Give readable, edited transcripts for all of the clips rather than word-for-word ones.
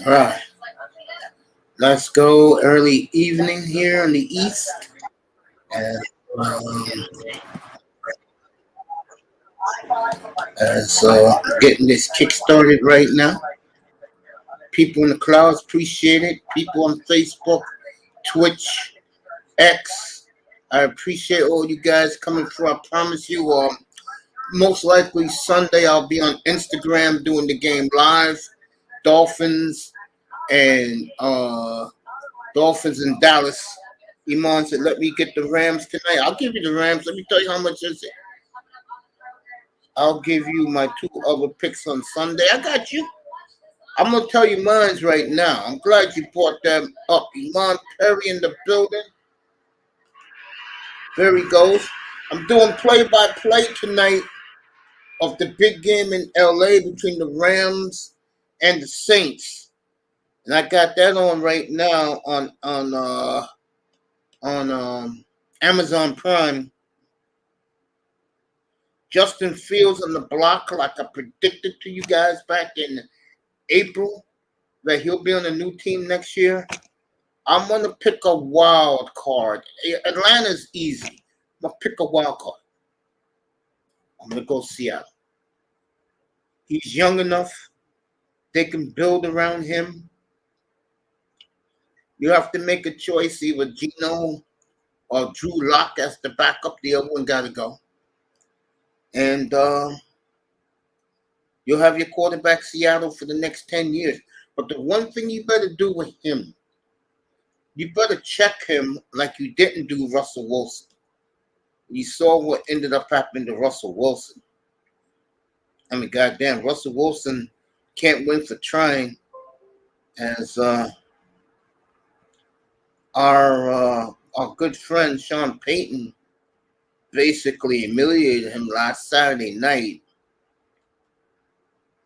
All right. Let's go early evening here in the east. And, getting this kick started right now. People in the clouds appreciate it. People on Facebook, Twitch, X. I appreciate all you guys coming through. I promise you, most likely Sunday I'll be on Instagram doing the game live. Dolphins and Dolphins in Dallas. Iman said, "Let me get the Rams tonight." I'll give you the Rams. Let me tell you how much is it. I'll give you my two other picks on Sunday. I got you. I'm gonna tell you mine's right now. I'm glad you brought them up. Iman Perry in the building. There he goes. I'm doing play-by-play tonight of the big game in LA between the Rams and the Saints. And I got that on right now on Amazon Prime. Justin Fields on the block, like I predicted to you guys back in April, that he'll be on a new team next year. I'm gonna pick a wild card. Atlanta's easy. I'm gonna pick a wild card. I'm gonna go Seattle. He's young enough. They can build around him. You have to make a choice, either Geno or Drew Lock as the backup. The other one got to go. And you'll have your quarterback Seattle for the next 10 years. But the one thing you better do with him, you better check him like you didn't do Russell Wilson. You saw what ended up happening to Russell Wilson. I mean, goddamn, Russell Wilson can't win for trying, as our good friend Sean Payton basically humiliated him last Saturday night.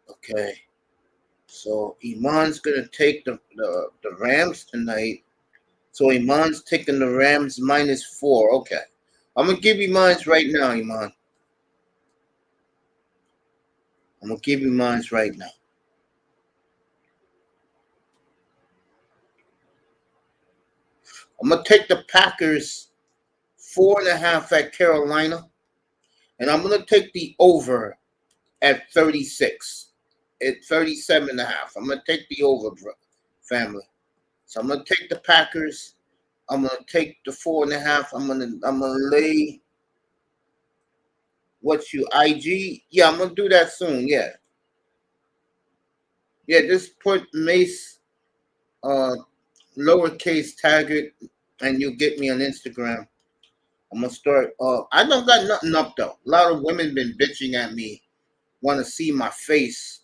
Okay, so Iman's gonna take the Rams tonight. So Iman's taking the Rams -4. Okay, I'm gonna give you mines right now, Iman. I'm gonna give you mines right now. I'm gonna take the Packers 4.5 at Carolina, and I'm gonna take the over at 36. At 37.5. I'm gonna take the over, family. So I'm gonna take the Packers. I'm gonna take the 4.5. I'm gonna lay what's you IG? Yeah, I'm gonna do that soon. Yeah. Yeah, just put Mace lowercase Taggart and you'll get me on Instagram. I'm gonna start I don't got nothing up though. A lot of women been bitching at me, want to see my face.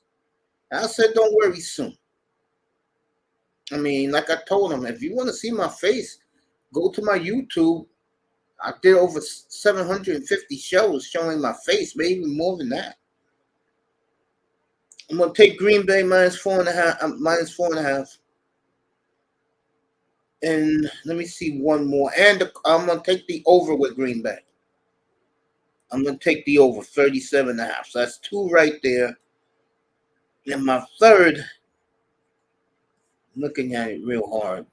And I said, don't worry soon. I mean, like I told them, if you want to see my face, go to my YouTube. I did over 750 shows showing my face, maybe even more than that. I'm gonna take Green Bay -4.5. And let me see one more. And I'm gonna take the over with Green Bay. I'm gonna take the over 37.5. So that's 2 right there. And my third, looking at it real hard.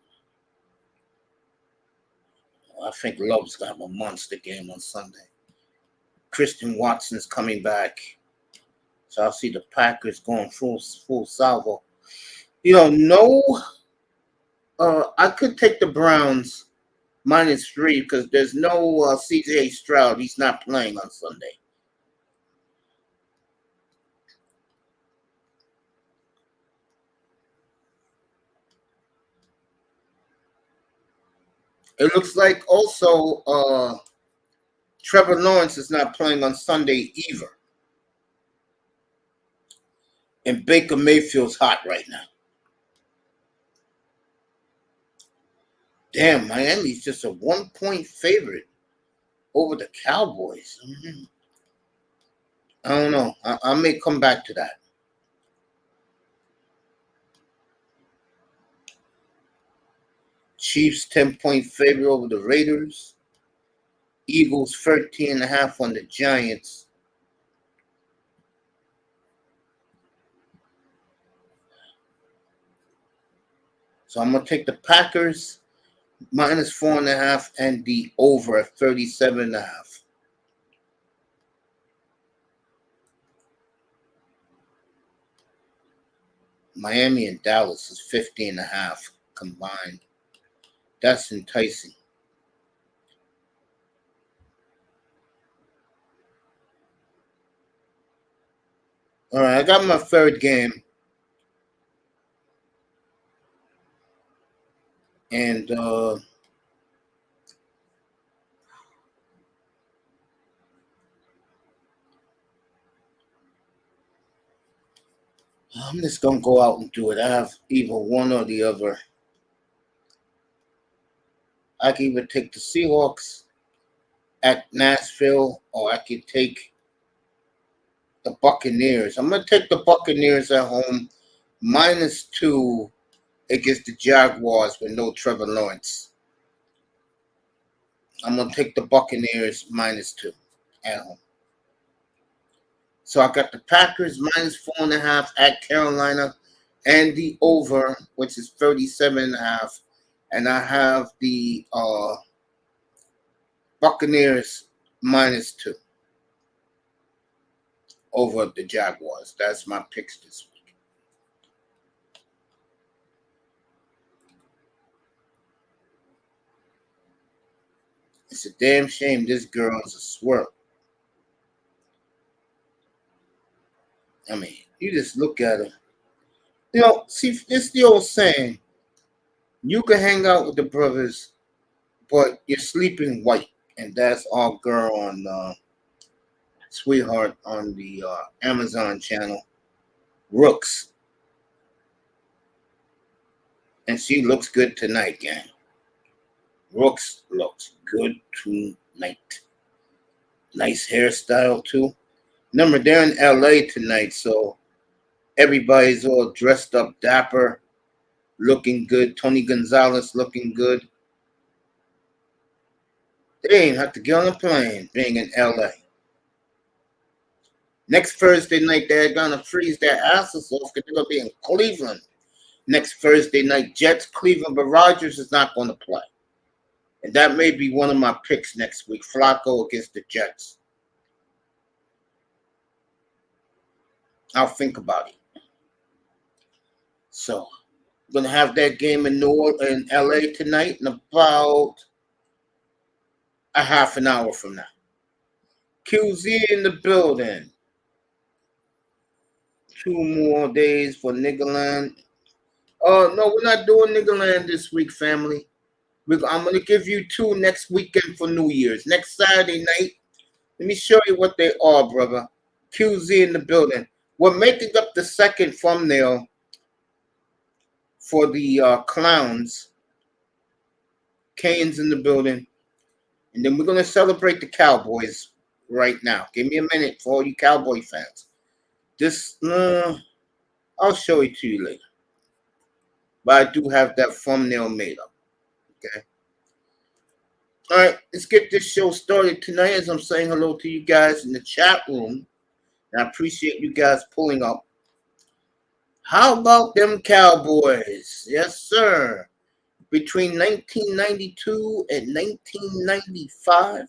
I think Love's got a monster game on Sunday. Christian Watson's coming back. So I'll see the Packers going full salvo. I could take the Browns -3 because there's no CJ Stroud. He's not playing on Sunday. It looks like also Trevor Lawrence is not playing on Sunday either. And Baker Mayfield's hot right now. Damn, Miami's just a 1-point favorite over the Cowboys. I don't know. I may come back to that. Chiefs 10-point favorite over the Raiders. Eagles 13.5 on the Giants. So I'm going to take the Packers minus 4.5 and the over at 37.5. Miami and Dallas is 50.5 combined. That's enticing. All right, I got my third game. And I'm just going to go out and do it. I have either one or the other. I can either take the Seahawks at Nashville or I could take the Buccaneers. I'm going to take the Buccaneers at home -2 against the Jaguars with no Trevor Lawrence. I'm going to take the Buccaneers -2 at home. So I got the Packers -4.5 at Carolina and the over, which is 37.5. And I have the Buccaneers -2 over the Jaguars. That's my picks this week. It's a damn shame this girl is a swirl. I mean, you just look at her. You know, see, it's the old saying, you can hang out with the brothers, but you're sleeping white. And that's our girl on Sweetheart on the Amazon channel, Rooks. And she looks good tonight, gang. Rooks looks good tonight. Nice hairstyle, too. Remember, they're in LA tonight, so everybody's all dressed up dapper, looking good. Tony Gonzalez looking good. They ain't have to get on a plane being in LA. Next Thursday night, they're going to freeze their asses off because they're going to be in Cleveland. Next Thursday night, Jets, Cleveland, but Rodgers is not going to play. And that may be one of my picks next week, Flacco against the Jets. I'll think about it. So, I'm going to have that game in LA tonight in about a half an hour from now. QZ in the building. 2 more days for Niggerland. Oh, no, we're not doing Niggerland this week, family. I'm going to give you 2 next weekend for New Year's. Next Saturday night, let me show you what they are, brother. QZ in the building. We're making up the second thumbnail for the clowns. Kane's in the building. And then we're going to celebrate the Cowboys right now. Give me a minute for all you Cowboy fans. This, I'll show it to you later. But I do have that thumbnail made up. Okay. All right, let's get this show started tonight as I'm saying hello to you guys in the chat room. And I appreciate you guys pulling up. How about them Cowboys? Yes, sir. Between 1992 and 1995,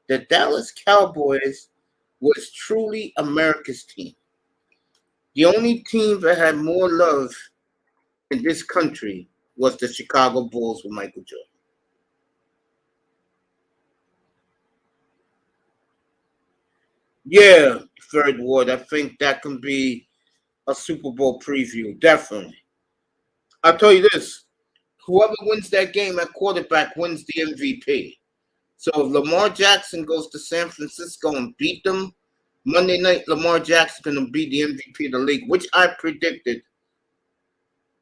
the Dallas Cowboys was truly America's team. The only team that had more love in this country was the Chicago Bulls with Michael Jordan. Yeah, Third Ward, I think that can be a Super Bowl preview, definitely. I'll tell you this, whoever wins that game at quarterback wins the MVP. So if Lamar Jackson goes to San Francisco and beat them, Monday night Lamar Jackson's going to be the MVP of the league, which I predicted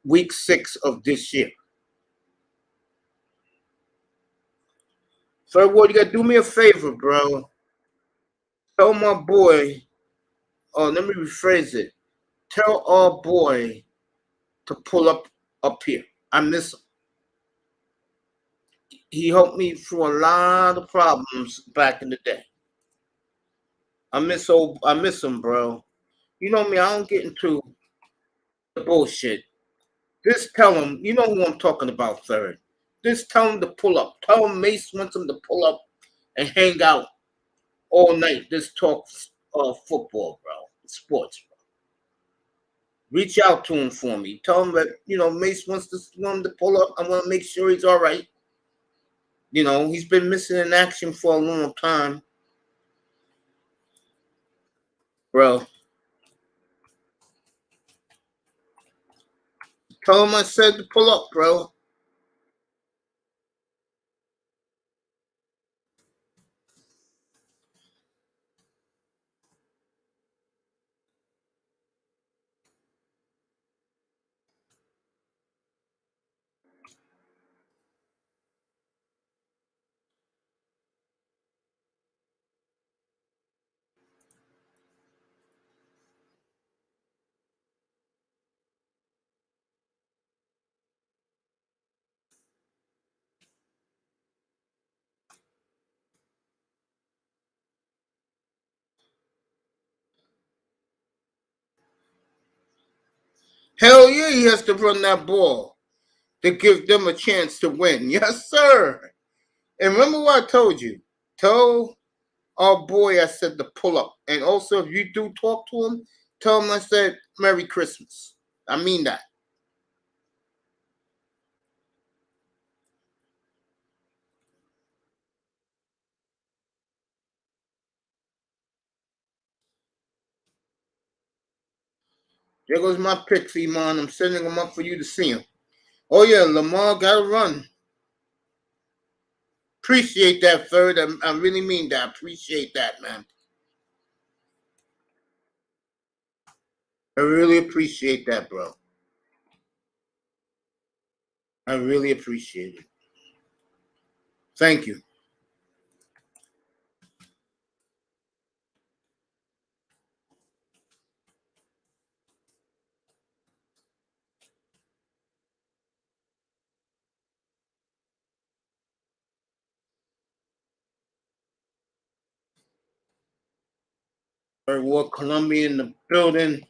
week 6 of this year. Third Ward, you got to do me a favor, bro. Tell my boy, let me rephrase it. Tell our boy to pull up here. I miss him. He helped me through a lot of problems back in the day. I miss him, bro. You know me, I don't get into the bullshit. Just tell him, you know who I'm talking about, third. Just tell him to pull up. Tell him Mace wants him to pull up and hang out all night. Just talk football, bro. Sports, bro. Reach out to him for me. Tell him that, Mace want him to pull up. I want to make sure he's all right. He's been missing in action for a long time. Bro. Tell him I said to pull up, bro. Hell yeah, he has to run that ball to give them a chance to win. Yes, sir. And remember what I told you. Tell our boy I said to pull up. And also, if you do talk to him, tell him I said Merry Christmas. I mean that. There goes my pick, Iman. I'm sending them up for you to see him. Oh, yeah, Lamar got to run. Appreciate that, third. I really mean that. Appreciate that, man. I really appreciate that, bro. I really appreciate it. Thank you. Third World Columbia in the building.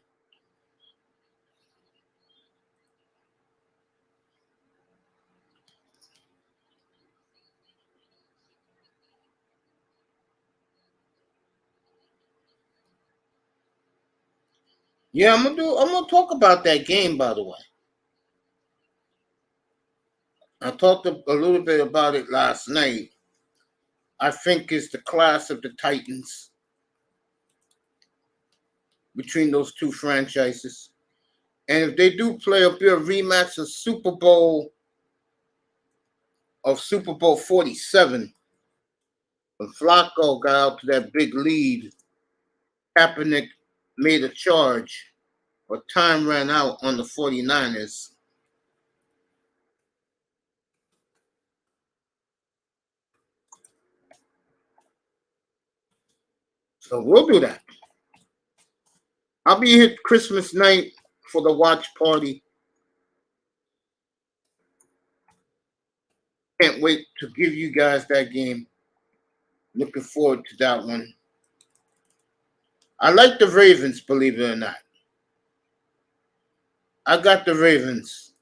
Yeah, I'm gonna talk about that game, by the way. I talked a little bit about it last night. I think it's the class of the Titans between those two franchises. And if they do play up here a rematch of Super Bowl 47, when Flacco got out to that big lead, Kaepernick made a charge, but time ran out on the 49ers. So we'll do that. I'll be here Christmas night for the watch party. Can't wait to give you guys that game. Looking forward to that one. I like the Ravens, believe it or not. I got the Ravens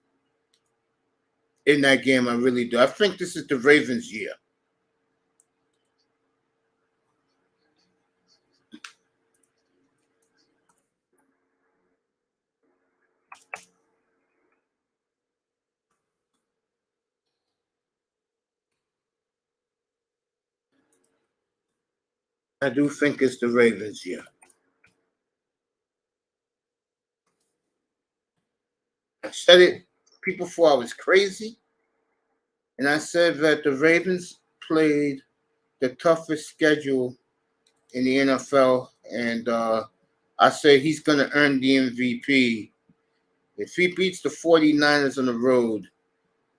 in that game. I really do. I think this is the Ravens' year. I do think it's the Ravens' year. I said it. People thought I was crazy. And I said that the Ravens played the toughest schedule in the NFL. And I said he's going to earn the MVP. If he beats the 49ers on the road,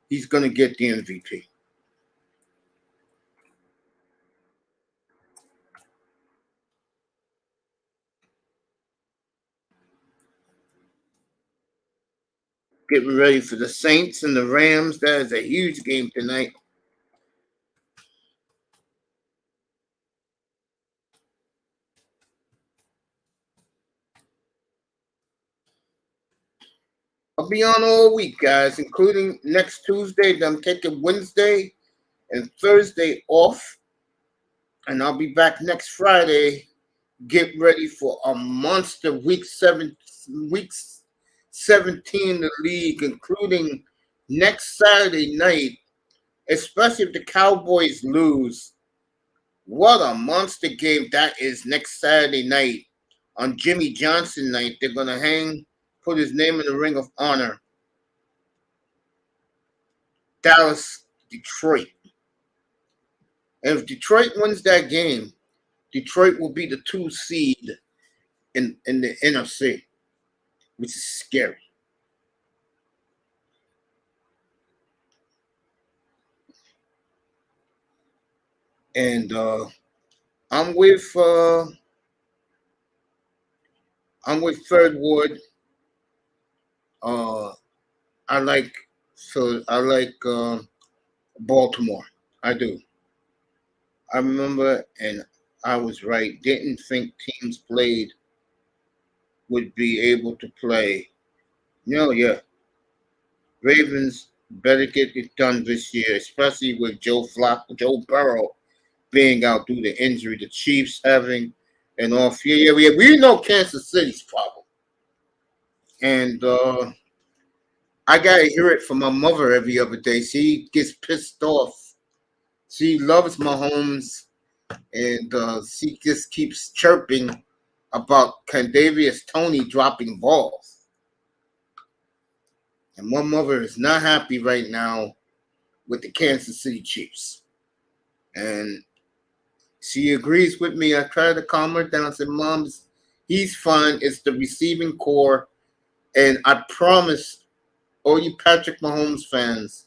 he's going to get the MVP. Getting ready for the Saints and the Rams. That is a huge game tonight. I'll be on all week, guys, including next Tuesday. Then I'm taking Wednesday and Thursday off. And I'll be back next Friday. Get ready for a monster weeks 17 in the league, including next Saturday night, especially if the Cowboys lose. What a monster game that is next Saturday night on Jimmy Johnson night. They're going to put his name in the Ring of Honor. Dallas, Detroit. And if Detroit wins that game, Detroit will be the 2 seed in the NFC, which is scary. And I'm with Third Ward. I like Baltimore. I do. I remember, and I was right. Didn't think teams would be able to play. Yeah. Ravens better get it done this year, especially with Joe Burrow being out due to injury. The Chiefs having an off year. Yeah, we know Kansas City's problem. And I gotta hear it from my mother every other day. She gets pissed off. She loves Mahomes, and she just keeps chirping about Kadarius Toney dropping balls. And my mother is not happy right now with the Kansas City Chiefs. And she agrees with me. I tried to calm her down. I said, Mom, he's fine. It's the receiving core. And I promise all you Patrick Mahomes fans,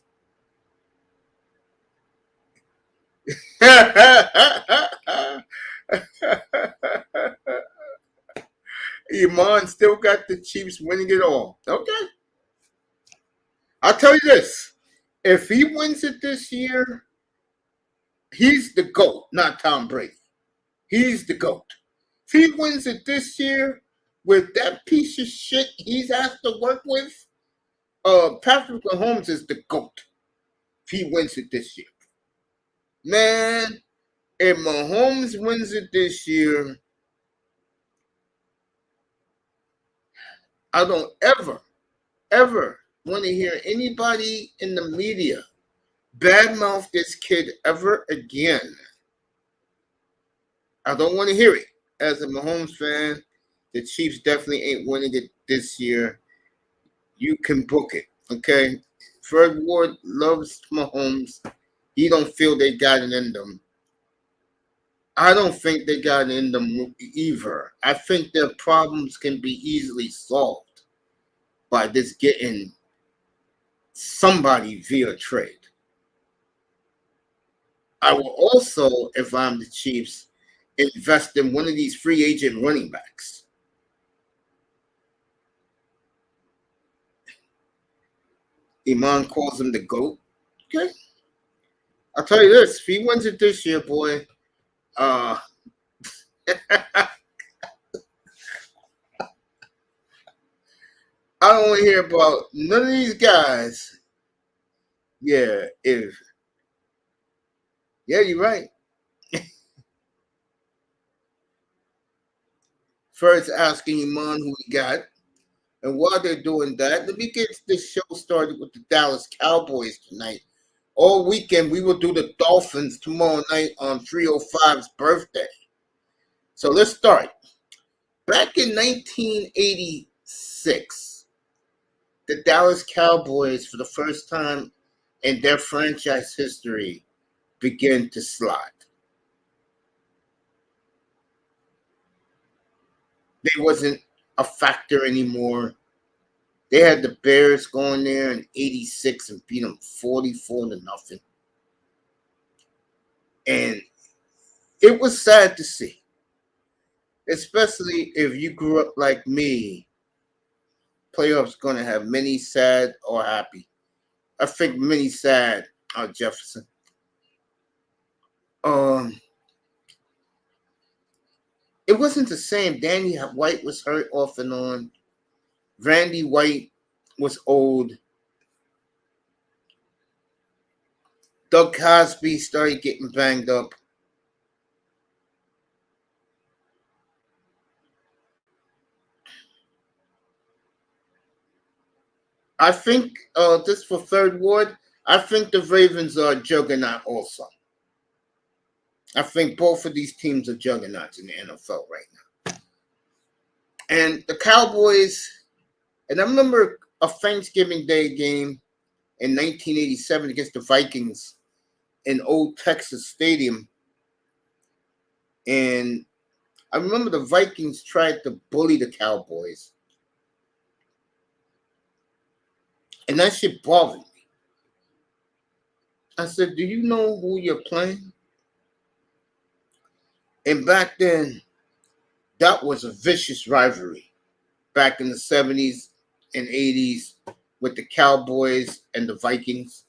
Iman still got the Chiefs winning it all. Okay. I'll tell you this. If he wins it this year, he's the GOAT, not Tom Brady. He's the GOAT. If he wins it this year with that piece of shit he's asked to work with, Patrick Mahomes is the GOAT. If he wins it this year. Man, if Mahomes wins it this year, I don't ever want to hear anybody in the media badmouth this kid ever again. I don't want to hear it. As a Mahomes fan, the Chiefs definitely ain't winning it this year. You can book it, okay? Fred Ward loves Mahomes. He don't feel they got it in them. I don't think they got it in them either. I think their problems can be easily solved by just getting somebody via trade. I will also, if I'm the Chiefs, invest in one of these free agent running backs. Iman calls him the GOAT. Okay. I'll tell you this, if he wins it this year, boy, I don't want to hear about none of these guys. Yeah, you're right. First asking Iman who he got. And while they're doing that, let me get this show started with the Dallas Cowboys tonight. All weekend, we will do the Dolphins tomorrow night on 305's birthday. So let's start. Back in 1986, the Dallas Cowboys, for the first time in their franchise history, began to slide. They wasn't a factor anymore. They had the Bears going there in 86 and beat them 44-0. And it was sad to see, especially if you grew up like me. Playoffs going to have many sad or happy. I think many sad, Jefferson. It wasn't the same. Danny White was hurt off and on. Randy White was old. Doug Cosby started getting banged up. I think this for Third Ward, I think the Ravens are a juggernaut also. I think both of these teams are juggernauts in the NFL right now. And the Cowboys, and I remember a Thanksgiving Day game in 1987 against the Vikings in Old Texas Stadium. And I remember the Vikings tried to bully the Cowboys. And that shit bothered me. I said, do you know who you're playing? And back then, that was a vicious rivalry. Back in the 70s and 80s with the Cowboys and the Vikings.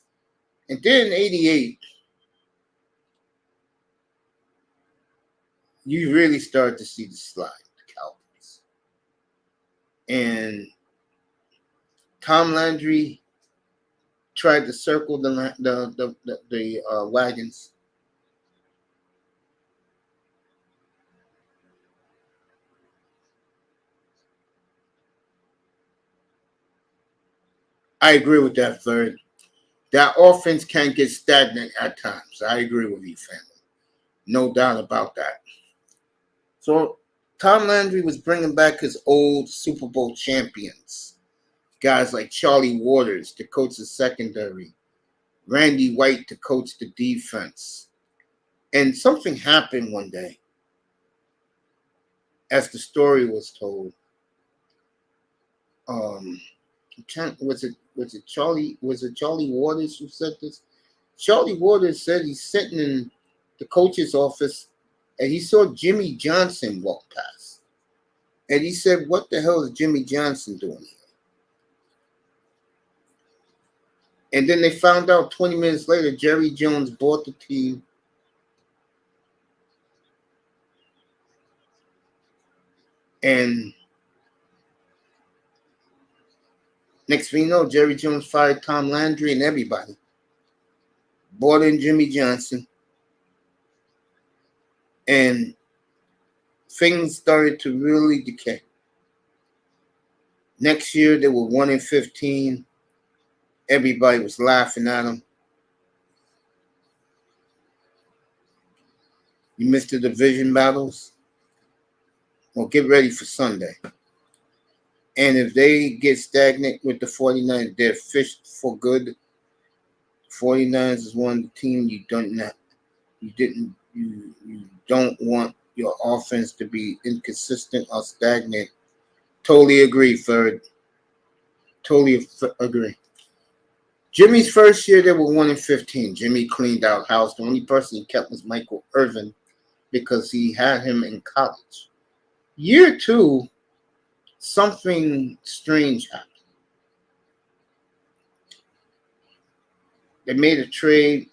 And then in 88, you really started to see the slide, the Cowboys. And Tom Landry tried to circle the wagons. I agree with that, Third. That offense can get stagnant at times. I agree with you, family. No doubt about that. So Tom Landry was bringing back his old Super Bowl champions. Guys like Charlie Waters to coach the secondary. Randy White to coach the defense. And something happened one day, as the story was told. Was it Charlie Waters who said this? Charlie Waters said he's sitting in the coach's office and he saw Jimmy Johnson walk past. And he said, what the hell is Jimmy Johnson doing here? And then they found out 20 minutes later, Jerry Jones bought the team. And next thing you know, Jerry Jones fired Tom Landry and everybody. Brought in Jimmy Johnson. And things started to really decay. Next year, they were 1-15. Everybody was laughing at them. You missed the division battles? Well, get ready for Sunday. And if they get stagnant with the 49ers, they're fished for good. 49ers is one of the teams you don't want your offense to be inconsistent or stagnant. Totally agree, Third. Totally agree. Jimmy's first year, they were 1-15. Jimmy cleaned out house. The only person he kept was Michael Irvin because he had him in college. Year 2, something strange happened. They made a trade.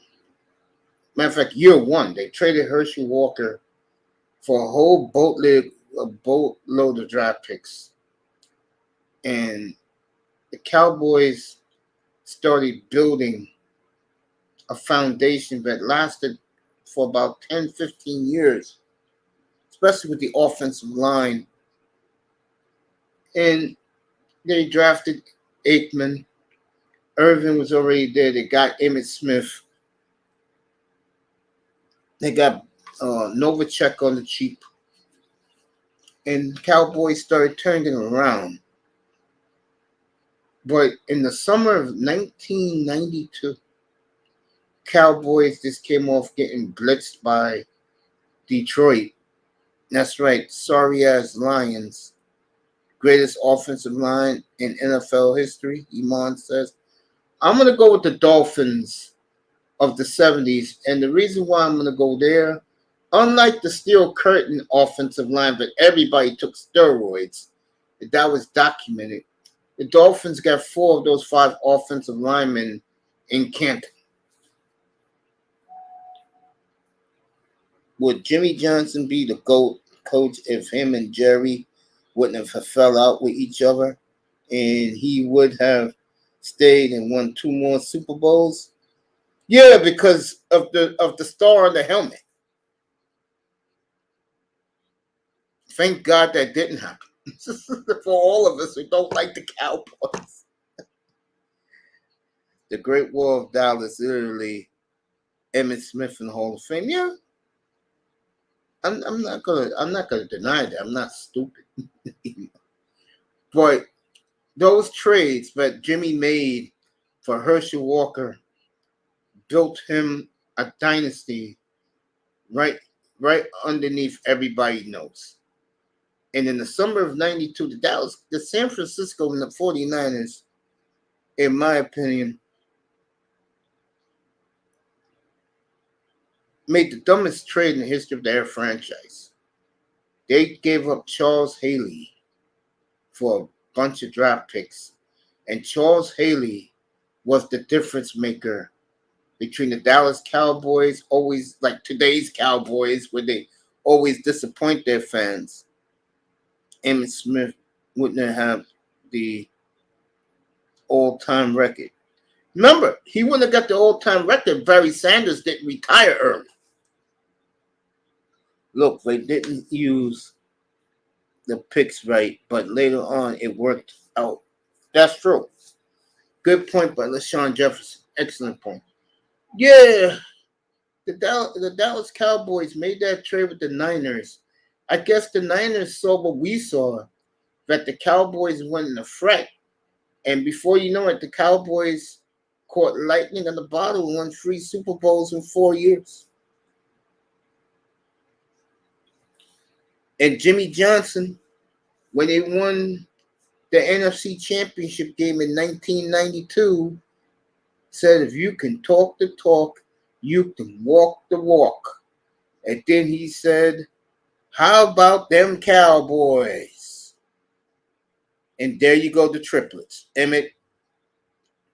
Matter of fact, year 1, they traded Herschel Walker for a whole boatload of draft picks. And the Cowboys started building a foundation that lasted for about 10, 15 years, especially with the offensive line. And they drafted Aikman. Irvin was already there. They got Emmitt Smith. They got Novacek on the cheap. And Cowboys started turning it around. But in the summer of 1992, Cowboys just came off getting blitzed by Detroit. That's right, sorry-ass Lions. Greatest offensive line in NFL history, Iman says. I'm going to go with the Dolphins of the 70s. And the reason why I'm going to go there, unlike the Steel Curtain offensive line that everybody took steroids, that was documented, the Dolphins got 4 of those 5 offensive linemen in Canton. Would Jimmy Johnson be the GOAT coach if him and Jerry wouldn't have fell out with each other? and he would have stayed and won 2 more Super Bowls? Yeah, because of the star on the helmet. Thank God that didn't happen. For all of us who don't like the Cowboys. The Great Wall of Dallas, literally, Emmitt Smith in the Hall of Fame. Yeah, I'm not gonna deny that. I'm not stupid. But those trades that Jimmy made for Herschel Walker built him a dynasty right right underneath everybody knows. And in the summer of 92, the San Francisco and the 49ers, in my opinion, made the dumbest trade in the history of their franchise. They gave up Charles Haley for a bunch of draft picks. And Charles Haley was the difference maker between the Dallas Cowboys, always like today's Cowboys, where they always disappoint their fans. Emmitt Smith wouldn't have the all-time record. Remember, he wouldn't have got the all-time record. Barry Sanders didn't retire early. Look, they didn't use the picks right, but later on it worked out. That's true. Good point by LaShawn Jefferson. Excellent point. Yeah, the Dallas Cowboys made that trade with the Niners. I guess the Niners saw what we saw, that the Cowboys went in a fret. And before you know it, the Cowboys caught lightning in the bottle and won 3 Super Bowls in 4 years. And Jimmy Johnson, when they won the NFC Championship game in 1992, said, if you can talk the talk, you can walk the walk. And then he said, how about them Cowboys? And there you go, the triplets, Emmitt,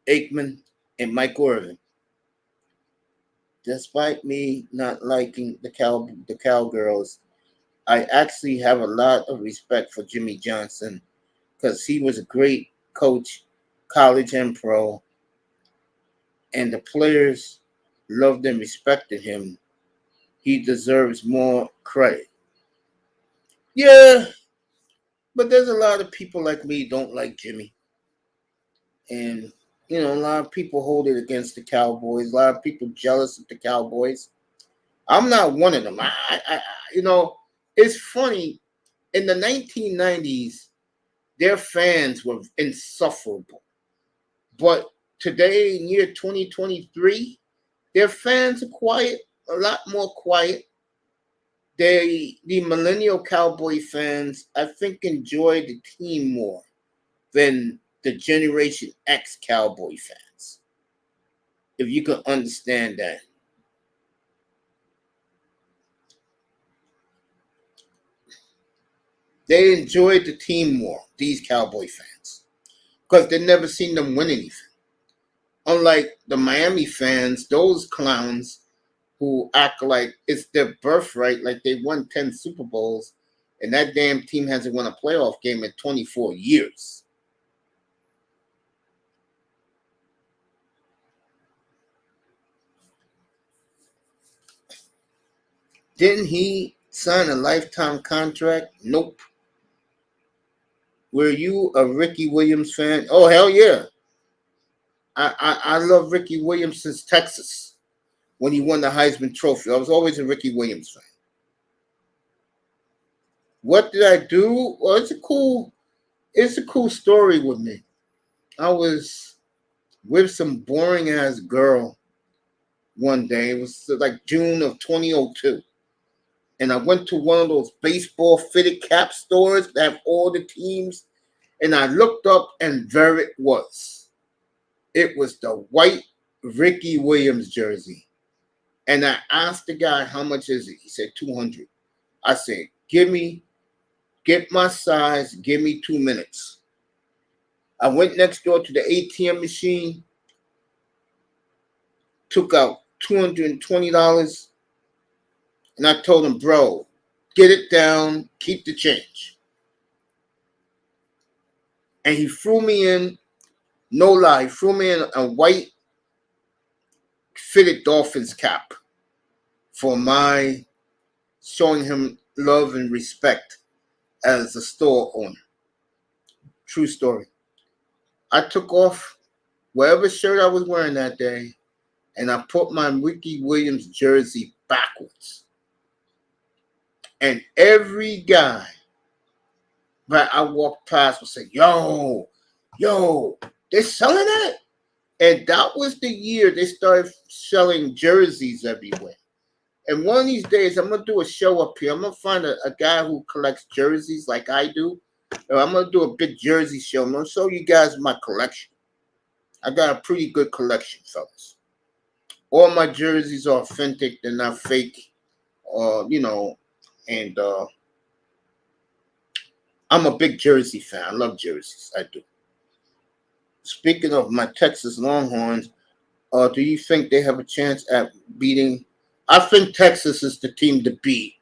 Aikman, and Mike Irvin. Despite me not liking the Cowgirls, I actually have a lot of respect for Jimmy Johnson because he was a great coach, college and pro, and the players loved and respected him. He deserves more credit. Yeah, but there's a lot of people like me don't like Jimmy. And, a lot of people hold it against the Cowboys. A lot of people jealous of the Cowboys. I'm not one of them. It's funny. In the 1990s, their fans were insufferable. But today, in year 2023, their fans are quiet, a lot more quiet. The millennial Cowboy fans, I think, enjoy the team more than the Generation X Cowboy fans. If you can understand that. They enjoyed the team more, these Cowboy fans, because they never seen them win anything. Unlike the Miami fans, those clowns who act like it's their birthright, like they won 10 Super Bowls, and that damn team hasn't won a playoff game in 24 years. Didn't he sign a lifetime contract? Nope. Were you a Ricky Williams fan? Oh, hell yeah. I love Ricky Williams since Texas when he won the Heisman Trophy. I was always a Ricky Williams fan. What did I do? Well, it's a cool story with me. I was with some boring ass girl one day. It was like June of 2002. And I went to one of those baseball fitted cap stores that have all the teams. And I looked up and there it was. It was the white Ricky Williams jersey. And I asked the guy, how much is it? He said, $200. I said, get my size, give me 2 minutes. I went next door to the ATM machine, took out $220, and I told him, bro, get it down, keep the change. And he threw me in, no lie, he threw me in a white fitted Dolphins cap for my showing him love and respect as a store owner. True story. I took off whatever shirt I was wearing that day, and I put my Ricky Williams jersey backwards. And every guy that I walked past would say, yo, they're selling that? And that was the year they started selling jerseys everywhere. And one of these days, I'm going to do a show up here. I'm going to find a guy who collects jerseys like I do. I'm going to do a big jersey show. I'm going to show you guys my collection. I got a pretty good collection, fellas. All my jerseys are authentic. They're not fake. And I'm a big jersey fan. I love jerseys. I do. Speaking of my Texas Longhorns, do you think they have a chance at beating? I think Texas is the team to beat.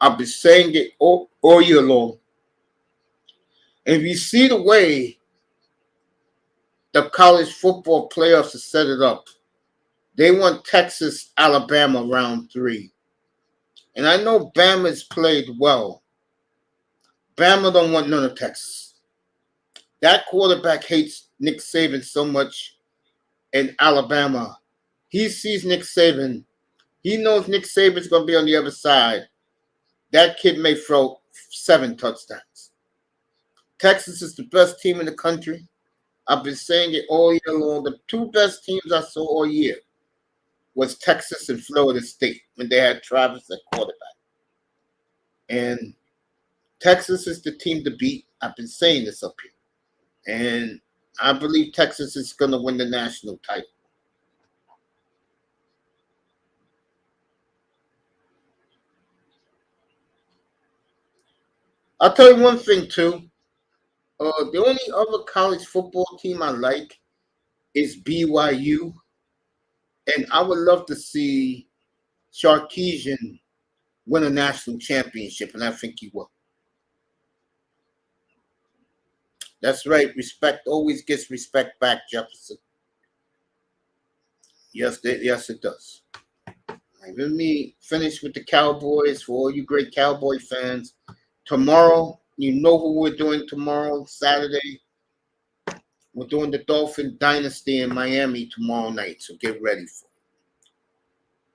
I've been saying it all year long. And if you see the way the college football playoffs are set it up, they want Texas, Alabama round 3. And I know Bama's played well. Bama don't want none of Texas. That quarterback hates Nick Saban so much in Alabama. He sees Nick Saban. He knows Nick Saban's going to be on the other side. That kid may throw 7 touchdowns. Texas is the best team in the country. I've been saying it all year long. The 2 best teams I saw all year was Texas and Florida State when they had Travis at quarterback. And Texas is the team to beat. I've been saying this up here. And I believe Texas is going to win the national title. I'll tell you one thing, too. The only other college football team I like is BYU. And I would love to see Sarkisian win a national championship, and I think he will. That's right. Respect always gets respect back, Jefferson. Yes, it does. Right, let me finish with the Cowboys for all you great Cowboy fans. Tomorrow, you know who we're doing tomorrow, Saturday. We're doing the Dolphin Dynasty in Miami tomorrow night, so get ready for it.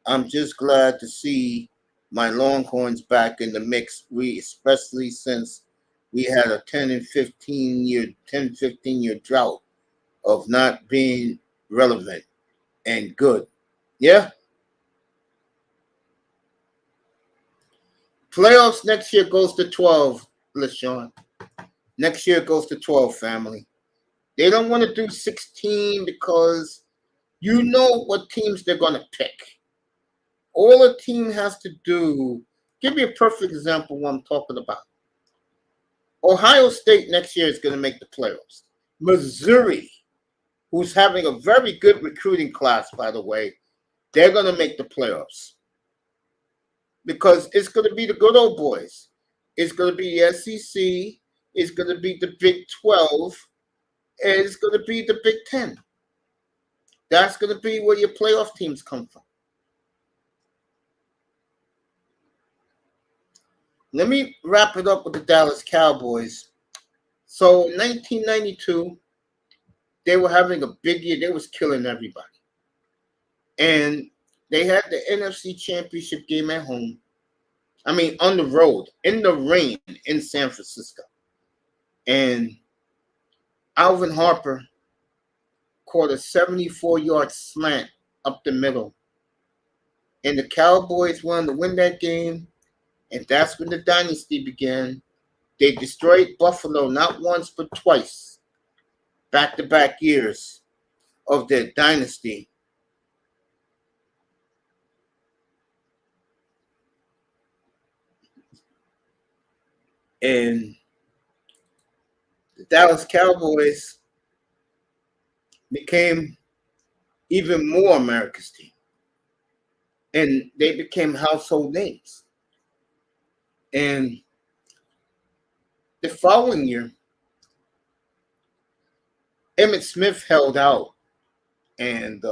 I'm just glad to see my Longhorns back in the mix, especially since we had a 15 year drought of not being relevant and good. Yeah? Playoffs next year goes to 12, LaShawn. Next year goes to 12, family. They don't want to do 16 because you know what teams they're going to pick. All a team has to do, give me a perfect example of what I'm talking about. Ohio State next year is going to make the playoffs. Missouri, who's having a very good recruiting class, by the way, they're going to make the playoffs. Because it's going to be the good old boys. It's going to be the SEC. It's going to be the Big 12. And it's going to be the Big 10. That's going to be where your playoff teams come from. Let me wrap it up with the Dallas Cowboys. So, 1992, they were having a big year. They was killing everybody. And they had the NFC Championship game at home. I mean, on the road, in the rain in San Francisco. And Alvin Harper caught a 74-yard slant up the middle. And the Cowboys wanted to win that game. And that's when the dynasty began. They destroyed Buffalo not once but twice. Back-to-back years of their dynasty. And the Dallas Cowboys became even more America's team. And they became household names. And the following year, Emmitt Smith held out, and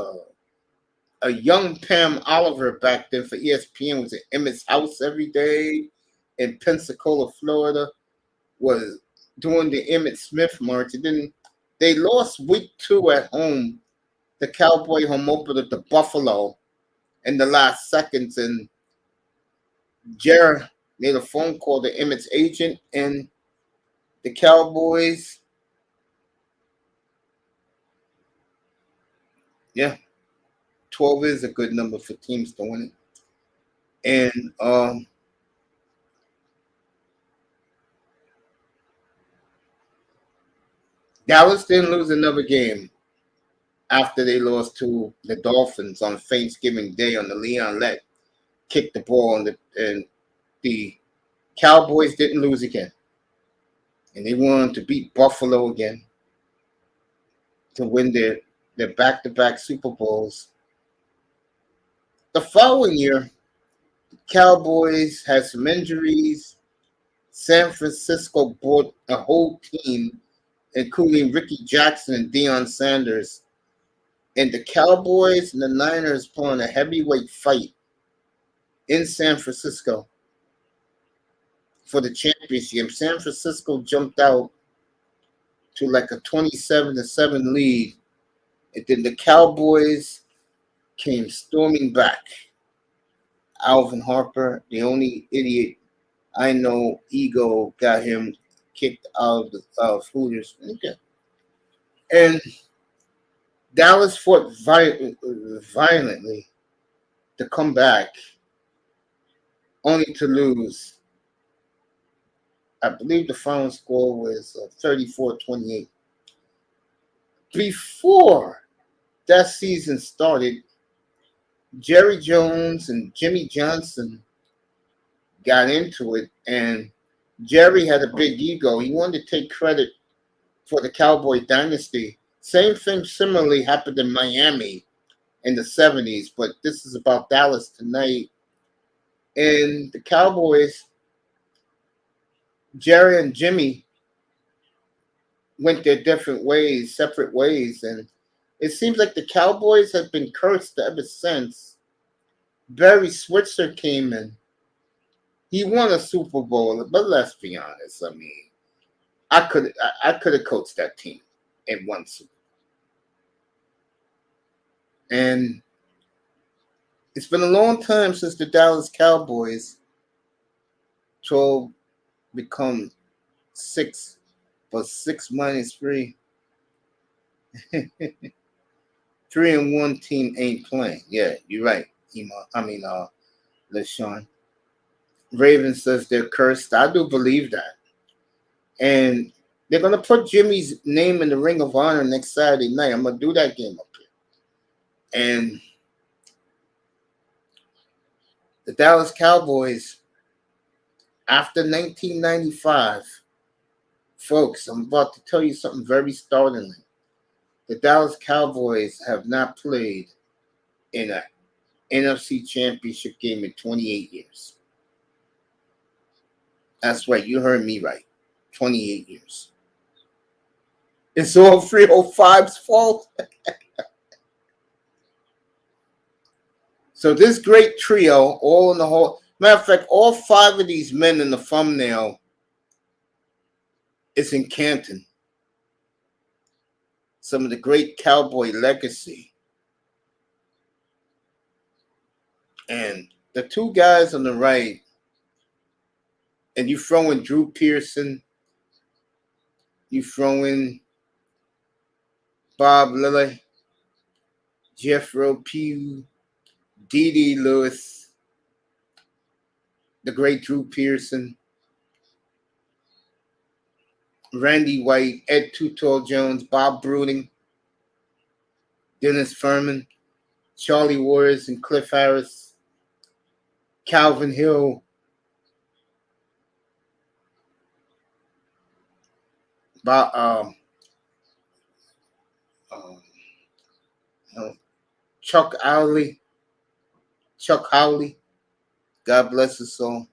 a young Pam Oliver back then for ESPN was at Emmitt's house every day in Pensacola, Florida, was doing the Emmitt Smith march. And then they lost week 2 at home, the Cowboy home opener to Buffalo in the last seconds. And Jerry made a phone call to Emmitt's agent, and the Cowboys, yeah, 12 is a good number for teams to win it. And Dallas didn't lose another game after they lost to the Dolphins on Thanksgiving Day on the Leon Lett kicked the ball, and the Cowboys didn't lose again. And they wanted to beat Buffalo again to win their back-to-back Super Bowls. The following year, the Cowboys had some injuries. San Francisco brought a whole team, including Ricky Jackson and Deion Sanders. And the Cowboys and the Niners put on a heavyweight fight in San Francisco for the championship. San Francisco jumped out to like a 27-7 lead. And then the Cowboys came storming back. Alvin Harper, the only idiot I know, ego got him kicked out of Hooters. Okay. And Dallas fought violently to come back, only to lose. I believe the final score was 34-28. Before that season started, Jerry Jones and Jimmy Johnson got into it, and Jerry had a big ego. He wanted to take credit for the Cowboy dynasty. Same thing similarly happened in Miami in the 70s, but this is about Dallas tonight. And the Cowboys, Jerry and Jimmy went their different ways, separate ways, and it seems like the Cowboys have been cursed ever since. Barry Switzer came in. He won a Super Bowl, but let's be honest. I mean, I could have coached that team and won Super Bowl. And it's been a long time since the Dallas Cowboys 12 become 6, but 6 minus 3. 3-1 team ain't playing. Yeah, you're right, LaShawn. Raven says they're cursed. I do believe that. And they're going to put Jimmy's name in the Ring of Honor next Saturday night. I'm going to do that game up here. And the Dallas Cowboys, after 1995, folks, I'm about to tell you something very startling. The Dallas Cowboys have not played in an NFC Championship game in 28 years. That's right. You heard me right. 28 years. It's all 305's fault. So this great trio, all in the whole. Matter of fact, all 5 of these men in the thumbnail is in Canton. Some of the great Cowboy legacy. And the 2 guys on the right, and you throw in Drew Pearson, you throw in Bob Lilly, Jeff Pugh, D.D. Lewis, the great Drew Pearson, Randy White, Ed Too Tall Jones, Bob Brooding, Dennis Furman, Charlie Waters and Cliff Harris, Calvin Hill, Chuck Howley, God bless his soul.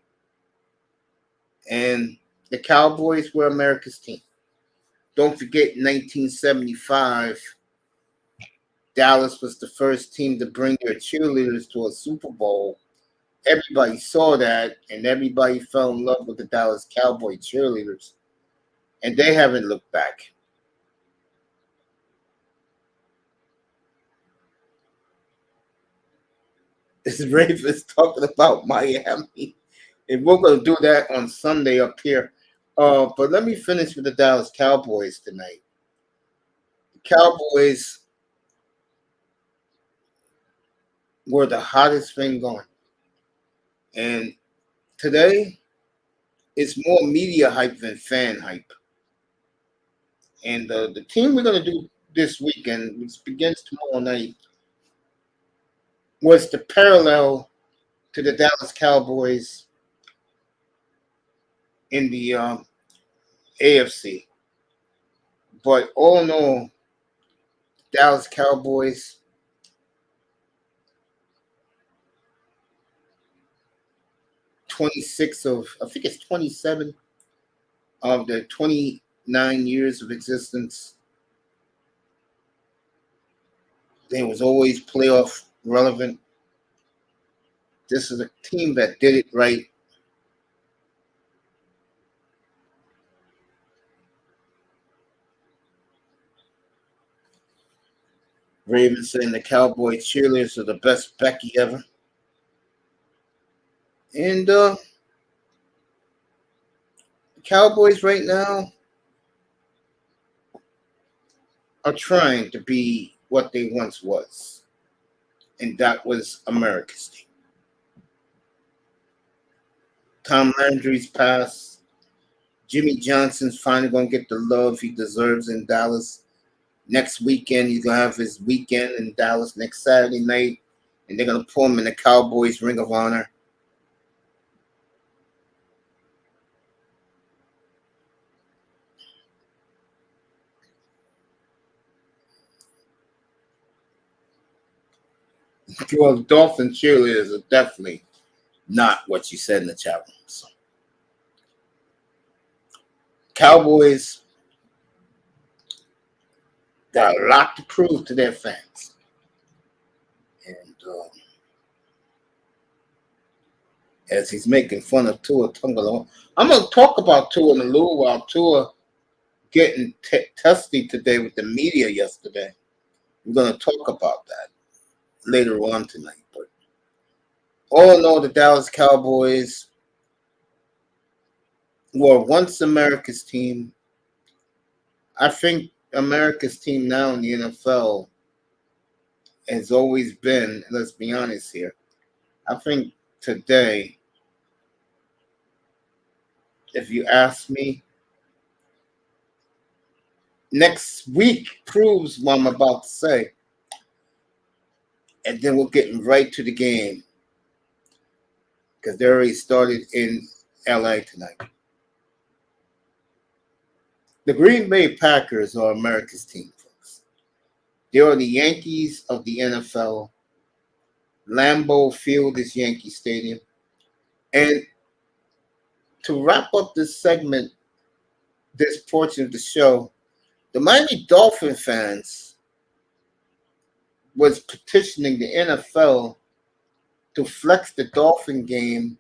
And the Cowboys were America's team. Don't forget, in 1975, Dallas was the first team to bring their cheerleaders to a Super Bowl. Everybody saw that, and everybody fell in love with the Dallas Cowboy cheerleaders, and they haven't looked back. This is Ravens talking about Miami, and we're going to do that on Sunday up here. But let me finish with the Dallas Cowboys tonight. The Cowboys were the hottest thing going, and today it's more media hype than fan hype. And the team we're going to do this weekend, which begins tomorrow night, was the parallel to the Dallas Cowboys in the AFC. But all in all, Dallas Cowboys, 26 of, I think it's 27 of their 29 years of existence, they was always playoff relevant. This is a team that did it right. Ravens saying the Cowboy cheerleaders are the best Becky ever. And the Cowboys right now are trying to be what they once was. And that was America's team. Tom Landry's passed. Jimmy Johnson's finally going to get the love he deserves in Dallas. Next weekend, he's going to have his weekend in Dallas next Saturday night. And they're going to put him in the Cowboys Ring of Honor. Well, Dolphin cheerleaders are definitely not what you said in the chat room. So, Cowboys got a lot to prove to their fans. And as he's making fun of Tua Tagovailoa, I'm going to talk about Tua in a little while. Tua getting testy today with the media yesterday. We're going to talk about that later on tonight. But all in all, the Dallas Cowboys were once America's team. I think America's team now in the NFL has always been, let's be honest here, I think today, if you ask me, next week proves what I'm about to say. And then we're getting right to the game because they already started in LA tonight. The Green Bay Packers are America's team, folks. They are the Yankees of the NFL. Lambeau Field is Yankee Stadium. And to wrap up this segment, this portion of the show, the Miami Dolphin fans was petitioning the NFL to flex the Dolphin game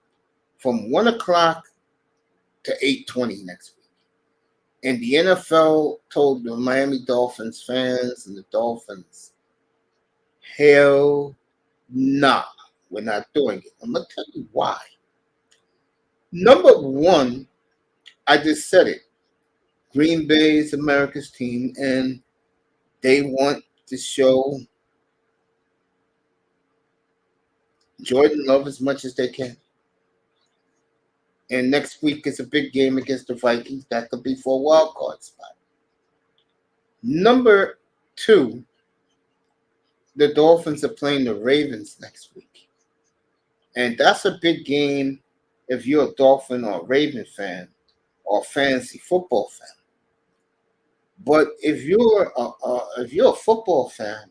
from 1 o'clock to 8:20 next week. And the NFL told the Miami Dolphins fans and the Dolphins, hell nah, we're not doing it. I'm going to tell you why. Number one, I just said it. Green Bay is America's team, and they want to show Jordan Love as much as they can. And next week is a big game against the Vikings. That could be for a wild card spot. Number two, the Dolphins are playing the Ravens next week. And that's a big game if you're a Dolphin or a Raven fan or a fantasy football fan. But if you're a football fan,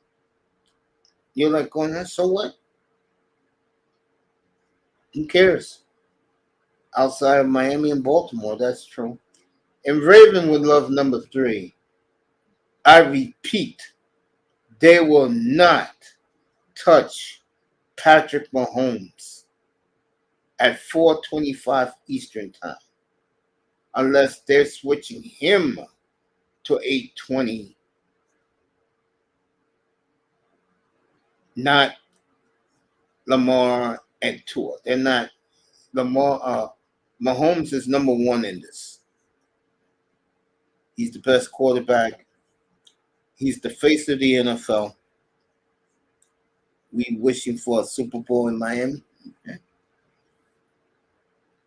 you're like going, so what? Who cares? Outside of Miami and Baltimore, that's true. And Raven would love number three. I repeat, they will not touch Patrick Mahomes at 4:25 Eastern Time unless they're switching him to 8:20, not Lamar and Tua. They're not Lamar. Mahomes is number one in this. He's the best quarterback. He's the face of the NFL. We wishing for a Super Bowl in Miami. Okay.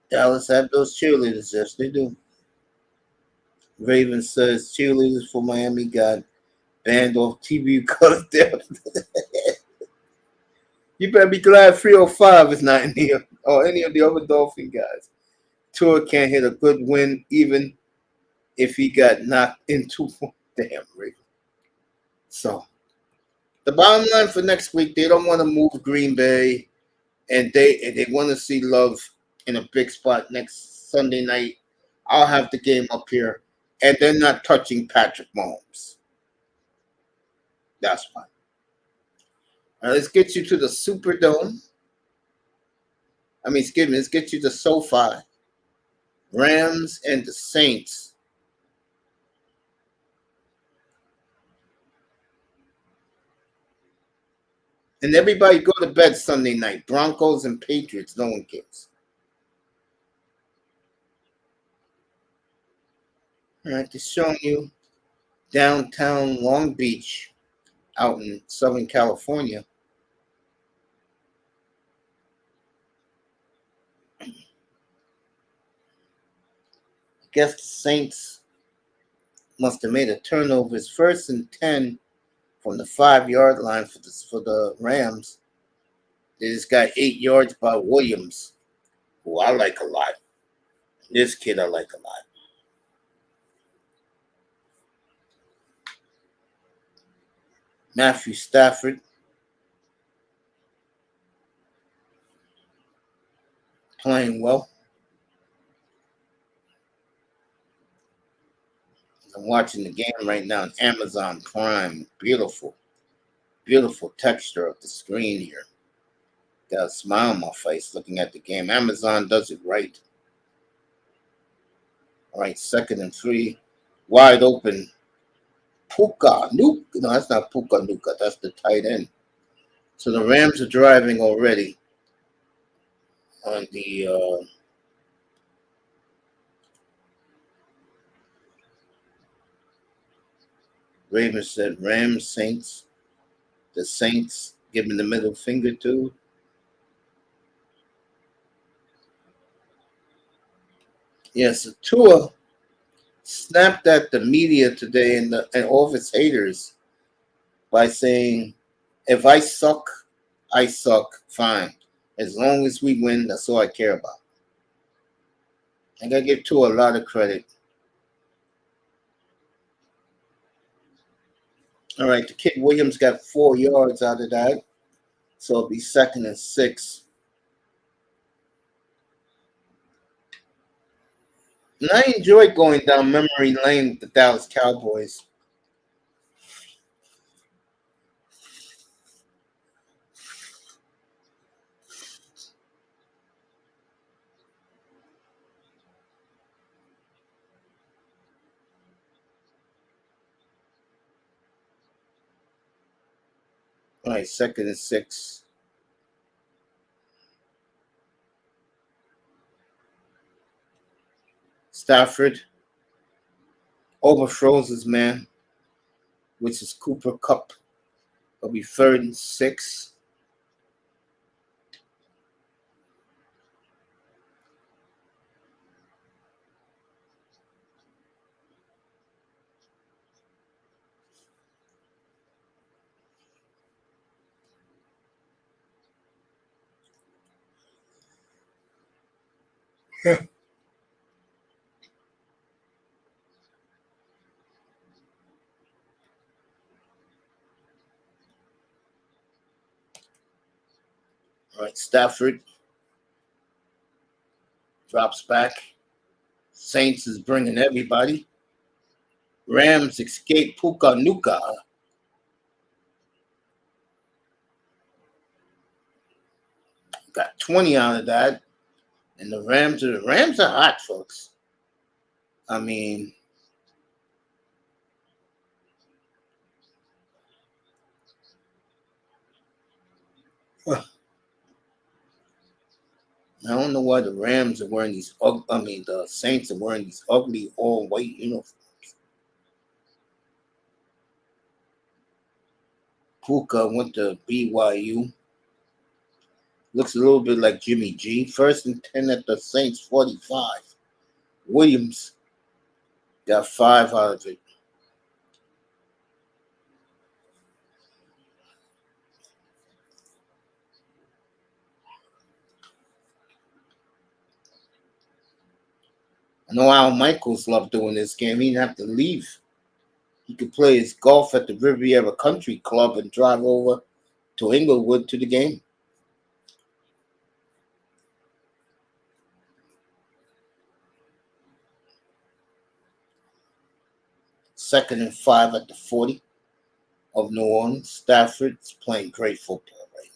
Dallas have those cheerleaders. Yes, they do. Raven says cheerleaders for Miami got banned off TV because they're. You better be glad 305 is not in here or any of the other Dolphin guys. Tua can't hit a good win even if he got knocked into. Damn, Raven. So the bottom line for next week, they don't want to move Green Bay, and they want to see Love in a big spot next Sunday night. I'll have the game up here, and they're not touching Patrick Mahomes. That's why. All right, let's get you to the Superdome. Let's get you to SoFi. Rams and the Saints. And everybody go to bed Sunday night. Broncos and Patriots, no one cares. All right, just showing you downtown Long Beach out in Southern California. I guess the Saints must have made a turnover. It's 1st and 10 from the 5-yard line for the Rams. They just got 8 yards by Williams, who I like a lot. This kid I like a lot. Matthew Stafford playing well. I'm watching the game right now on Amazon Prime. Beautiful, beautiful texture of the screen here. Got a smile on my face looking at the game. Amazon does it right. All right, 2nd and 3. Wide open. Puka Nuka. No, that's not Puka Nuka. That's the tight end. So the Rams are driving already on the Ravens said Rams, Saints. The Saints giving the middle finger to. Yes, Tua snapped at the media today and all of its haters by saying, if I suck, fine. As long as we win, that's all I care about. I got to give Tua a lot of credit. All right, the kid Williams got 4 yards out of that. So it'll be 2nd and 6. And I enjoyed going down memory lane with the Dallas Cowboys. All right, 2nd and 6. Stafford overthrows his man, which is Cooper Kupp. It'll be 3rd and 6. Yeah. All right, Stafford drops back. Saints is bringing everybody. Rams escape Puka Nuka. Got 20 out of that. And the Rams are hot, folks. I mean, I don't know why the Rams are wearing these. The Saints are wearing these ugly all white uniforms. Puka went to BYU. Looks a little bit like Jimmy G. 1st and 10 at the Saints 45. Williams got 5 out of it. I know Al Michaels loved doing this game. He didn't have to leave. He could play his golf at the Riviera Country Club and drive over to Inglewood to the game. Second and 5 at the 40 of New Orleans. Stafford's playing great football right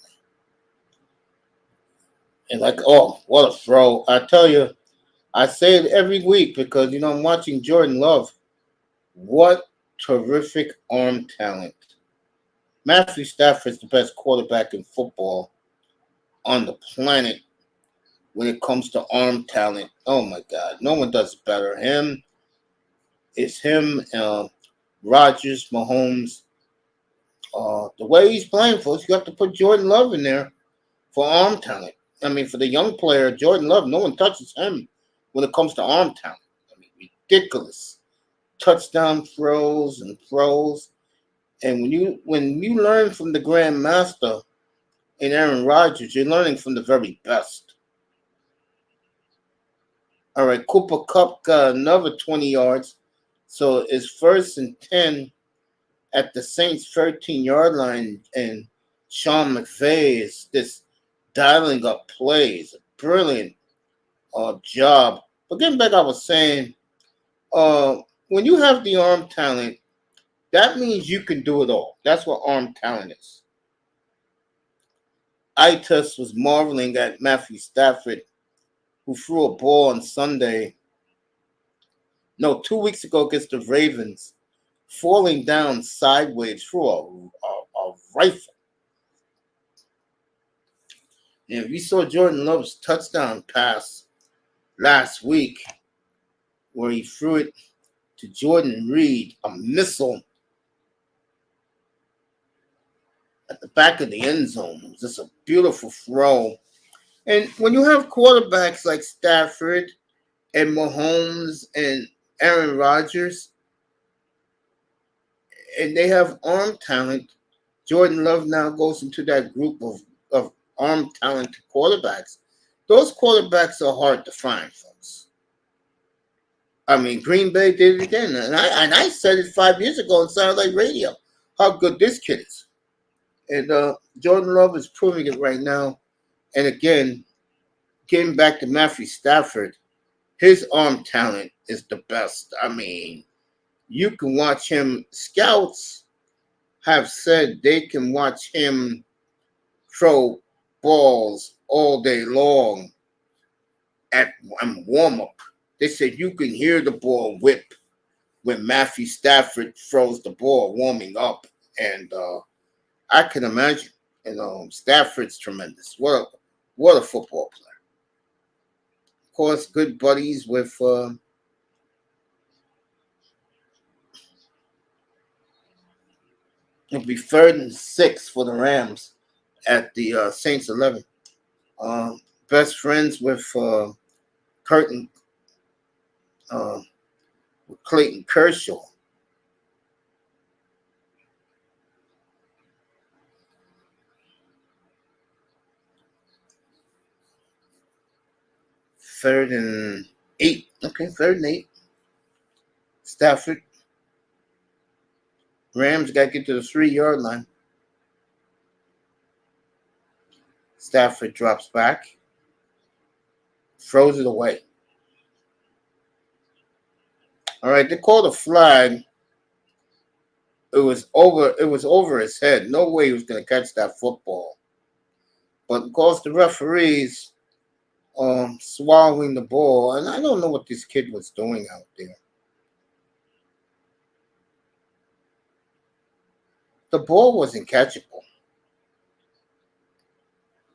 now. And what a throw. I tell you, I say it every week because, I'm watching Jordan Love. What terrific arm talent. Matthew Stafford's the best quarterback in football on the planet when it comes to arm talent. Oh, my God. No one does it better. It's him, Rodgers, Mahomes. The way he's playing, folks, you have to put Jordan Love in there for arm talent. I mean, for the young player, Jordan Love, no one touches him when it comes to arm talent. I mean, ridiculous. Touchdown throws and throws. And when you learn from the Grand Master in Aaron Rodgers, you're learning from the very best. All right, Cooper Kupp got another 20 yards. So it's 1st and 10 at the Saints 13-yard line. And Sean McVay is just dialing up plays. A brilliant job. But getting back, I was saying, when you have the arm talent, that means you can do it all. That's what arm talent is. Itus was marveling at Matthew Stafford, who threw a ball on Sunday. No, 2 weeks ago against the Ravens, falling down sideways through a rifle. And if you saw Jordan Love's touchdown pass last week, where he threw it to Jordan Reed, a missile at the back of the end zone. It was just a beautiful throw. And when you have quarterbacks like Stafford and Mahomes and Aaron Rodgers, and they have arm talent, Jordan Love now goes into that group of arm talent quarterbacks. Those quarterbacks are hard to find, folks. I mean, Green Bay did it again. And I said it 5 years ago on Satellite Radio, how good this kid is. And Jordan Love is proving it right now. And again, getting back to Matthew Stafford, his arm talent is the best. I mean, you can watch him. Scouts have said they can watch him throw balls all day long at warm-up. They said you can hear the ball whip when Matthew Stafford throws the ball warming up. And I can imagine, Stafford's tremendous. What a football player. Of course, good buddies with it'll be 3rd and 6 for the Rams at the Saints 11. Best friends with Clayton Kershaw. Third and 8. Okay, 3rd and 8. Stafford. Rams got to get to the 3-yard line. Stafford drops back. Throws it away. All right, they called a flag It was over. It was over his head. No way he was going to catch that football. But of course, the referees swallowing the ball, and I don't know what this kid was doing out there. The ball wasn't catchable.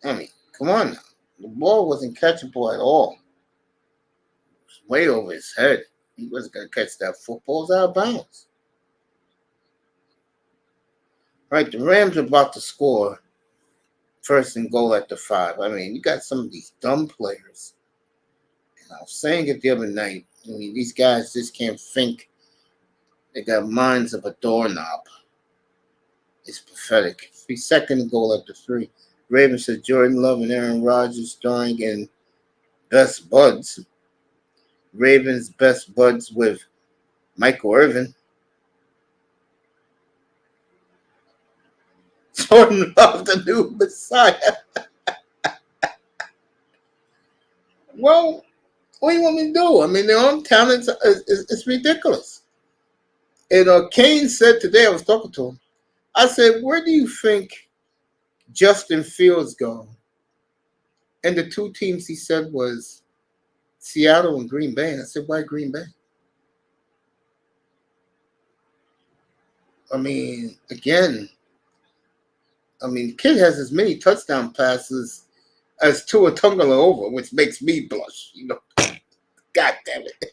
I mean, come on now. The ball wasn't catchable at all. It was way over his head. He wasn't going to catch that football. It was out of bounds. Right, the Rams are about to score first and goal at the 5. I mean, you got some of these dumb players. And I was saying it the other night. I mean, these guys just can't think. They got minds of a doorknob. It's pathetic. 3 second and goal at the 3. Ravens said Jordan Love and Aaron Rodgers starring in Best Buds. Ravens Best Buds with Michael Irvin. Jordan Love, the new Messiah. Well, what do you want me to do? I mean, their own talent is ridiculous. And Kane said today, I was talking to him, I said, where do you think Justin Fields go? And the two teams he said was Seattle and Green Bay. And I said, why Green Bay? I mean, again, kid has as many touchdown passes as Tua Tagovailoa, which makes me blush. God damn it.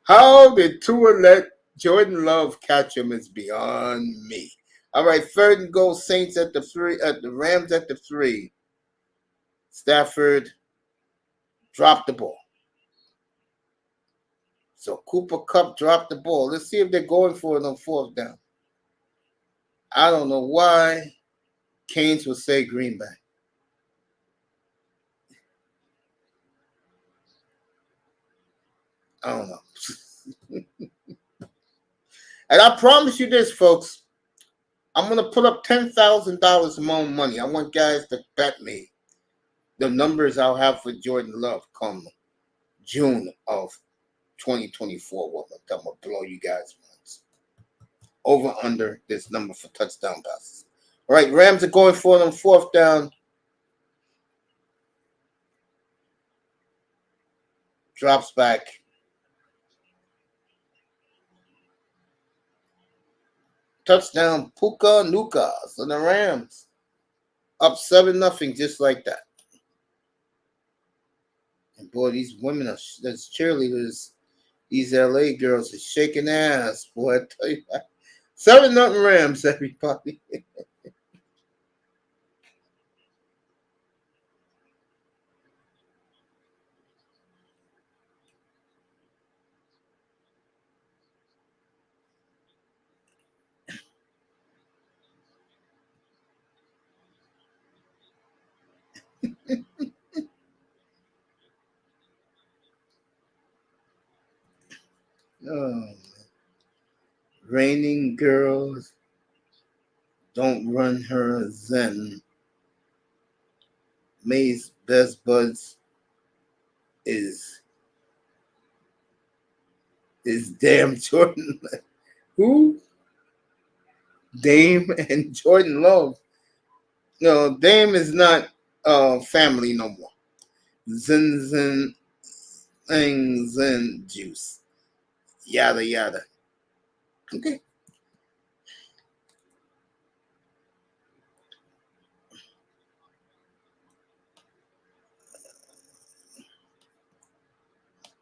How did Tua let Jordan Love catch him is beyond me. All right, third and goal, Saints at the 3, at the Rams at the 3. Stafford dropped the ball. So Cooper Kupp dropped the ball. Let's see if they're going for it on 4th down. I don't know why Canes will say Green Bay. I don't know. And I promise you this, folks. I'm going to put up $10,000 of my own money. I want guys to bet me the numbers I'll have for Jordan Love come June of 2024. Well, I'm going to blow you guys' minds. Over under this number for touchdown passes. All right, Rams are going for it on 4th down. Drops back. Touchdown, Puka Nuka. So the Rams up 7-0 just like that. And boy, these women are those cheerleaders. These LA girls are shaking ass, boy. I tell you that. 7-0 Rams, everybody. Oh, raining girls don't run her zen. May's best buds is damn Jordan. Who? Dame and Jordan Love. No, Dame is not family no more. Zen juice. Yada yada. Okay.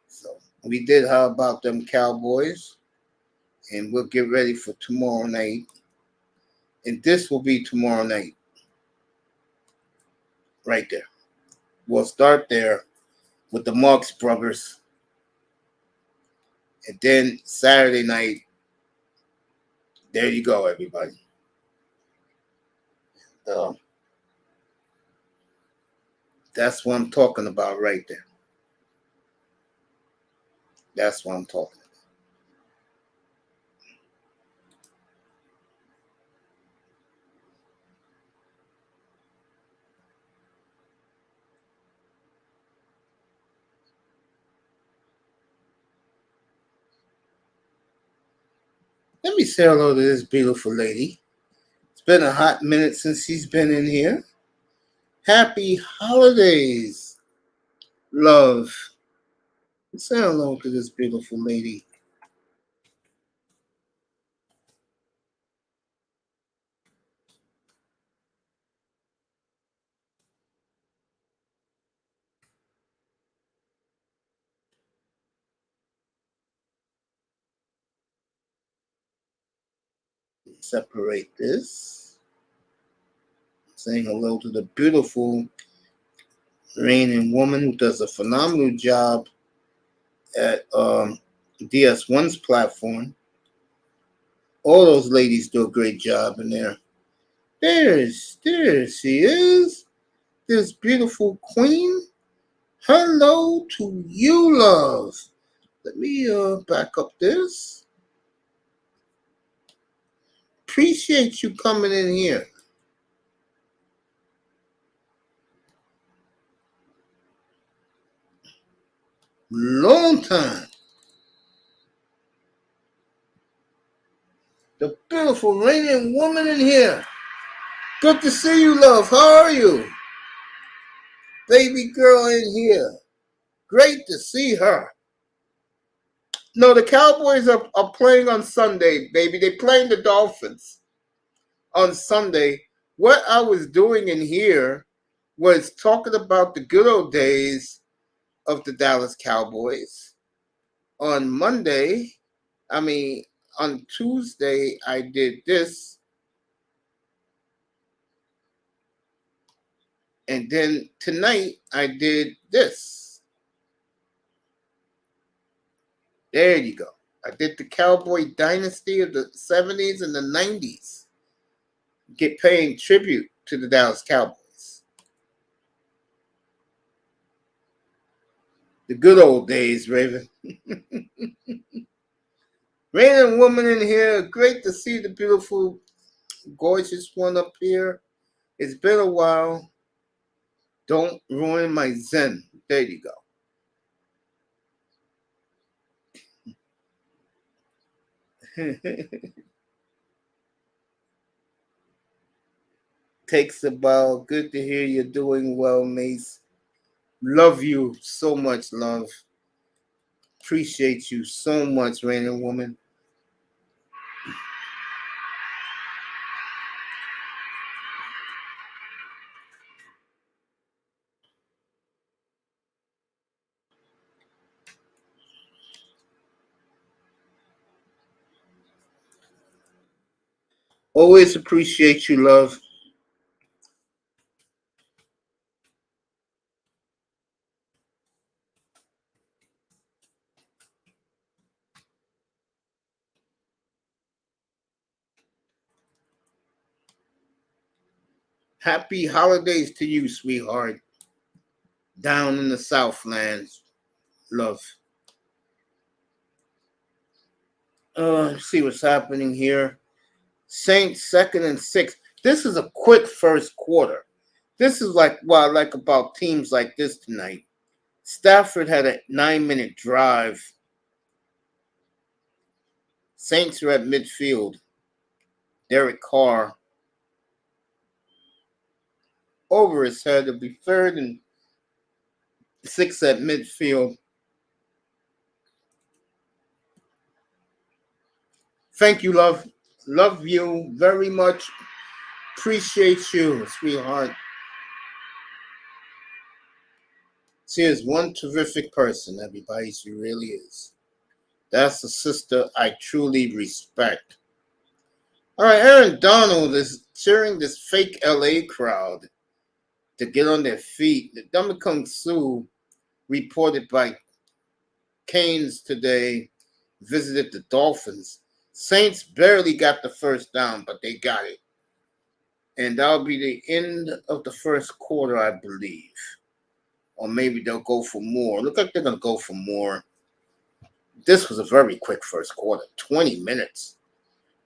So we did how about them Cowboys, and we'll get ready for tomorrow night. And this will be tomorrow night. Right there. We'll start there with the Marks Brothers. And then Saturday night, there you go, everybody. That's what I'm talking about right there. That's what I'm talking about. Let me say hello to this beautiful lady. It's been a hot minute since she's been in here. Happy holidays, love. Say hello to this beautiful lady. Separate this. Saying hello to the beautiful reigning woman who does a phenomenal job at DS1's platform. All those ladies do a great job in there. There she is. This beautiful queen. Hello to you, love. Let me back up this. Appreciate you coming in here. Long time. The beautiful reigning woman in here. Good to see you, love. How are you? Baby girl in here. Great to see her. No, the Cowboys are playing on Sunday, baby. They're playing the Dolphins on Sunday. What I was doing in here was talking about the good old days of the Dallas Cowboys. On Monday, on Tuesday, I did this. And then tonight, I did this. There you go. I did the Cowboy dynasty of the 70s and the 90s. Paying tribute to the Dallas Cowboys. The good old days, Raven. Reigning woman in here. Great to see the beautiful, gorgeous one up here. It's been a while. Don't ruin my zen. There you go. Takes a bow. Good to hear you're doing well, Mace. Love you so much, love. Appreciate you so much, reigning woman. Always appreciate you, love. Happy holidays to you, sweetheart. Down in the Southlands, love. Let's see what's happening here. Saints 2nd and 6. This is a quick first quarter. This is like about teams like this tonight. Stafford had a 9-minute drive. Saints are at midfield. Derek Carr over his head. It'll be 3rd and 6 at midfield. Thank you, love. Love you very much. Appreciate you, sweetheart. She is one terrific person, everybody. She really is. That's a sister I truly respect. All right, Aaron Donald is cheering this fake LA crowd to get on their feet. The Ndamukong Suh, reported by Canes today, visited the Dolphins. Saints barely got the first down, but they got it. And that'll be the end of the first quarter, I believe. Or maybe they'll go for more. Look like they're going to go for more. This was a very quick first quarter, 20 minutes.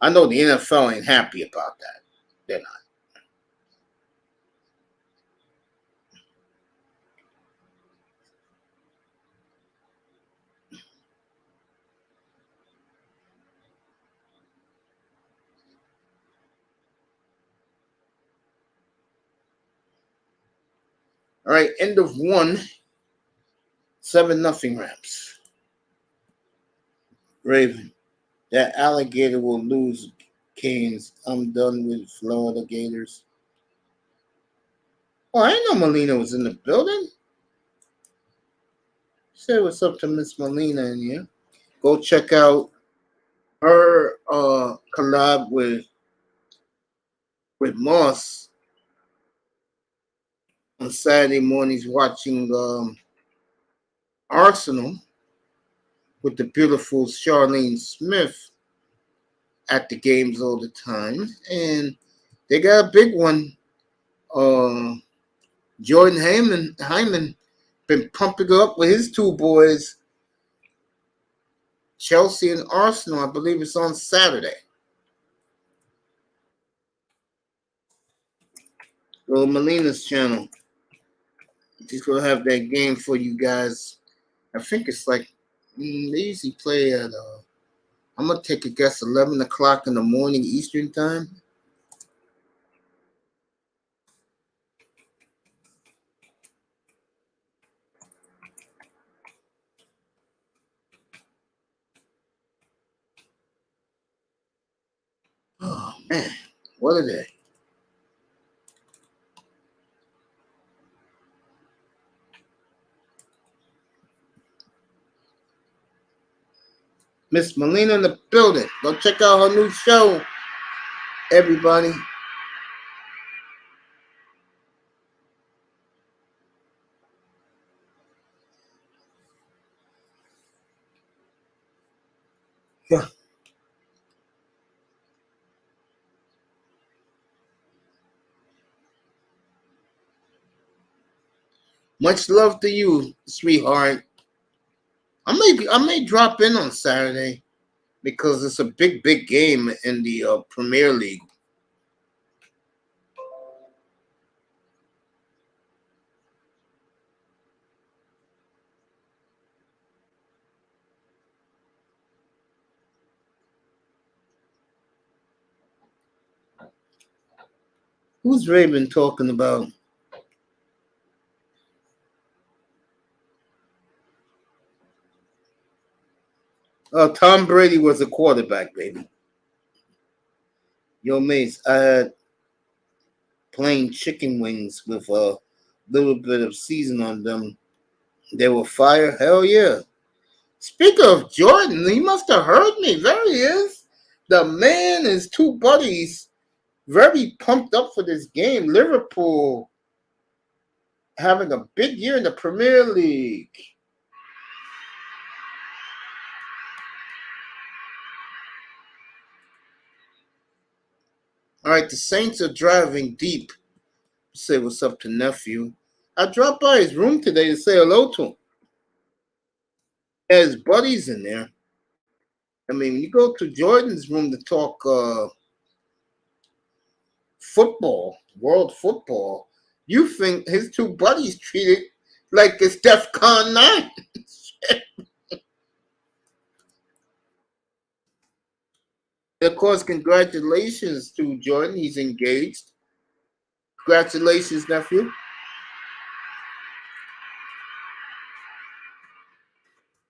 I know the N.F.L. ain't happy about that. They're not. All right, end of one. 7-0 Rams. Raven. That alligator will lose Canes. I'm done with Florida Gators. Oh, I didn't know Melina was in the building. Say what's up to Miss Melina in here. Go check out her collab with Moss on Saturday mornings watching Arsenal with the beautiful Charlene Smith at the games all the time. And they got a big one. Jordan Hyman been pumping up with his two boys, Chelsea and Arsenal. I believe it's on Saturday. Little Melina's channel. She's going to have that game for you guys. I think it's like, they usually play at, I'm going to take a guess, 11 o'clock in the morning Eastern time. Oh, man. What are they? Miss Melina in the building. Go check out her new show, everybody. Yeah. Much love to you, sweetheart. I may drop in on Saturday because it's a big game in the Premier League. Who's Raven talking about? Tom Brady was a quarterback, baby. Yo, mates, I had plain chicken wings with a little bit of season on them. They were fire. Hell yeah. Speaking of Jordan, he must have heard me. There he is. The man and his two buddies very pumped up for this game. Liverpool having a big year in the Premier League. All right, the Saints are driving deep. Say what's up to nephew. I dropped by his room today to say hello to him. His buddies in there. I mean, you go to Jordan's room to talk football, world football. You think his two buddies treat it like it's DEFCON 9. Of course, congratulations to Jordan. He's engaged. Congratulations, nephew.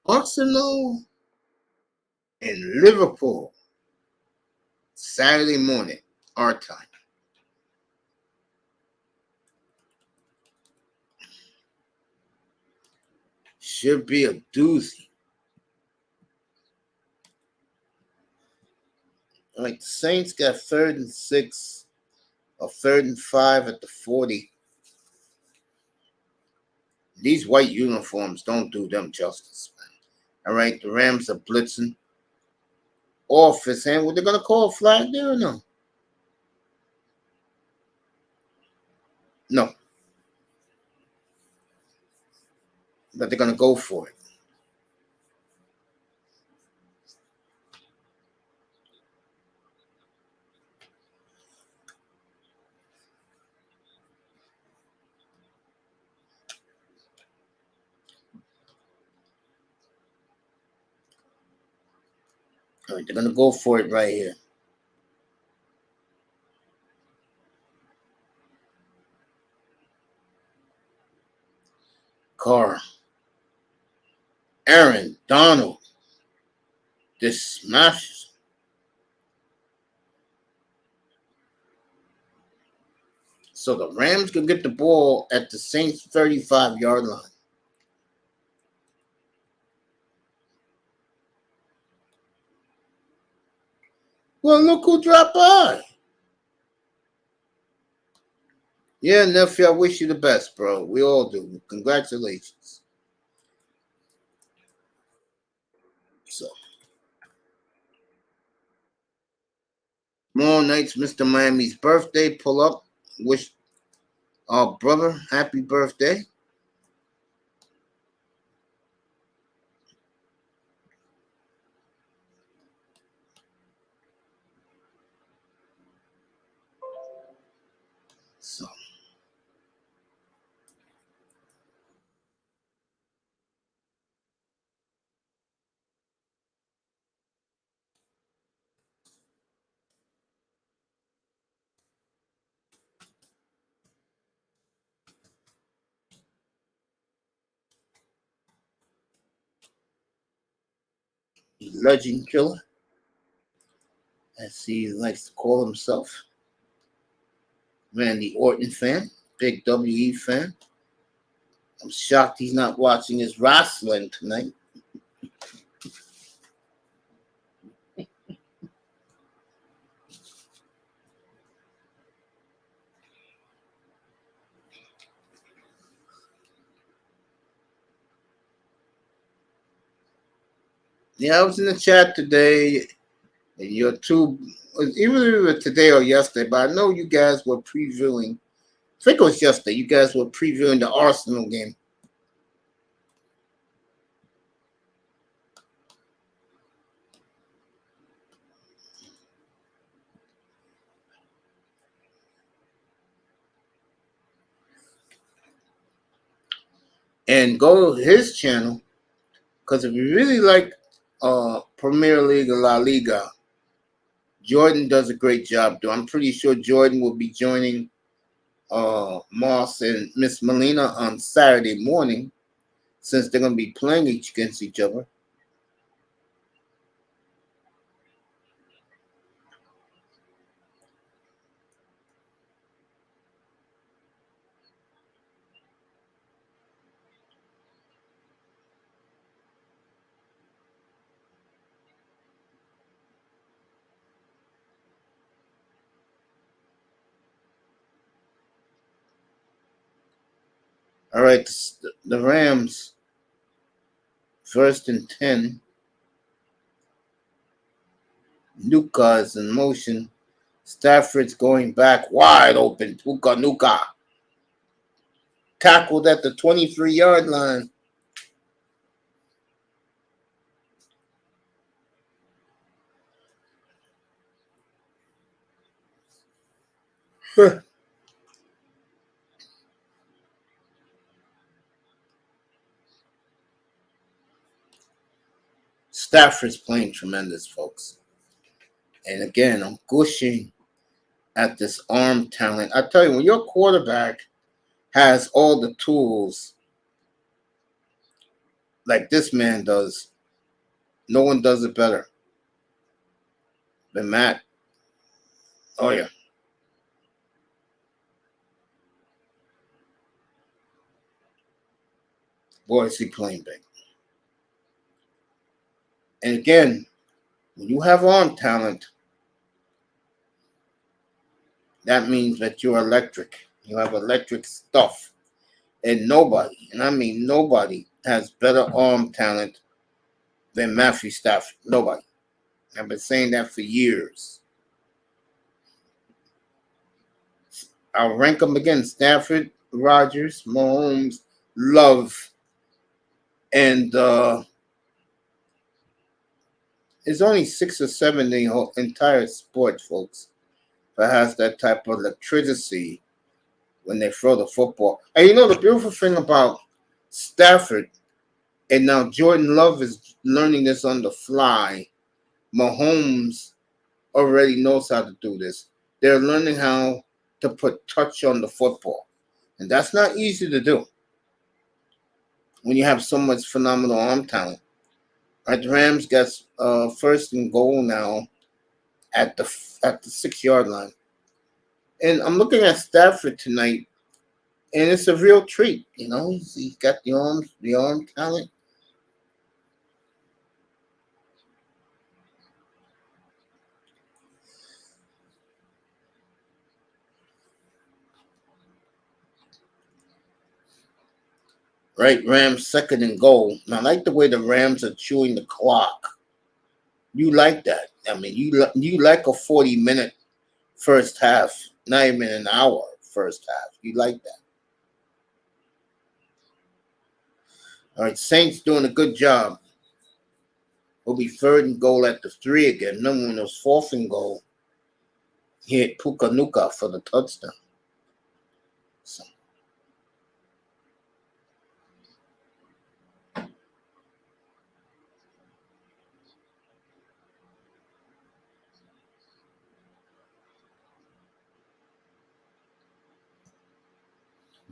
Arsenal and Liverpool. Saturday morning, our time. Should be a doozy. All right, the Saints got 3rd and 6 or 3rd and 5 at the 40. These white uniforms don't do them justice, man. All right, the Rams are blitzing. Off his hand. What, they're going to call a flag there or no? No. But they're going to go for it. All right, they're going to go for it right here. Carr, Aaron Donald, just smashes. So the Rams can get the ball at the Saints' 35-yard line. Well, look who dropped by. Yeah, nephew, I wish you the best, bro. We all do. Congratulations. So, tomorrow night's Mr. Miami's birthday. Pull up. Wish our brother happy birthday. So, legend killer, as he likes to call himself. Randy Orton fan, big WE fan. I'm shocked he's not watching his wrestling tonight. Yeah, I was in the chat today. Your two, either today or yesterday, but I know you guys were previewing. I think it was yesterday. You guys were previewing the Arsenal game. And go to his channel, because if you really like Premier League or La Liga, Jordan does a great job. I'm pretty sure Jordan will be joining Moss and Miss Molina on Saturday morning, since they're going to be playing against each other. All right, the Rams, 1st and 10. Nuka is in motion. Stafford's going back wide open. Nuka. Tackled at the 23-yard line. Stafford's playing tremendous, folks. And again, I'm gushing at this arm talent. I tell you, when your quarterback has all the tools like this man does, no one does it better than Matt. Oh, yeah. Boy, is he playing big. And again, when you have arm talent, that means that you're electric. You have electric stuff. And nobody, and I mean nobody, has better arm talent than Matthew Stafford. Nobody. I've been saying that for years. I'll rank them again. Stafford, Rodgers, Mahomes, Love. And it's only 6 or 7 in the whole entire sport, folks, that has that type of electricity when they throw the football. And you know the beautiful thing about Stafford, and now Jordan Love is learning this on the fly. Mahomes already knows how to do this. They're learning how to put touch on the football. And that's not easy to do. when you have so much phenomenal arm talent. Right, the Rams got first and goal now at the 6 yard line, and I'm looking at Stafford tonight, and it's a real treat. He's got the arm talent. Right, Rams second and goal. Now, I like the way the Rams are chewing the clock. You like that? I mean, you like a 40-minute first half, not even an hour first half. You like that? All right, Saints doing a good job. Will be third and goal at the 3 again. Remember when it was fourth and goal, he hit Puka Nuka for the touchdown. So.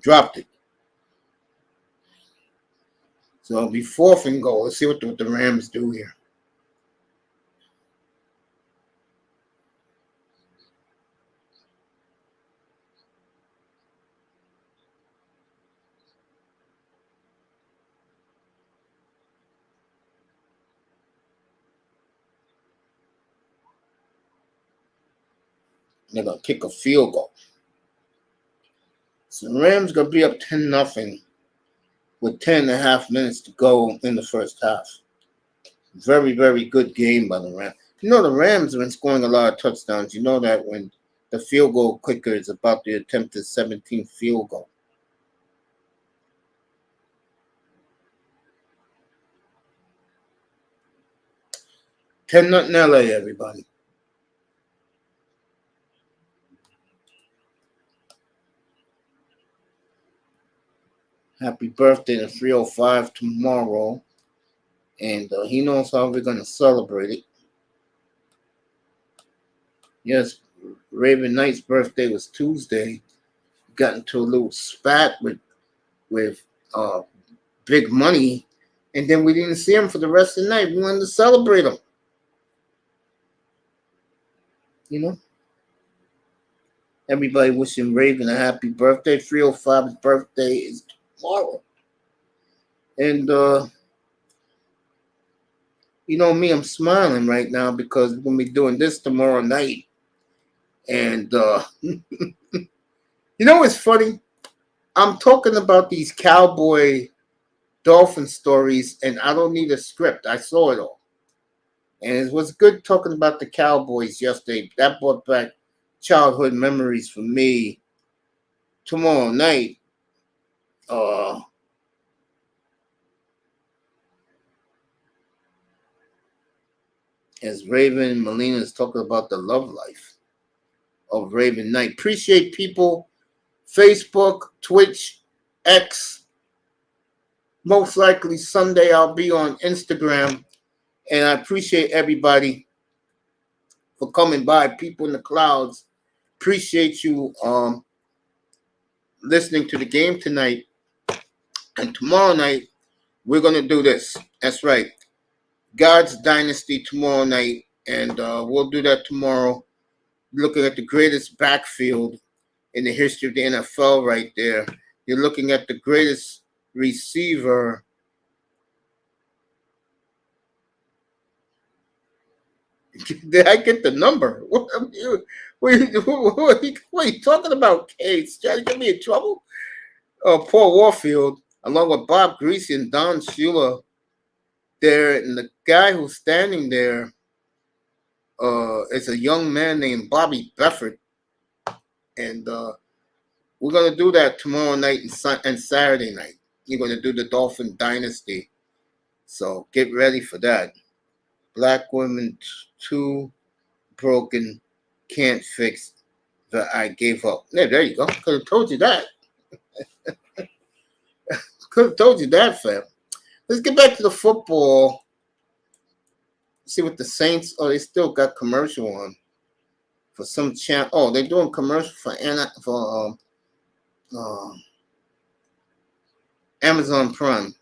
Dropped it. So it'll be fourth and goal. Let's see what the Rams do here. They're going to kick a field goal. So the Rams going to be up 10-0 with 10.5 minutes to go in the first half. Very, very good game by the Rams. The Rams have been scoring a lot of touchdowns. You know that when the field goal kicker is about to attempt his 17th field goal. $10 LA, everybody. Happy birthday to 305 tomorrow. And he knows how we're going to celebrate it. Yes, Raven Knight's birthday was Tuesday. Got into a little spat with Big Money. And then we didn't see him for the rest of the night. We wanted to celebrate him. Everybody wishing Raven a happy birthday. 305's birthday is tomorrow. And, me, I'm smiling right now because we're going to be doing this tomorrow night. And, what's funny? I'm talking about these Cowboy Dolphin stories, and I don't need a script. I saw it all. And it was good talking about the Cowboys yesterday. That brought back childhood memories for me. Tomorrow night, as Raven Molina is talking about the love life of Raven Knight. Appreciate people. Facebook, Twitch, X. Most likely Sunday I'll be on Instagram. And I appreciate everybody for coming by. People in the clouds. Appreciate you listening to the game tonight. And tomorrow night, we're going to do this. That's right. God's Dynasty tomorrow night. And we'll do that tomorrow. Looking at the greatest backfield in the history of the NFL right there. You're looking at the greatest receiver. Did I get the number? What are you talking about, Case? Trying to get me in trouble? Paul Warfield, along with Bob Greasy and Don Shula there. And the guy who's standing there is a young man named Bobby Beffert. And we're going to do that tomorrow night and Saturday night. You're going to do the Dolphin Dynasty. So get ready for that. Black women, too broken, can't fix that I gave up. Yeah, there you go. Could have told you that. Could have told you that, fam. Let's get back to the football. See what the Saints. Oh, they still got commercial on for some channel. Oh, they're doing commercial for Amazon Prime.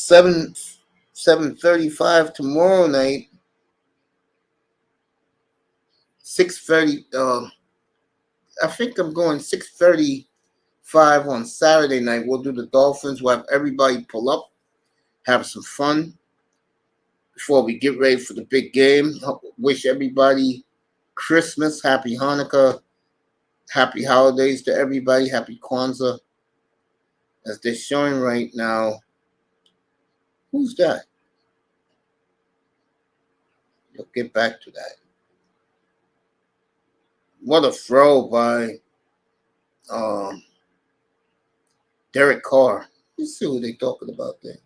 7:35 tomorrow night. 6:30. I think I'm going 6:35 on Saturday night. We'll do the Dolphins. We'll have everybody pull up, have some fun before we get ready for the big game. Wish everybody Christmas, happy Hanukkah, happy holidays to everybody, happy Kwanzaa. As they're showing right now, who's that? We'll get back to that. What a throw by Derek Carr. Let's see what they're talking about there.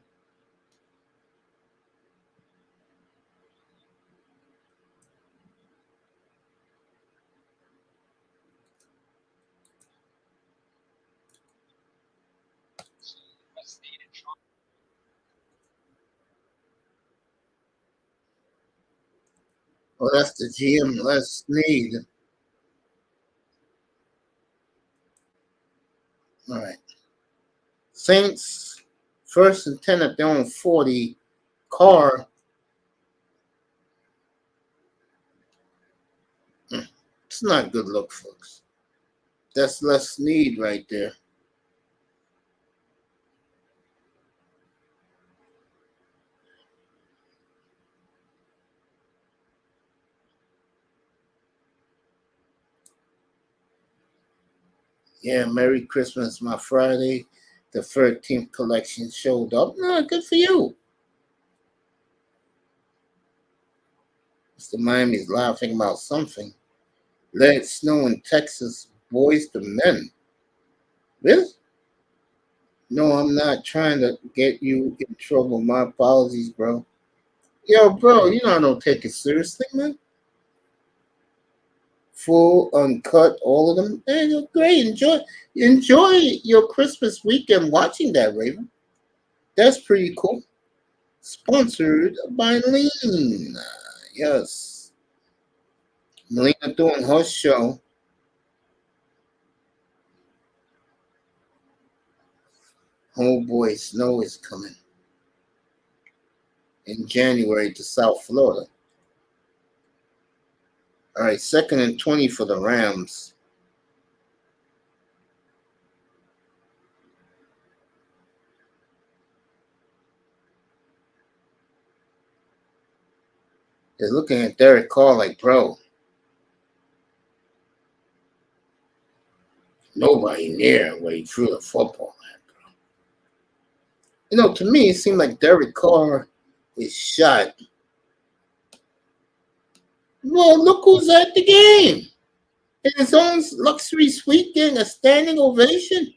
Oh, that's the GM, Les Snead. All right. Saints, 1st and 10 at their own 40. Carr. It's not a good look, folks. That's Les Snead right there. Yeah, Merry Christmas, my Friday. The 13th collection showed up. No, good for you. Mr. Miami's laughing about something. Let it snow in Texas, boys to men. Really? No, I'm not trying to get you in trouble. My apologies, bro. Yo, bro, you know I don't take it seriously, man. Full, uncut, all of them. Hey, you're great. Enjoy your Christmas weekend watching that, Raven. That's pretty cool. Sponsored by Lean. Yes. Melina doing her show. Oh boy, snow is coming in January to South Florida. All right, 2nd and 20 for the Rams. They're looking at Derek Carr like, bro, nobody near where he threw the football at, bro. You know, to me, it seemed like Derek Carr is shot. Well, look who's at the game. In his own luxury suite getting a standing ovation.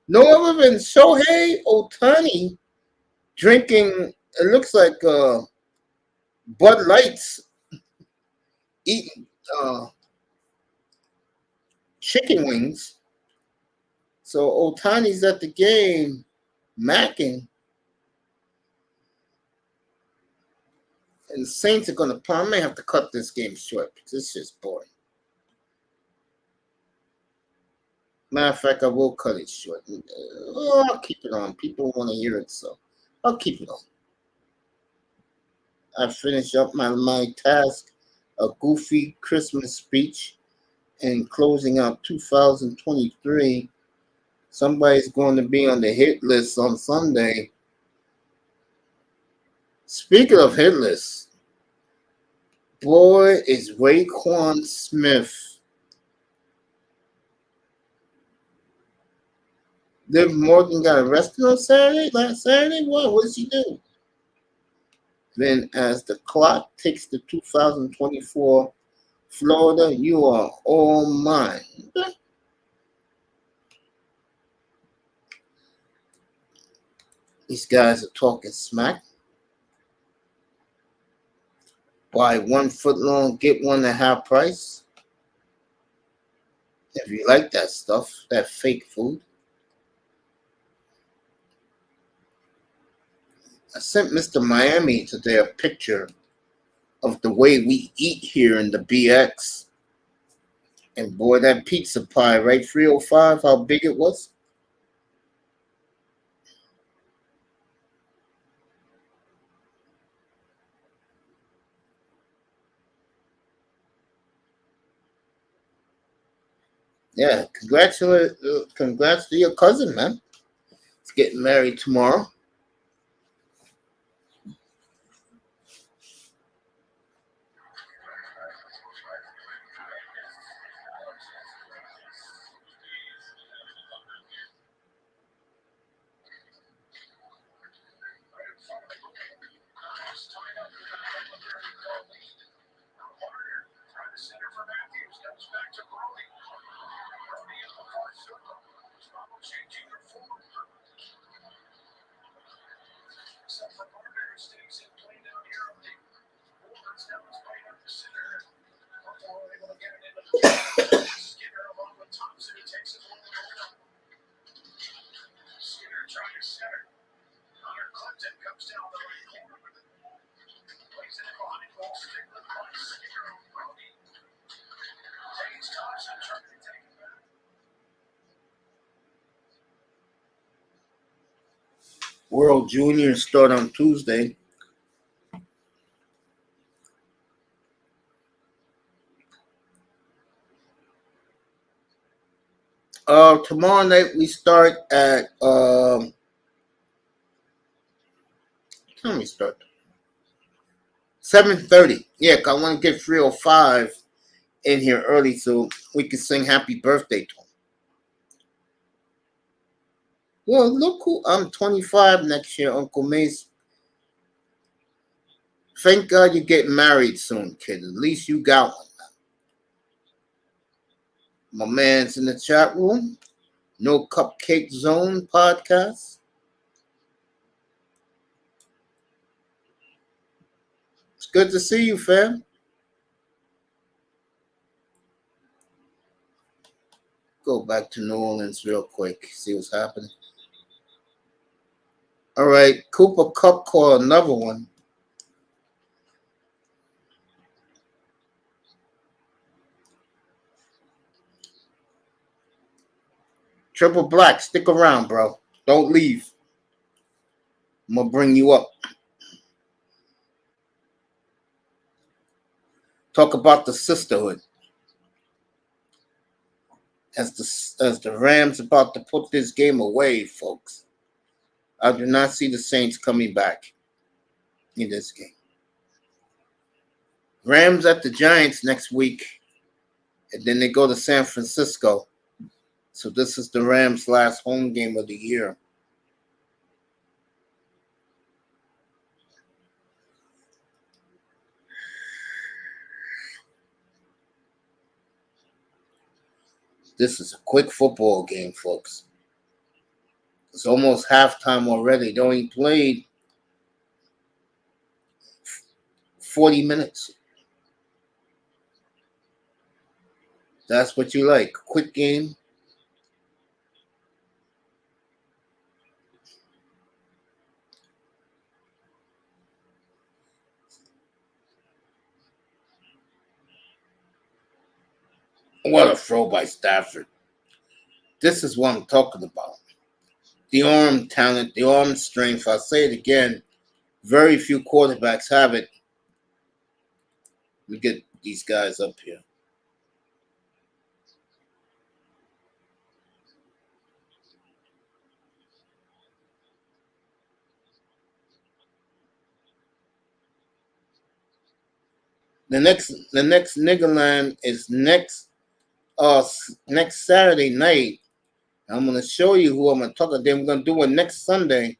No other than Shohei Ohtani drinking, it looks like Bud Lights, eating chicken wings. So Ohtani's at the game, macking. And the Saints are going to, I may have to cut this game short because it's just boring. Matter of fact, I will cut it short. I'll keep it on. People want to hear it, so I'll keep it on. I finish up my task, a goofy Christmas speech, and closing out 2023. Somebody's going to be on the hit list on Sunday. Speaking of hit lists, boy, is Raekwon Smith. Liv Morgan got arrested on last Saturday? What did she do? Then as the clock ticks to 2024, Florida, you are all mine. Okay. These guys are talking smack. Buy 1 foot long, get one at half price. If you like that stuff, that fake food. I sent Mr. Miami today a picture of the way we eat here in the BX. And boy, that pizza pie, right? 305, how big it was. Yeah, congrats to your cousin, man. He's getting married tomorrow. World Juniors start on Tuesday. Tomorrow night we start at time we start 7:30. Yeah, 'cause I want to get 305 in here early so we can sing happy birthday to him. Well, look who I'm 25 next year, Uncle Mace. Thank God you get married soon, kid. At least you got one. My man's in the chat room. No Cupcake Zone podcast. It's good to see you, fam. Go back to New Orleans real quick. See what's happening. All right, Cooper Cup called another one. Triple Black, stick around, bro. Don't leave. I'm gonna bring you up. Talk about the sisterhood. As the Rams about to put this game away, folks. I do not see the Saints coming back in this game. Rams at the Giants next week, and then they go to San Francisco. So this is the Rams' last home game of the year. This is a quick football game, folks. It's almost halftime already. They only played 40 minutes. That's what you like. Quick game. What a throw by Stafford. This is what I'm talking about. The arm talent, the arm strength. I'll say it again. Very few quarterbacks have it. We get these guys up here. The next Niggerland is next Saturday night. I'm gonna show you who I'm gonna talk about. Then we're gonna do it next Sunday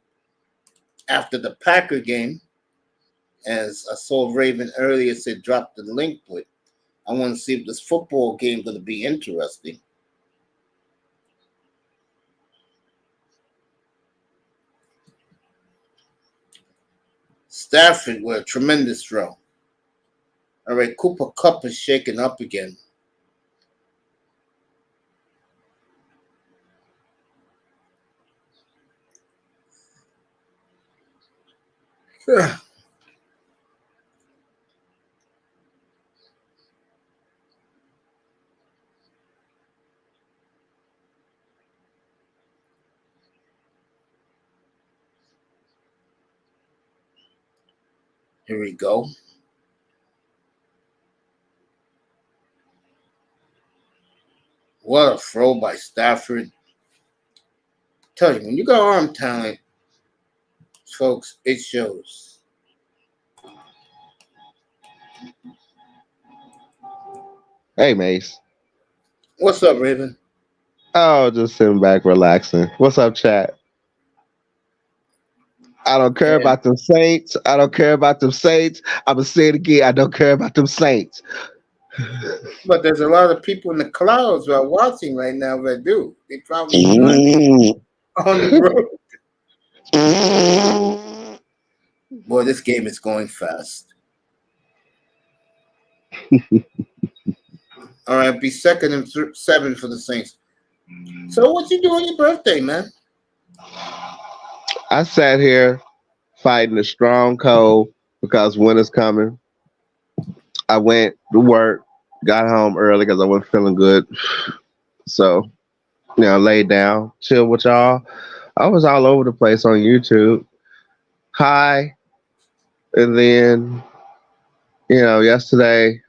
after the Packer game. As I saw Raven earlier said, drop the link to it. I want to see if this football game is gonna be interesting. Stafford with a tremendous throw. All right, Cooper Kupp is shaking up again. Here we go. What a throw by Stafford. Tell you, when you got arm talent, folks, it shows. Hey, Mace. What's up, Raven? Oh, just sitting back, relaxing. What's up, chat? I don't care Yeah. about them Saints. I don't care about them Saints. I'm gonna say it again. I don't care about them Saints. But there's a lot of people in the clouds who are watching right now that do. They probably driving Mm. on the road. Boy, this game is going fast. All right, be second and 7 for the Saints. So what you do on your birthday, man? I sat here fighting a strong cold because winter's coming. I went to work, got home early because I wasn't feeling good. So, laid down, chill with y'all. I was all over the place on YouTube. Hi. And then, yesterday,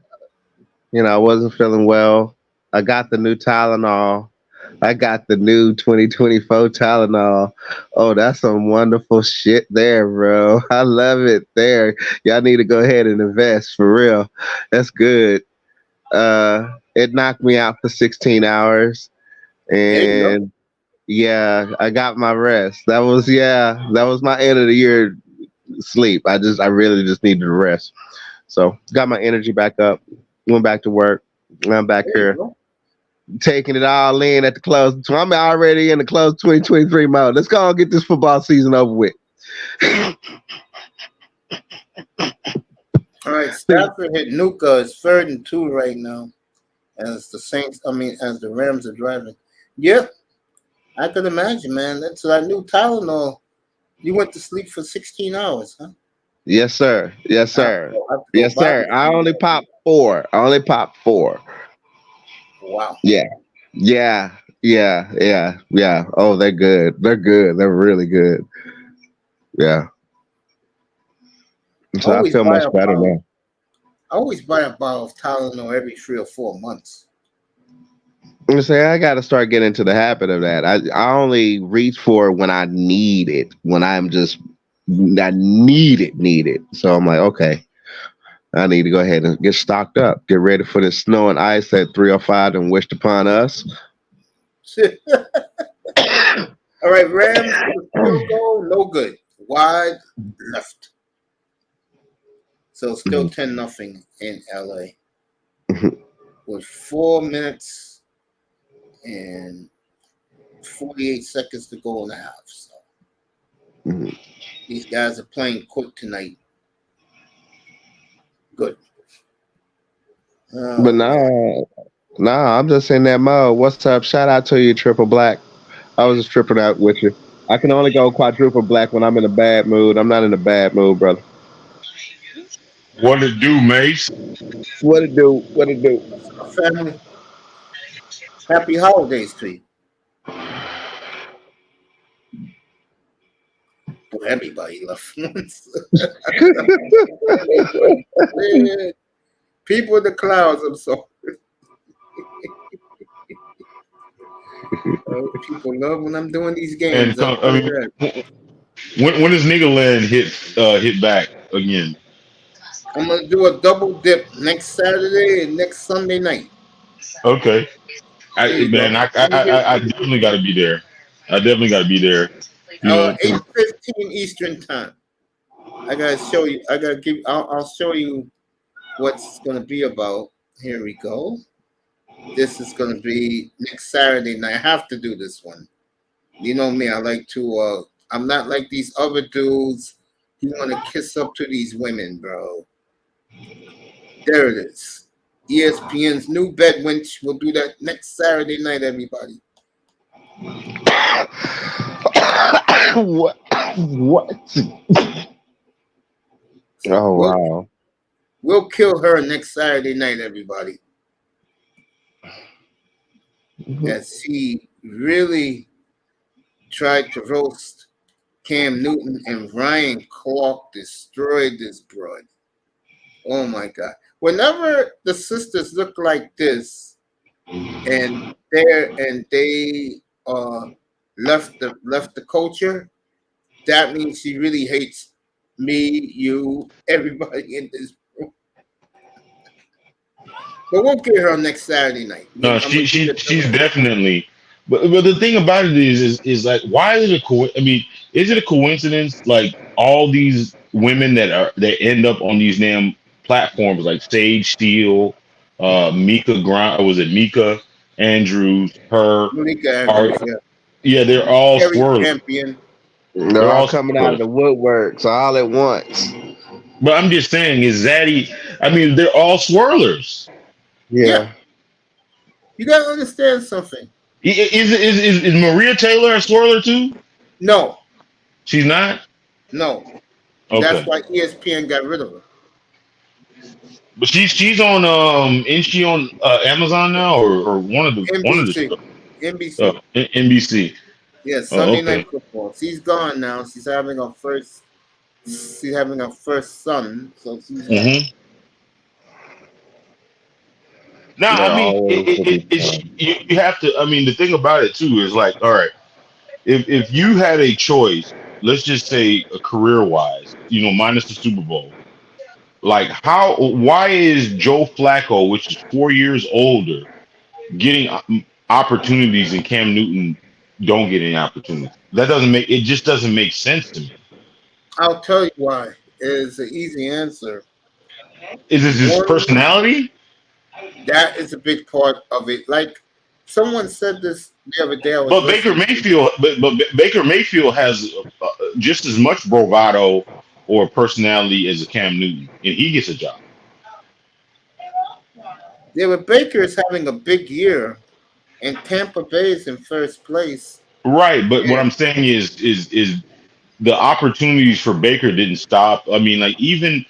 I wasn't feeling well. I got the new Tylenol. I got the new 2024 Tylenol. Oh, that's some wonderful shit there, bro. I love it there. Y'all need to go ahead and invest for real. That's good. It knocked me out for 16 hours. There you go. And yeah, I got my rest. That was my end of the year sleep. I really just needed to rest. So got my energy back up. Went back to work. I'm back There you here go. taking it all in at the close. So I'm already in the close 2023 mode. Let's go and get this football season over with. All right, Stafford hit Nuka. It's 3rd and 2 right now. As the Rams are driving. Yep, I could imagine, man. That's that new Tylenol. You went to sleep for 16 hours, huh? Yes, sir. Yes, sir. I have to go Yes, buy sir. this I thing. only popped four. I only popped four. Wow. Yeah. Yeah. Yeah. Yeah. Yeah. Oh, they're good. They're good. They're really good. Yeah. So I Always feel buy much a better bottle. now. I always buy a bottle of Tylenol every 3 or 4 months. I'm saying I got to start getting into the habit of that. I only reach for it when I need it. When I need it. So I'm like, okay, I need to go ahead and get stocked up. Get ready for the snow and ice at 3:05 and wished upon us. All right, Rams for the field goal, no good. Wide left. So still 10-0 in LA with 4 minutes and 48 seconds to go in the half. So these guys are playing quick tonight. Good. But Oh, man. nah, I'm just in that mode. What's up? Shout out to you, Triple Black. I was just tripping out with you. I can only go quadruple black when I'm in a bad mood. I'm not in a bad mood, brother. What it do, Mace? What it do? What it do? Family, happy holidays to you. Well, everybody left once. People in the clouds, I'm sorry. People love when I'm doing these And games. I'll tell you that. when does Nigga Land hit back again? I'm gonna do a double dip next Saturday and next Sunday night. Okay, There you go. Let me get I definitely got to be there. I definitely got to be there. You know, 8:15 Eastern time. I gotta show you. I gotta give. I'll show you what's gonna be about. Here we go. This is gonna be next Saturday night. I have to do this one. You know me. I like to. I'm not like these other dudes. You want to kiss up to these women, bro. There it is. ESPN's new Bedwinch. We'll do that next Saturday night, everybody. What? What? So Oh we'll wow. we'll kill her next Saturday night, everybody. As he really tried to roast Cam Newton and Ryan Clark destroyed this broad. Oh my God. Whenever the sisters look like this, and they uh left the culture, that means she really hates me, you, everybody in this room. But we'll get her on next Saturday night. No, I'm gonna give it to she's her. definitely. But the thing about it is like, why is it I mean, is it a coincidence? Like all these women that end up on these damn platforms like Sage Steele, Mika Grind, or was it Mika Andrews, her Malika are Andrews, yeah. yeah, they're all Terry swirlers. Champion. They're They're all all coming out of swirlers. the woodworks all at once. But I'm just saying, is Zaddy? I mean, they're all swirlers. Yeah, Yeah. you gotta understand something. Is Maria Taylor a swirler too? No, She's not. no. That's Okay. why ESPN got rid of her. But she's on isn't she on Amazon now or one of the NBC. shows? NBC. NBC. Yeah, Oh, Sunday okay. Night Football. She's gone now. She's having her first son, so she's gone. hmm Now, I They're mean, always looking it's fun. you have to. I mean, the thing about it too is like, all right, if you had a choice, let's just say career wise, minus the Super Bowl, like why is Joe Flacco, which is 4 years older, getting opportunities and Cam Newton don't get any opportunities? That doesn't make it just doesn't make sense to me. I'll tell you why. It's an easy answer. Is it his One, personality? that is a big part of it. Like someone said this the other day. I was But Baker listening to. Mayfield, Baker Mayfield has just as much bravado or personality as a Cam Newton, and he gets a job. Yeah, but Baker is having a big year, and Tampa Bay is in first place. Right, but what And I'm saying is the opportunities for Baker didn't stop. I mean, like even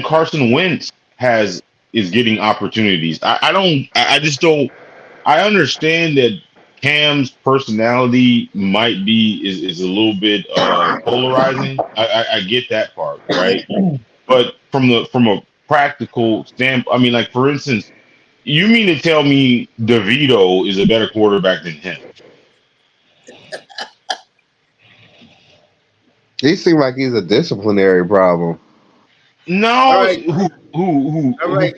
Carson Wentz has is getting opportunities. I just don't. I understand that Cam's personality might be is a little bit polarizing. I get that part, right? But from a practical standpoint, I mean, like for instance, you mean to tell me DeVito is a better quarterback than him? He seems like he's a disciplinary problem. all No, right, all right,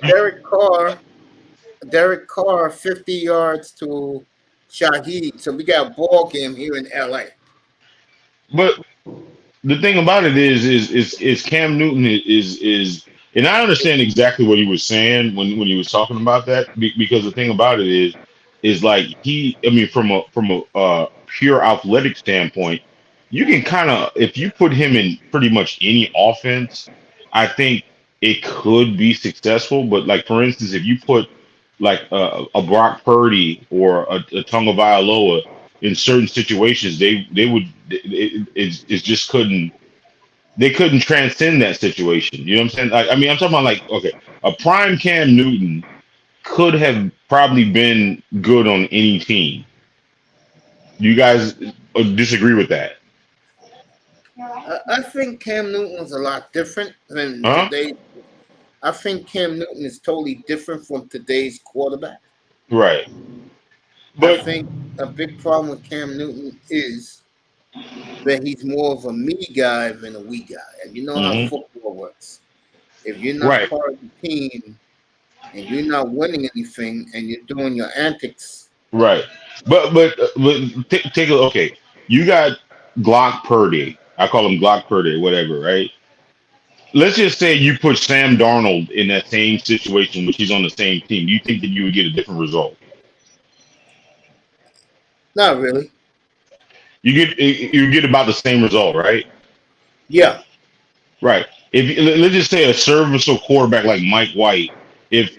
Derek Carr, 50 yards to Shaheed. So we got a ball game here in LA. but the thing about it is Cam Newton and I understand exactly what he was saying when he was talking about that because the thing about it is like I mean from a pure athletic standpoint, you can kind of if you put him in pretty much any offense, I think it could be successful. But like for instance, if you put like a Brock Purdy or a Tonga Vailoa in certain situations, they would it just couldn't they couldn't transcend that situation. You know what I'm saying? Like, I mean, I'm talking about like okay, a prime Cam Newton could have probably been good on any team. You guys disagree with that? I think Cam Newton's a lot different than Huh? today. I think Cam Newton is totally different from today's quarterback. Right. I But think a big problem with Cam Newton is that he's more of a me guy than a we guy. And you know how mhm, football works. If you're not right, part of the team and you're not winning anything and you're doing your antics, right. But take a okay. You got Glock Purdy. I call him Glock Purdy, whatever, right? Let's just say you put Sam Darnold in that same situation, which he's on the same team. Do you think that you would get a different result? not really. You get about the same result, right? Yeah. Right. Let's just say a serviceable quarterback like Mike White, if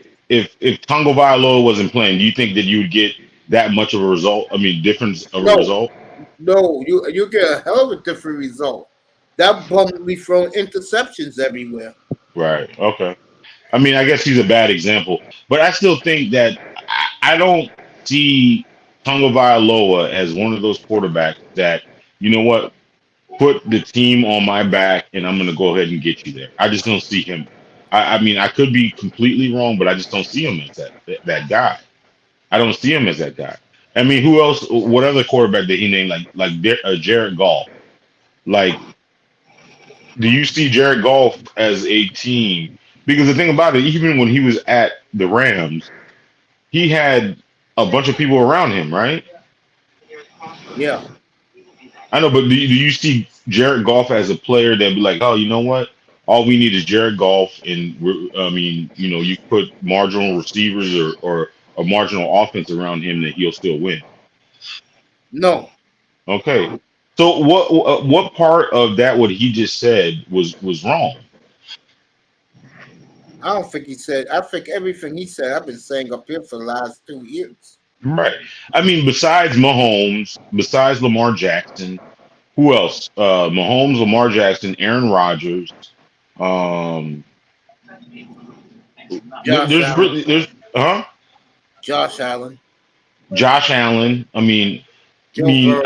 Tonga Vailoa wasn't playing, do you think that you would get that much of a result? I mean, difference of a No, result? no, you get a hell of a different result. That bum will be throwing interceptions everywhere. Right. Okay. I mean, I guess he's a bad example, but I still think that I don't see Tonga Vailoa as one of those quarterbacks that you know what put the team on my back and I'm going to go ahead and get you there. I just don't see him. I mean, I could be completely wrong, but I just don't see him as that guy. I don't see him as that guy. I mean, who else? What other quarterback did he name? Jared Goff. Like, do you see Jared Goff as a team? Because the thing about it, even when he was at the Rams, he had a bunch of people around him, right? Yeah. I know, but do you see Jared Goff as a player that be like, oh, you know what? All we need is Jared Goff, and I mean, you put marginal receivers or a marginal offense around him that he'll still win. No. Okay, so what part of that what he just said was wrong? I don't think he said. I think everything he said, I've been saying up here for the last 2 years. Right. I mean, besides Mahomes, besides Lamar Jackson, who else? Mahomes, Lamar Jackson, Aaron Rodgers. Um, there's Josh Allen. Josh Allen. I mean, Joe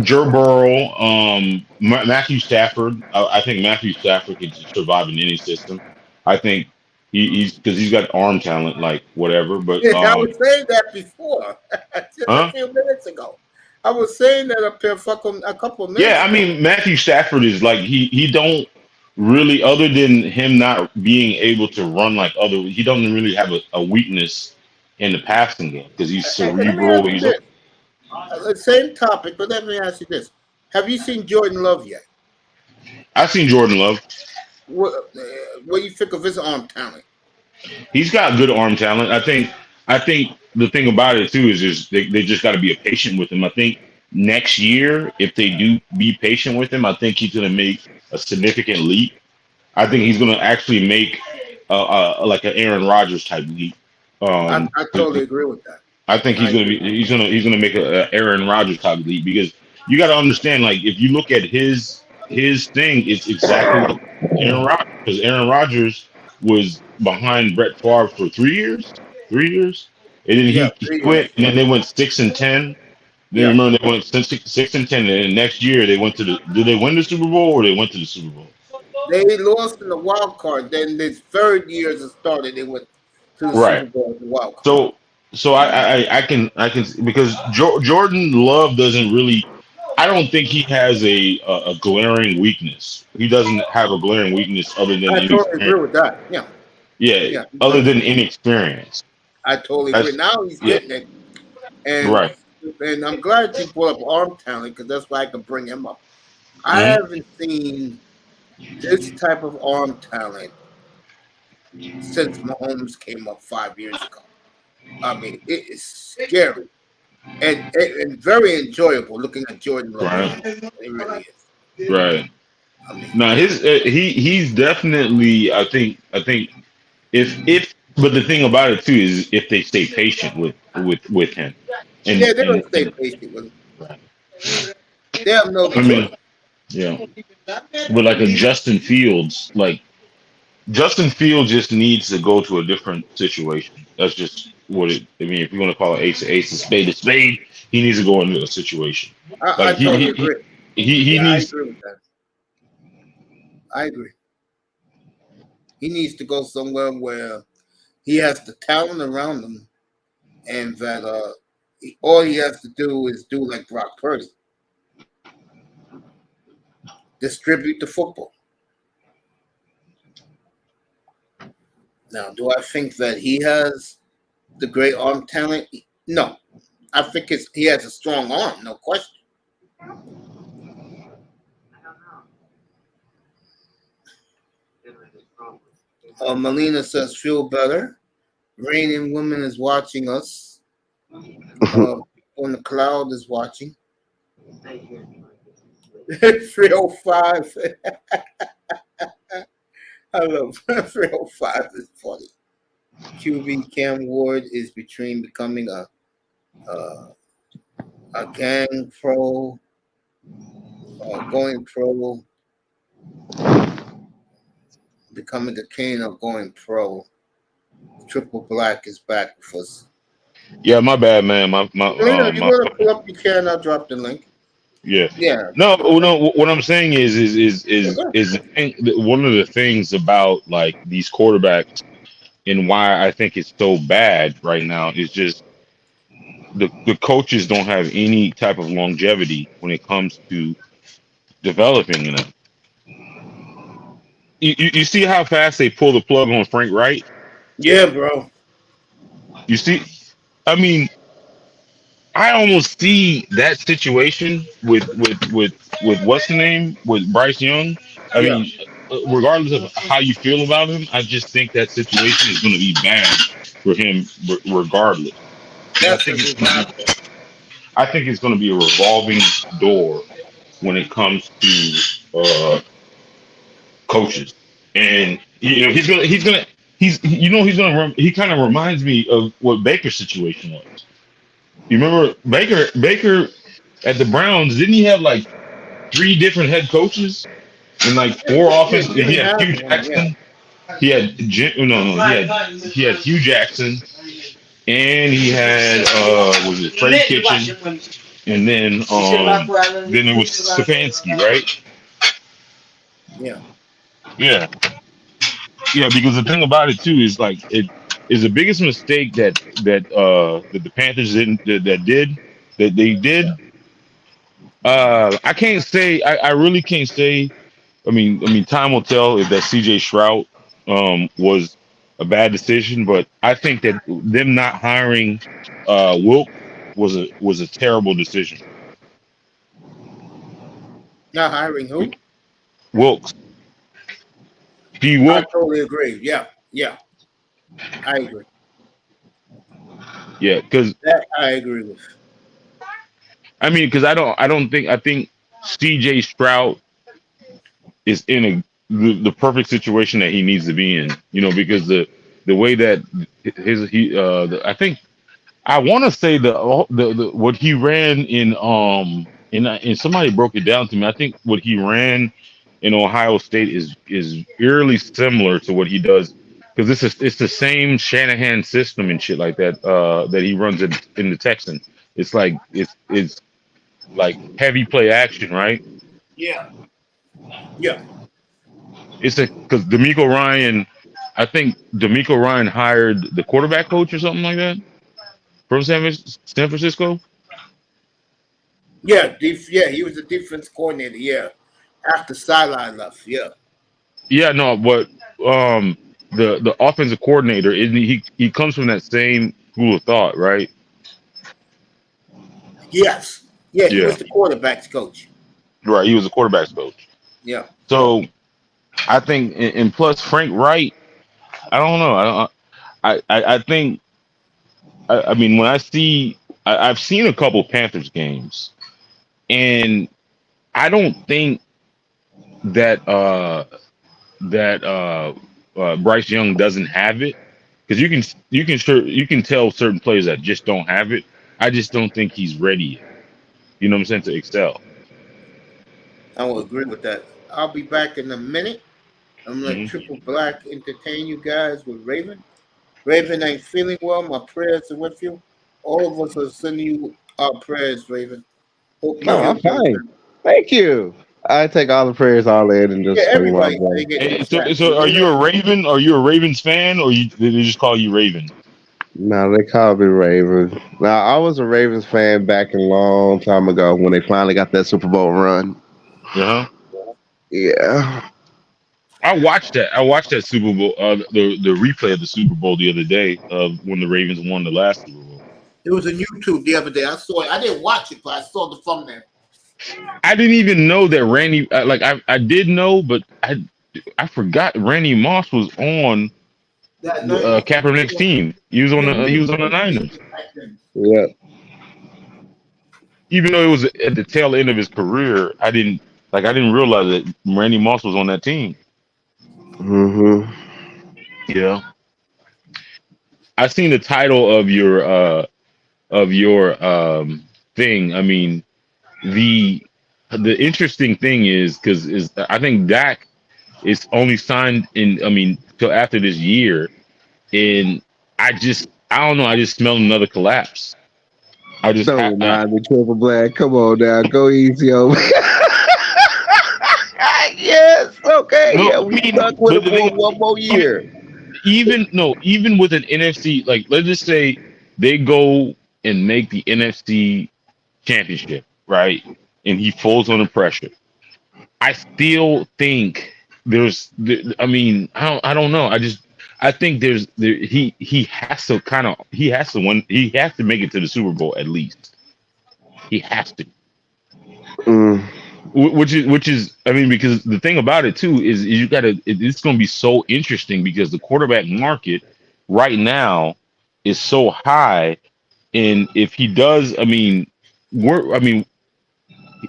Joe Burrow. Matthew Stafford. I think Matthew Stafford can survive in any system. I think he's because he's got arm talent, like whatever. But I was saying that before, just a few minutes ago. I was saying that up here a couple of minutes. Yeah, I mean Matthew Stafford is like he don't really, other than him not being able to run like other, he doesn't really have a weakness in the passing game because he's cerebral. The same topic, but let me ask you this: have you seen Jordan Love yet? I've seen Jordan Love. What do you think of his arm talent? He's got good arm talent. I think the thing about it too is they just got to be patient with him. I think next year, if they do be patient with him, I think he's going to make a significant leap. I think he's going to actually make like an Aaron Rodgers type leap. I totally agree with that. I think he's gonna make a Aaron Rodgers type leap because you got to understand, like if you look at his thing, it's exactly like Aaron Rodgers, because Aaron Rodgers was behind Brett Favre for 3 years, and then he quit, and then they went 6-10. Then remember they went 6-10, and then next year they went to did they win the Super Bowl or they went to the Super Bowl? They lost in the wild card. Then this third year as it started, they went to the Super Bowl in the wild card. So I can because Jordan Love doesn't really. I don't think he has a glaring weakness. He doesn't have a glaring weakness other than I totally agree with that. Yeah. Other than inexperience. I totally agree. Now he's getting it, and I'm glad you brought up arm talent because that's why I can bring him up. I haven't seen this type of arm talent since Mahomes came up 5 years ago. I mean, it is scary and very enjoyable looking at Jordan Love. Right. It really is. Right. I mean, now he's definitely. I think if but the thing about it too is if they stay patient with him. And, they're gonna stay patient with him. Right. They have no choice. But like a Justin Fields, Justin Fields just needs to go to a different situation. That's just what it. I mean, if you want to call it ace, a spade, he needs to go into a situation. I totally agree. He needs. I agree with that. I agree. He needs to go somewhere where he has the talent around him, and that all he has to do is do like Brock Purdy, distribute the football. Now, do I think that he has the great arm talent? No. I think he has a strong arm, no question. Melina says, feel better. Rain and Woman is watching us. On the Cloud is watching. 305. I love 305 is funny. QB Cam Ward is between becoming a gang pro, going pro, becoming the king of going pro. Triple Black is back with us. Yeah, my bad, man. You want to pull up? You can. I'll drop the link. Yeah. No. What I'm saying is one of the things about like these quarterbacks and why I think it's so bad right now is just the coaches don't have any type of longevity when it comes to developing them. You see how fast they pull the plug on Frank Wright? Yeah, bro. You see, I mean, I almost see that situation with what's the name with Bryce Young. I Yeah, mean, regardless of how you feel about him, I just think that situation is going to be bad for him, regardless. And that's what just happened. I think it's going to be a revolving door when it comes to coaches, and he kind of reminds me of what Baker's situation was. You remember Baker at the Browns? Didn't he have like three different head coaches and like four Yeah, offense? you He can had have Hugh one. Yeah, Jackson. He had he had Hugh Jackson, and he had was it Freddie Kitchen, and then it was Stefanski, right? yeah. Yeah, yeah. Because the thing about it too is like it is the biggest mistake that the Panthers that they did. I can't say. I really can't say. I mean, time will tell if that CJ Stroud was a bad decision, but I think that them not hiring Wilk was a terrible decision. Not hiring who? Wilkes, D. I Wilk, totally agree. Yeah, yeah. I agree. yeah, because That I agree with. because I think CJ Stroud is in the perfect situation that he needs to be in. Because the way that I think I want to say the what he ran and somebody broke it down to me. I think what he ran in Ohio State is eerily similar to what he does because it's the same Shanahan system and shit like that that he runs in the Texans. It's like it's like heavy play action, right? Yeah, yeah. It's because D'Amico Ryan, I think D'Amico Ryan hired the quarterback coach or something like that from San Francisco. Yeah, yeah, he was a defense coordinator. Yeah, after Sideline left. Yeah. Yeah, no, but the offensive coordinator isn't he comes from that same school of thought, right? Yes. Yeah, he Yeah, was the quarterbacks coach. right. He was a quarterback's coach. Yeah. So I think, and plus Frank Wright, I don't know. I think I mean when I've seen a couple Panthers games, and I don't think that Bryce Young doesn't have it because you can tell certain players that just don't have it. I just don't think he's ready yet. You know what I'm saying, to excel. I will agree with that. I'll be back in a minute. I'm gonna let Hmm. Triple Black entertain you guys with Raven. Raven ain't feeling well. My prayers are with you. All of us are sending you our prayers, Raven. Hope you No, feel I'm fine. better. Thank you. I take all the prayers all in and Yeah, just swing my everybody way. they get Hey, this so shot. so are you a Raven? Are you a Ravens fan, or did they just call you Raven? No, they call me Raven. Now, I was a Ravens fan back a long time ago when they finally got that Super Bowl run. Uh huh. Yeah. I watched that Super Bowl, the replay of the Super Bowl the other day of when the Ravens won the last Super Bowl. It was on YouTube the other day. I saw it. I didn't watch it, but I saw the thumbnail. I didn't even know that Randy. I did know, but I forgot Randy Moss was on That night, Kaepernick's team. yeah, He was on the Niners, Yeah. even though it was at the tail end of his career. I didn't realize that Randy Moss was on that team. Mm-hmm. Yeah, I seen the title of your thing. I mean, the interesting thing is because I think Dak is only signed in. I mean, till after this year, and I don't know. I just smelled another collapse. I just Don't remind me, Triple Black. Come on now. Go easy over. Yes. Okay. no, Yeah, I we mean, stuck with but it the for thing, one more year. even no, even with an NFC, like let's just say they go. and make the NFC championship, right? And he folds under pressure. I still think I mean, I don't know. I think he has to win. He has to make it to the Super Bowl at least. He has to. Mm. Which is I mean, because the thing about it too is you gotta it's gonna be so interesting because the quarterback market right now is so high, and if he does, I mean,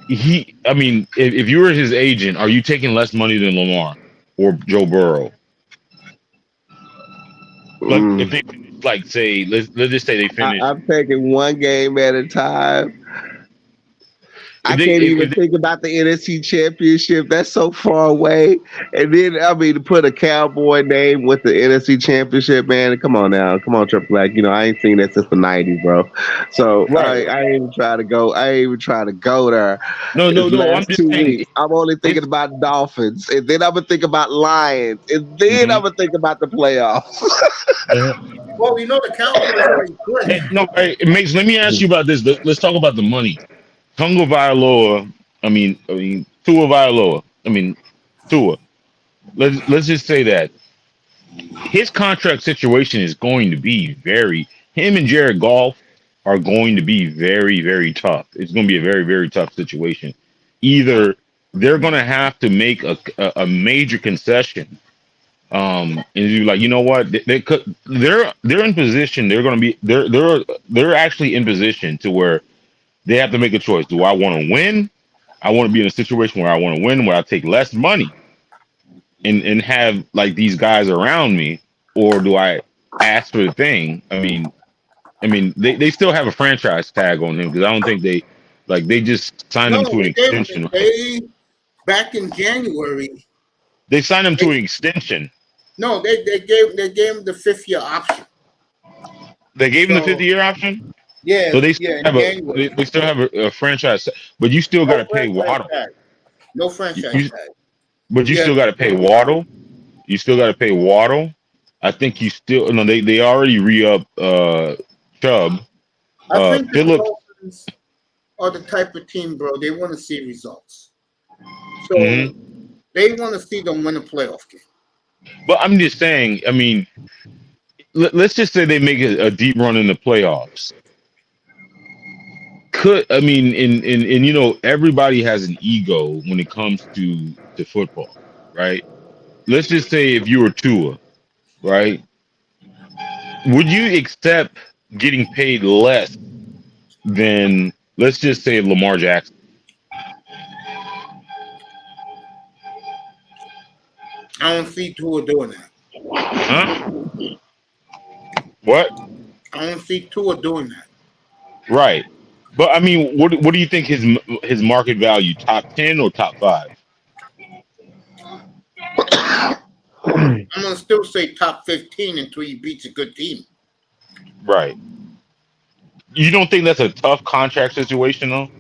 if you were his agent, are you taking less money than Lamar or Joe Burrow? Like if they like say let's just say they finish. I'm taking one game at a time. I can't even think about the NFC Championship. That's so far away. And then, I mean, to put a Cowboy name with the NFC Championship, man, come on now. Come on, Triple Black. You know, I ain't seen that since the 90s, bro. So Right. I ain't even trying to go. I ain't even trying to go there. No. I'm just saying. I'm only thinking about Dolphins. And then I'm going to think about Lions. And then I'm going to think about the playoffs. Well, you know the Cowboys are good. No, hey, Mace, let me ask you about this. Let's talk about the money. Tua Vailoa, Tua Vailoa. Tua. Let's just say that his contract situation is going to be him and Jared Goff are going to be very, very tough. It's going to be a very, very tough situation. Either they're going to have to make a major concession, and you're like, you know what? They're in position. They're actually in position to where they have to make a choice. Do I want to win? I want to be in a situation where I want to win, where I take less money and have like these guys around me, or do I ask for the thing? I mean, they still have a franchise tag on them because I don't think they just signed them to an extension. Back in January, they signed them to an extension. No, they gave him the 5th-year option. They gave him the 5th-year option. Yeah. So they still have a franchise, but you still got to pay Waddle. No franchise tag. But you still got to pay Waddle. You still got to pay Waddle. I think you still no. They already re-up Chubb. I think the Dolphins are the type of team, bro. They want to see results. So they want to see them win a playoff game. But I'm just saying. I mean, let's just say they make a deep run in the playoffs. And you know, everybody has an ego when it comes to football, right? Let's just say if you were Tua, right? Would you accept getting paid less than, let's just say, Lamar Jackson? I don't see Tua doing that. Huh? What? I don't see Tua doing that. Right. But I mean, what do you think his market value? Top 10 or top 5? I'm gonna still say top 15 until he beats a good team. Right. You don't think that's a tough contract situation, though?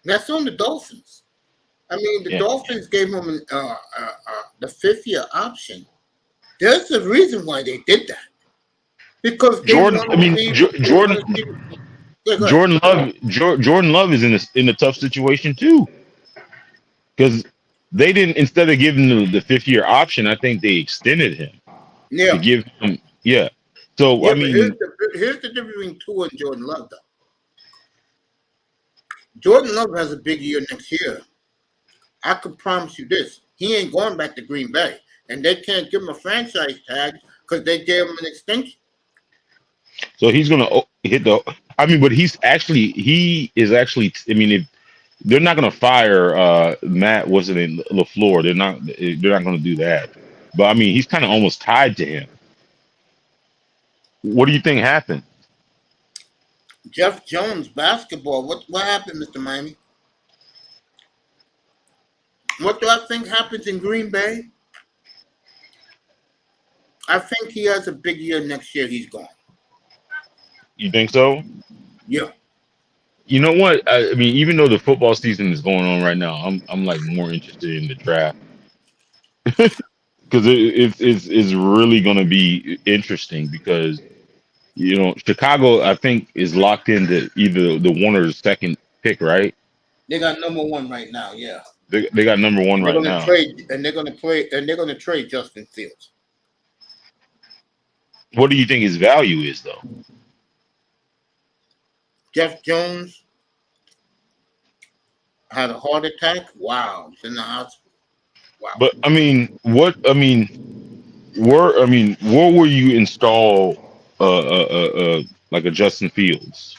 That's on the Dolphins. I mean, the Dolphins gave him the 5th-year option. There's a reason why they did that. Because Jordan Love is in a tough situation too, because they didn't, instead of giving him the 5th-year option, I think they extended him. Yeah. To give him, yeah. So I mean, here's the difference between Tua and Jordan Love, though. Jordan Love has a big year next year. I can promise you this: he ain't going back to Green Bay, and they can't give him a franchise tag because they gave him an extension. So he's gonna hit the. I mean, but he is actually. I mean, if they're not gonna fire Matt, wasn't it, LaFleur? They're not gonna do that. But I mean, he's kind of almost tied to him. What do you think happened? Jeff Jones basketball. What happened, Mr. Miami? What do I think happens in Green Bay? I think he has a big year next year. He's gone. You think so? Yeah. You know what? I mean, even though the football season is going on right now, I'm like more interested in the draft because it's really going to be interesting because Chicago, I think, is locked into either the one or the second pick, right? They got number one right now. Yeah, They got number one they're right gonna now. trade, and they're gonna trade Justin Fields. What do you think his value is, though? Jeff Jones had a heart attack. Wow, he's in the hospital. Wow. But where will you install like a Justin Fields?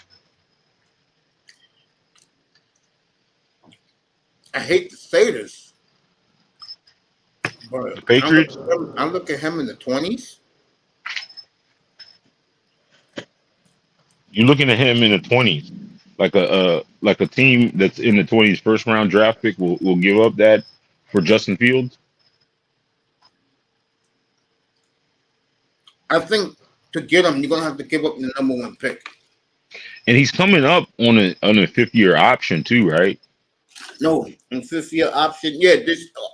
I hate to say this, but The Patriots? I look at him in the 20s. You're looking at him in the 20s, like a team that's in the 20s first round draft pick will give up that for Justin Fields. I think to get him, you're gonna have to give up the number one pick. And he's coming up on a fifth-year option too, right? No, in fifth-year option. Yeah,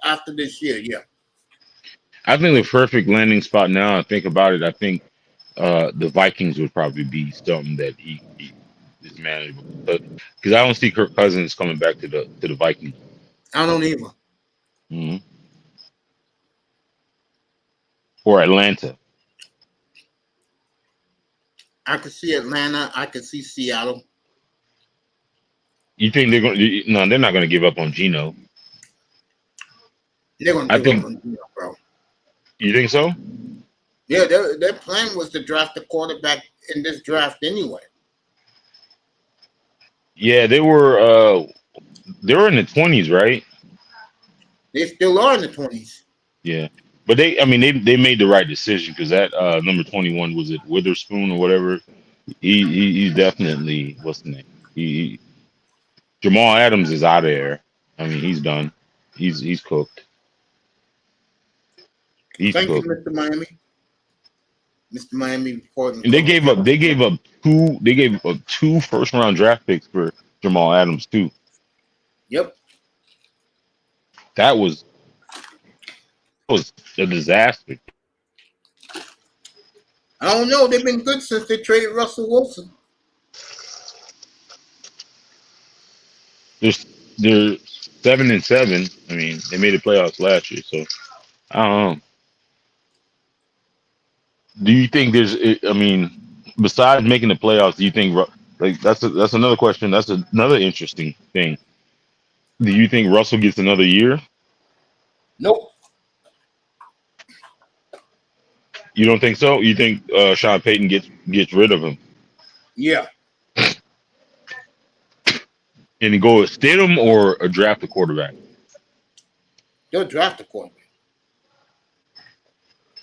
after this year. Yeah. I think the perfect landing spot now. I think about it. I think the Vikings would probably be something that he is manageable, because I don't see Kirk Cousins coming back to the Vikings. I don't either. Mm-hmm. Or Atlanta. I could see Atlanta. I could see Seattle. You think they're going to? No, they're not going to give up on Geno. They're going to give up on Geno, bro. You think so? Yeah, their plan was to draft a quarterback in this draft anyway. Yeah, they were in the 20s, right? They still are in the 20s. Yeah, but they made the right decision, because that number 21, was it Witherspoon or whatever? He's definitely, what's the name? Jamal Adams is out of there. I mean, he's done. He's cooked. Thank you, Mr. Miami. Mr. Miami reporting. And they gave up two first round draft picks for Jamal Adams too. Yep. That was a disaster. I don't know. They've been good since they traded Russell Wilson. They're 7-7. I mean, they made the playoffs last year, so I don't know. Do you think besides making the playoffs, do you think, like, that's another question? That's another interesting thing. Do you think Russell gets another year? Nope. You don't think so? You think Sean Payton gets rid of him? Yeah. And he go a Stidham or a draft a quarterback? They'll draft a quarterback.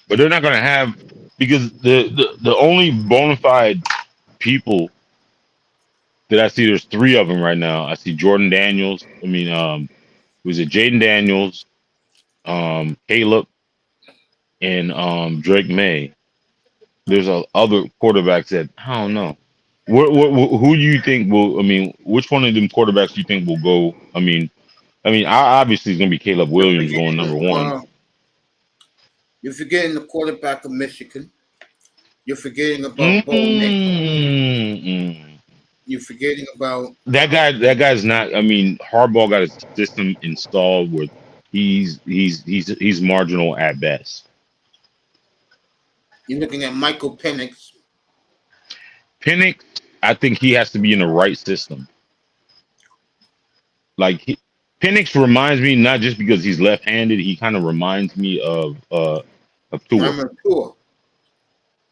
But they're not going to have, because the only bona fide people that I see, there's three of them right now. I see Jordan Daniels. Was it Jaden Daniels, Caleb, and Drake May. There's other quarterbacks that I don't know. Who do you think will? Which one of them quarterbacks do you think will go? Obviously it's gonna be Caleb Williams going number one. You're forgetting the quarterback of Michigan. You're forgetting about Bo Nix. You're forgetting about that guy. That guy's not. Harbaugh got a system installed where he's marginal at best. You're looking at Michael Penix. Penix, I think he has to be in the right system. Like Penix reminds me, not just because he's left-handed, he kind of reminds me of Tua.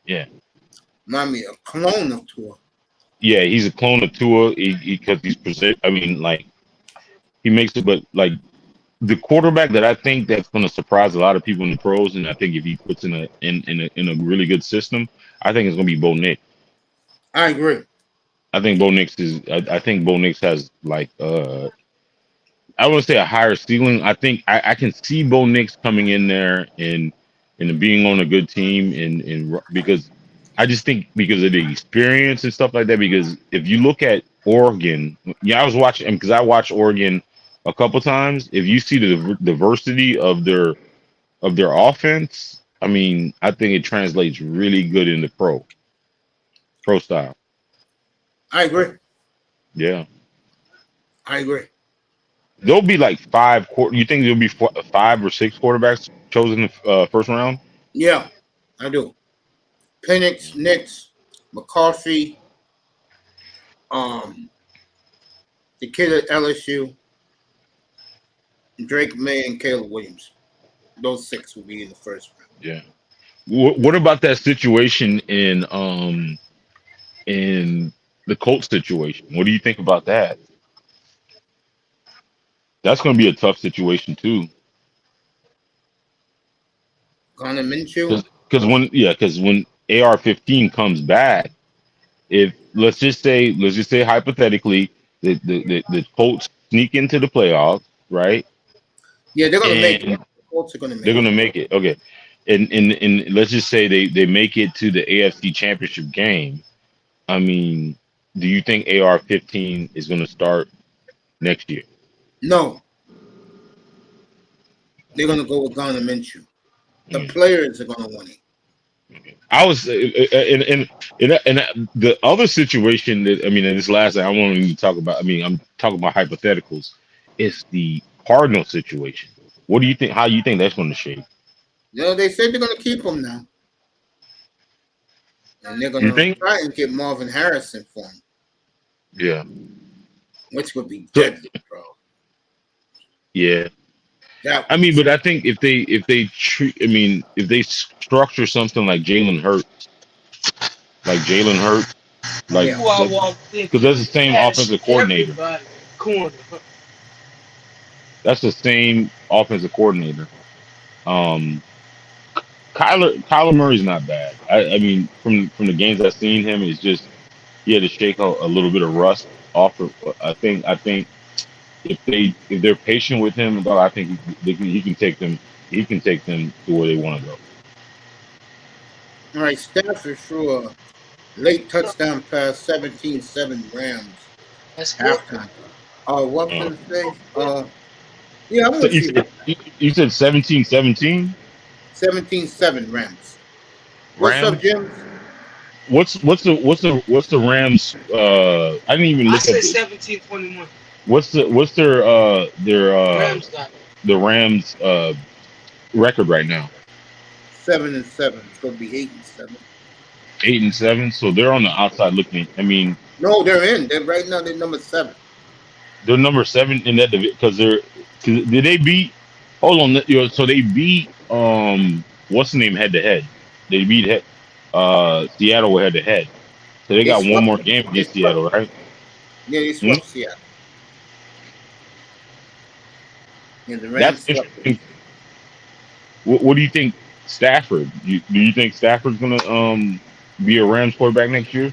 Yeah. Remind me a clone of Tua. Yeah, he's a clone of Tua because he's present. He makes it, but like the quarterback that I think that's going to surprise a lot of people in the pros, and I think if he puts in a really good system, I think it's going to be Bo Nix. I agree. I think Bo Nix has like I wouldn't say a higher ceiling. I think I can see Bo Nix coming in there and being on a good team and because I just think because of the experience and stuff like that. Because if you look at Oregon, I was watching because I watched Oregon a couple times. If you see the diversity of their offense, I think it translates really good in the pro. pro style. I agree. Yeah, I agree. there'll be like five. You think there'll be 5 or 6 quarterbacks chosen in the first round? Yeah, I do. Penix, Nix, McCarthy, um, the kid at LSU, Drake May, and Caleb Williams. Those 6 will be in the first round. Yeah. What about that situation in the Colts situation? What do you think about that? That's going to be a tough situation too. Connor Minshew. Because when AR-15 comes back, if let's just say hypothetically the Colts sneak into the playoffs, right? Yeah, they're gonna make it. And The Colts are gonna make they're it. going to make it. Okay. And let's just say they make it to the AFC Championship game. I mean, do you think AR-15 is going to start next year? No, they're gonna go with Connor Minshew. The Mm. players are gonna win it. I was in the other situation that in this last I won't even talk about. I'm talking about hypotheticals. It's the Cardinal situation. What do you think? How you think that's going to shape? They said they're gonna keep him now, and they're You gonna think? try and get Marvin Harrison for him, Yeah. which would be deadly, bro. Yeah. That But I think if they structure something like Jalen Hurts, like Yeah. because that's the same offensive coordinator. That's the same offensive coordinator. Kyler Murray's not bad. From the games I've seen him, it's just he had to shake a little bit of rust off. I think if they're patient with him, I think he can take them. He can take them to where they want to go. All right, Stafford threw a late touchdown pass, 17-7 Rams. That's good. Halftime. What was I gonna say? Yeah, I'm So gonna you see said 17-17? 17-7 Rams. What's Rams? up, Jim? What's the Rams? I didn't even I look said at 17-21. what's their Rams got it. the Rams record right now? 7-7. It's gonna be 8-7. 8-7. So they're on the outside looking. No, they're in. Right now they're number 7. They're number 7 in that division because did they beat? Hold on, so they beat what's the name head to head? They beat Seattle head to head. So they got one more game against Seattle, right? Yeah, they swept Seattle. Yeah, the Rams That's swept interesting. What do you think, Stafford? Do you think Stafford's gonna be a Rams quarterback next year?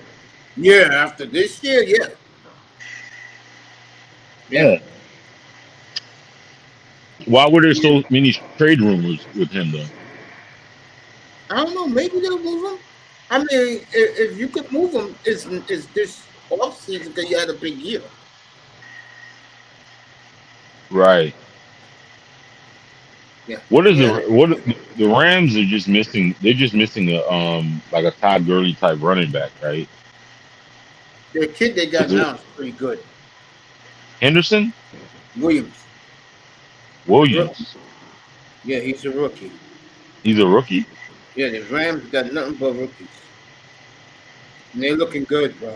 Yeah, after this year, yeah. Yeah. Why were there so many trade rumors with him though? I don't know. Maybe they'll move him. If you could move him, it's this offseason because you had a big year. Right. Yeah. The Rams are just missing? They're just missing a Todd Gurley type running back, right? The kid they got now is pretty good. Henderson? Williams. Yeah, he's a rookie. He's a rookie. Yeah, the Rams got nothing but rookies. And they're looking good, bro.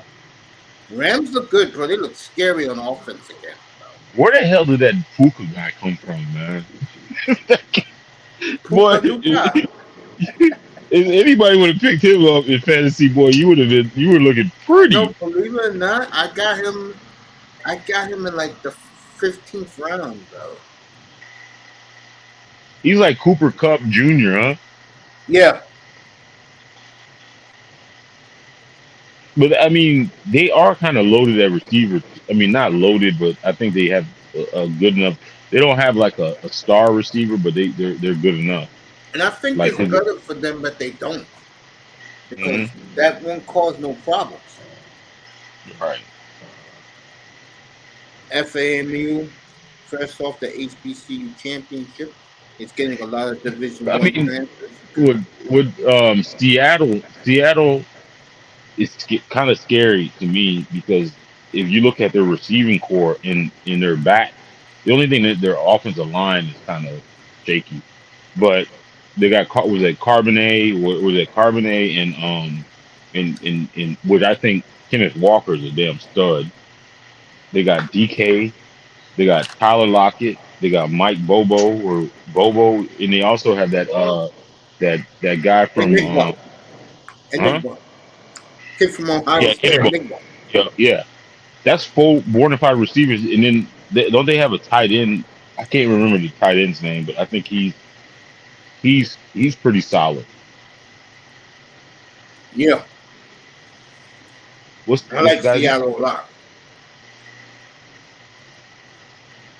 Rams look good, bro. They look scary on offense again, bro. Where the hell did that Puka guy come from, man? Boy, if anybody would have picked him up in fantasy, boy, you were looking pretty. No, believe it or not, I got him in like the 15th round, bro. He's like Cooper Kupp Jr., huh? Yeah. But they are kind of loaded at receiver. Not loaded, but I think they have a good enough. They don't have like a star receiver, but they're good enough. And I think like it's better for them, but they don't. Because that won't cause no problems. Right. FAMU, fresh off the HBCU championship, it's getting a lot of Division I transfers. With Seattle it's kind of scary to me because if you look at their receiving core in their back, the only thing that their offensive line is kind of shaky. But they got was it Carbonate? Was it Carbonate and which I think Kenneth Walker is a damn stud. They got DK. They got Tyler Lockett. They got Mike Bobo, and they also have that guy from Enigma. huh? Enigma. Kid from Ohio Yeah, State. Kenny Enigma. yeah. That's full bona fide receivers, and then don't they have a tight end? I can't remember the tight end's name, but I think he's pretty solid. Yeah. I What's the like guy's name? Seattle a lot.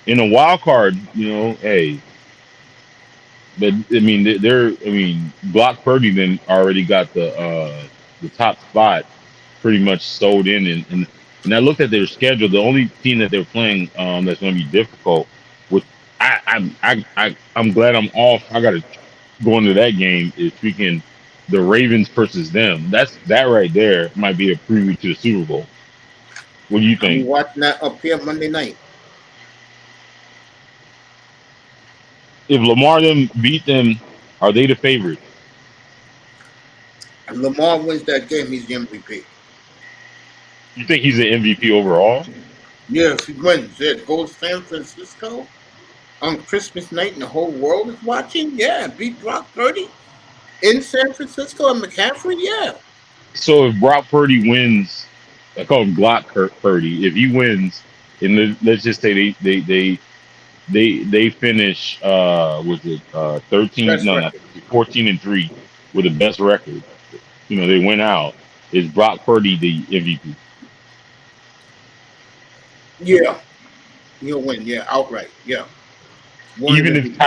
In a wild card? Hey, but I mean I mean Brock Purdy then already got the top spot pretty much sold in, and I looked at their schedule. The only team that they're playing that's going to be difficult, which I'm glad I'm off. I got to go into that game is freaking the Ravens versus them. That right there might be a preview to the Super Bowl. What do you I'm think? watching that up here Monday night. If Lamar them beat them, are they the favorite? If Lamar wins that game, he's the MVP. You think he's the MVP overall? Yes, he wins. It goes to San Francisco on Christmas night and the whole world is watching. Yeah, beat Brock Purdy in San Francisco and McCaffrey. Yeah. So if Brock Purdy wins, I call him Glock Purdy. If he wins, and let's just say they finish was it 13 Best no record. 14-3 with the best record. They went out. Is Brock Purdy the MVP? Yeah. He'll win. Yeah, outright. Yeah. Even if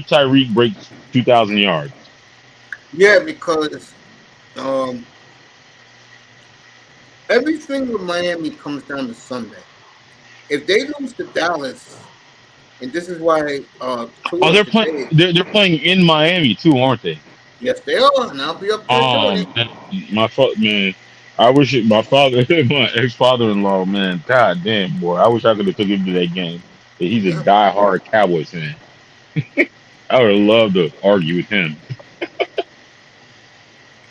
Tyreek breaks 2,000 yards. Yeah, because everything with Miami comes down to Sunday. If they lose to Dallas, and this is why They're playing. They're playing in Miami too, aren't they? Yes, they are, and I'll be up there doing it. Man, man. I wish my father, my ex-father-in-law, man. God damn, boy. I wish I could have took him to that game. He's a die-hard Cowboys fan. I would have loved to argue with him.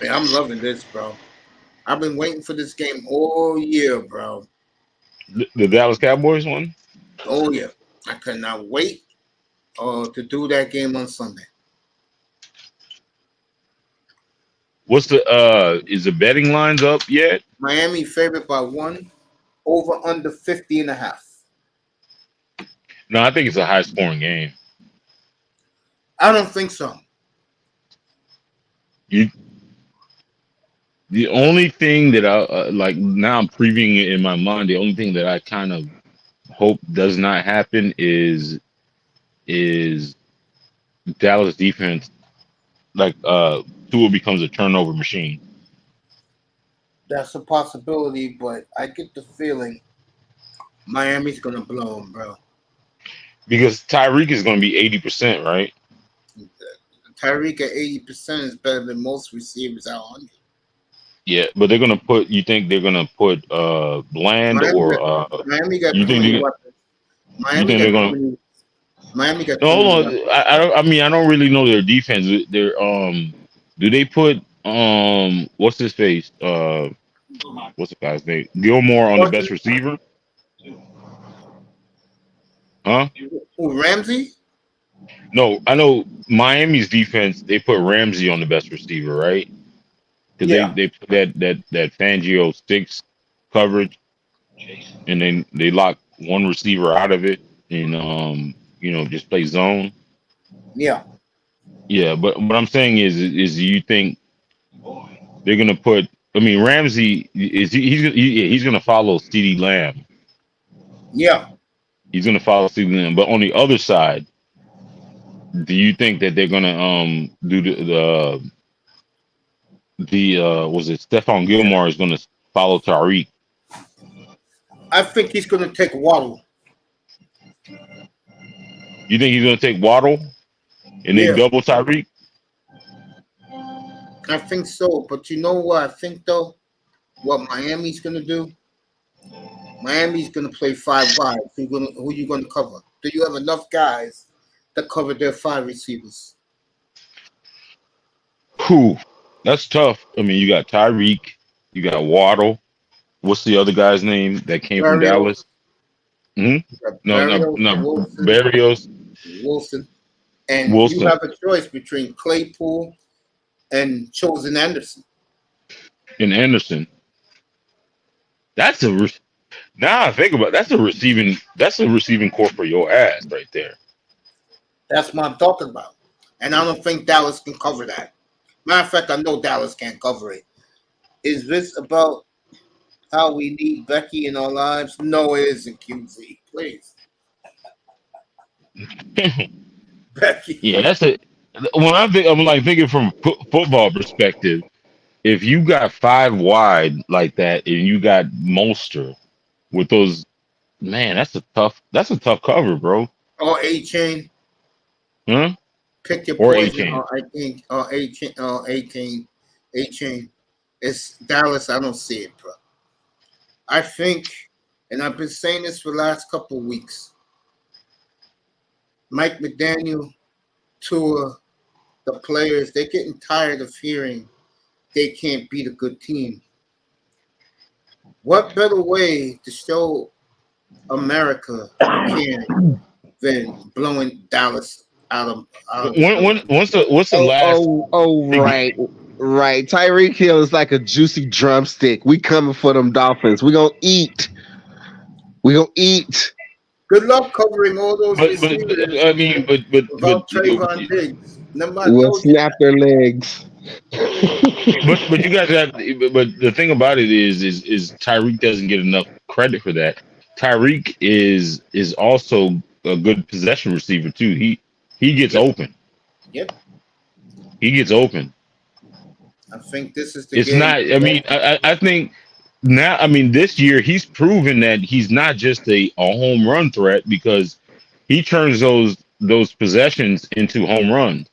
Man, I'm loving this, bro. I've been waiting for this game all year, bro. The Dallas Cowboys one? Oh, yeah. I cannot wait to do that game on Sunday. What's is the betting lines up yet? Miami favored by 1, over under 50.5. No, I think it's a high-scoring game. I don't think so. The only thing that I like now, I'm previewing it in my mind. The only thing that I kind of hope does not happen is Dallas defense, like Tua becomes a turnover machine. That's a possibility, but I get the feeling Miami's gonna blow them, bro. Because Tyreek is going to be 80%, right? Tyreek at 80% is better than most receivers at 100. Yeah, but they're going to put. You think they're going to put Bland Miami got you too think many they, weapons. you think they're going to? Miami got. No, hold on. I don't. I mean, I don't really know their defense. They're Do they put what's his face? What's the guy's name? Gilmore on the best receiver? Huh? Ramsey? No, I know Miami's defense. They put Ramsey on the best receiver, right? Because they put that Fangio 6 coverage, and then they lock one receiver out of it, and just play zone. Yeah. Yeah, but what I'm saying is you think they're gonna put? I mean, Ramsey he's gonna follow CeeDee Lamb. Yeah. He's gonna follow CeeDee Lamb, but on the other side, do you think that they're gonna do was it Stephon Gilmore is gonna follow Tyreek? I think he's gonna take Waddle. You think he's gonna take Waddle and then double Tyreek? I think so. But you know what I think though? What Miami's gonna do? Miami's gonna play 5 wides. Who you gonna cover? Do you have enough guys to cover their 5 receivers? Whew, that's tough. I mean, you got Tyreek, you got Waddle. What's the other guy's name that came from Barrios, Dallas? Hmm. No, Wilson, Barrios, Wilson, and you Wilson, have a choice between Claypool and Chosen Anderson. and Anderson. That's a now I think about it, that's a receiving core for your ass right there. That's what I'm talking about. And I don't think Dallas can cover that. Matter of fact, I know Dallas can't cover it. Is this about how we need Becky in our lives? No, it isn't, QZ. Please. Becky. Yeah, that's it. When I'm like thinking from football perspective, if you got 5 wide like that and you got Monster with those, man, that's a tough cover, bro. Or A-Chain. Huh? Pick your Or poison. A-Chain. Or A-Chain. Or A-Chain. Or A-Chain. A-Chain. It's Dallas. I don't see it, bro. I think, and I've been saying this for the last couple of weeks, Mike McDaniel, Tua, the players, they're getting tired of hearing they can't beat a good team. What better way to show America you can than blowing Dallas out of What's the last? Right. Tyreek Hill is like a juicy drumstick. We coming for them Dolphins. We gonna eat. Good luck covering all those receivers without Trayvon Diggs. We'll snap their legs. But you guys have. But the thing about it is Tyreek doesn't get enough credit for that. Tyreek is also a good possession receiver too. He gets open. Yep. He gets open. I think this is the It's game. not. I mean, I think now. I mean, this year he's proven that he's not just a home run threat because he turns those possessions into home runs.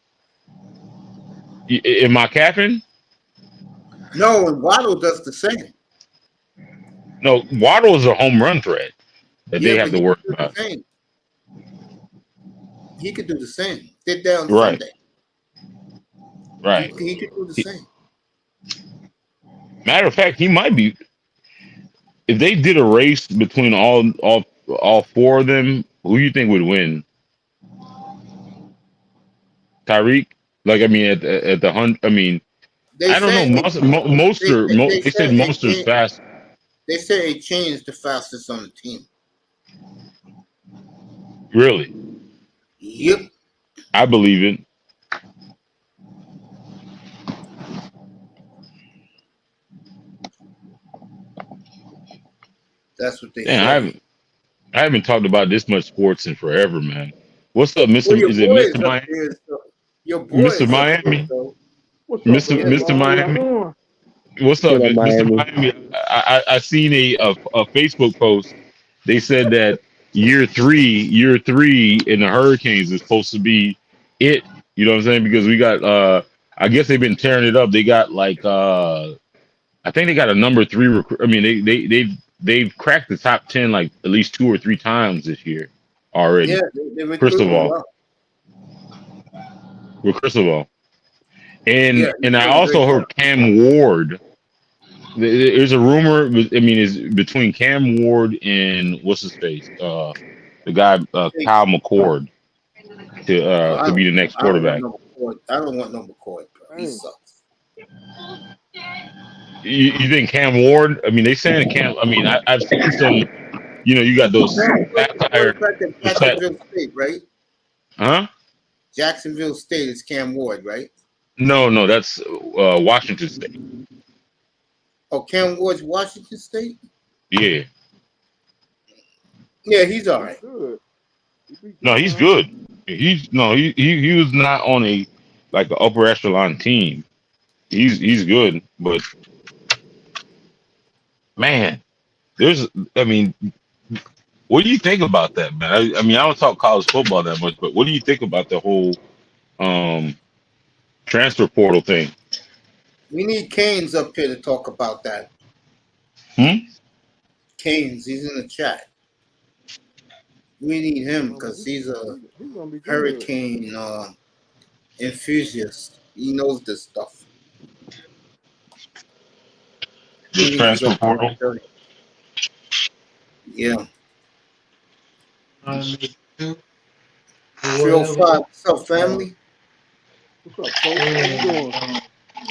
Am I capping? No, and Waddle does the same. No, Waddle is a home run threat that they have to worry about. He could do the same. Did that on Right. Sunday. Right. He could do the same. Matter of fact, he might be. If they did a race between all 4 of them, who do you think would win? Tyreek? Like, I mean, at the hunt. I mean, I don't know. They said Monster's fast. They say A-Chain is the fastest on the team. Really? Yep. I believe it. That's what they say. I haven't talked about this much sports in forever, man. What's up, Mr. Well, is it Mr. Miami? Your boy Mr. Miami? Mr. Miami? What's up, Mr. Miami? I seen a Facebook post. They said that year three in the Hurricanes is supposed to be it. You know what I'm saying? Because we got I guess they've been tearing it up. They got like I think they got a number 3 recruit. I mean, they've cracked the top 10 like at least 2 or 3 times this year already. Yeah, they Cristobal. With Cristobal. And I also heard Cam Ward. There's a rumor. I mean, is between Cam Ward and what's his face, the guy Kyle McCord to be the next quarterback. I don't want no McCord, bro. He sucks. You think Cam Ward? I mean, they saying Cam. I mean, I've seen some. You know, you got those satire. Jacksonville State, right? Huh? Jacksonville State is Cam Ward, right? No, that's Washington State. Oh, Cam Ward's Washington State? Yeah. Yeah, he's all right. No, he's good. He was not on a like an upper echelon team. He's good, but man, I mean, what do you think about that, man? I mean, I don't talk college football that much, but what do you think about the whole transfer portal thing? We need Canes up here to talk about that. Canes, he's in the chat. We need him because he's a He's gonna be good. hurricane enthusiast. He knows this stuff. The transfer portal. Yeah. 305. 305. What's up, family? What's up, folks? How you doing?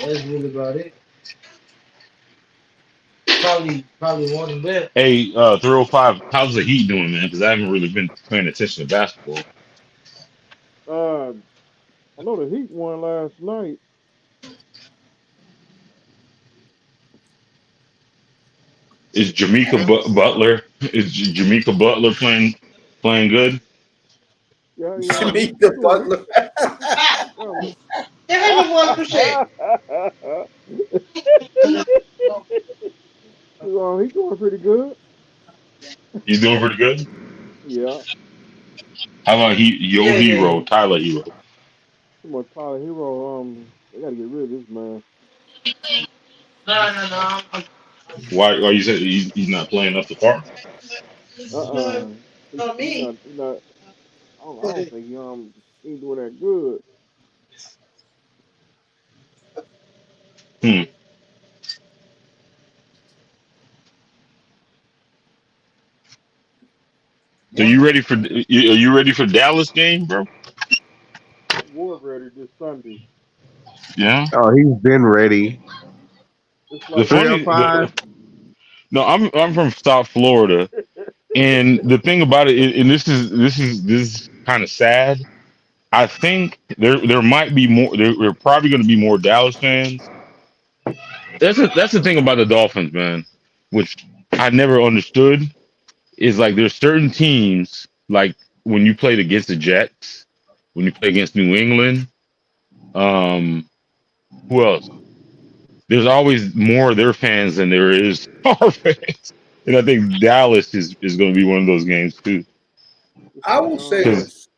That's really about it. Probably more than that. Hey, 305, how's the Heat doing, man? Because I haven't really been paying attention to basketball. I know the Heat won last night. Is Jamaica Butler? Is Jamaica Butler playing good? Yeah. Meet the Butler. He's doing pretty good. He's doing pretty good. Yeah. How about your hero, Tyler Hero? Too much Tyler Hero. They gotta get rid of this man. No. Why you said he's not playing up the park? He's not. I don't think he ain't doing that good. So are you ready for Dallas game, bro? War ready this Sunday. Yeah. Oh, he's been ready. No, I'm from South Florida, and the thing about it, and this is kind of sad. I think there might be more. There are probably going to be more Dallas fans. That's the thing about the Dolphins, man, which I never understood. Is like there's certain teams, like when you played against the Jets, when you play against New England, who else? There's always more of their fans than there is our fans. And I think Dallas is going to be one of those games too. I will say this.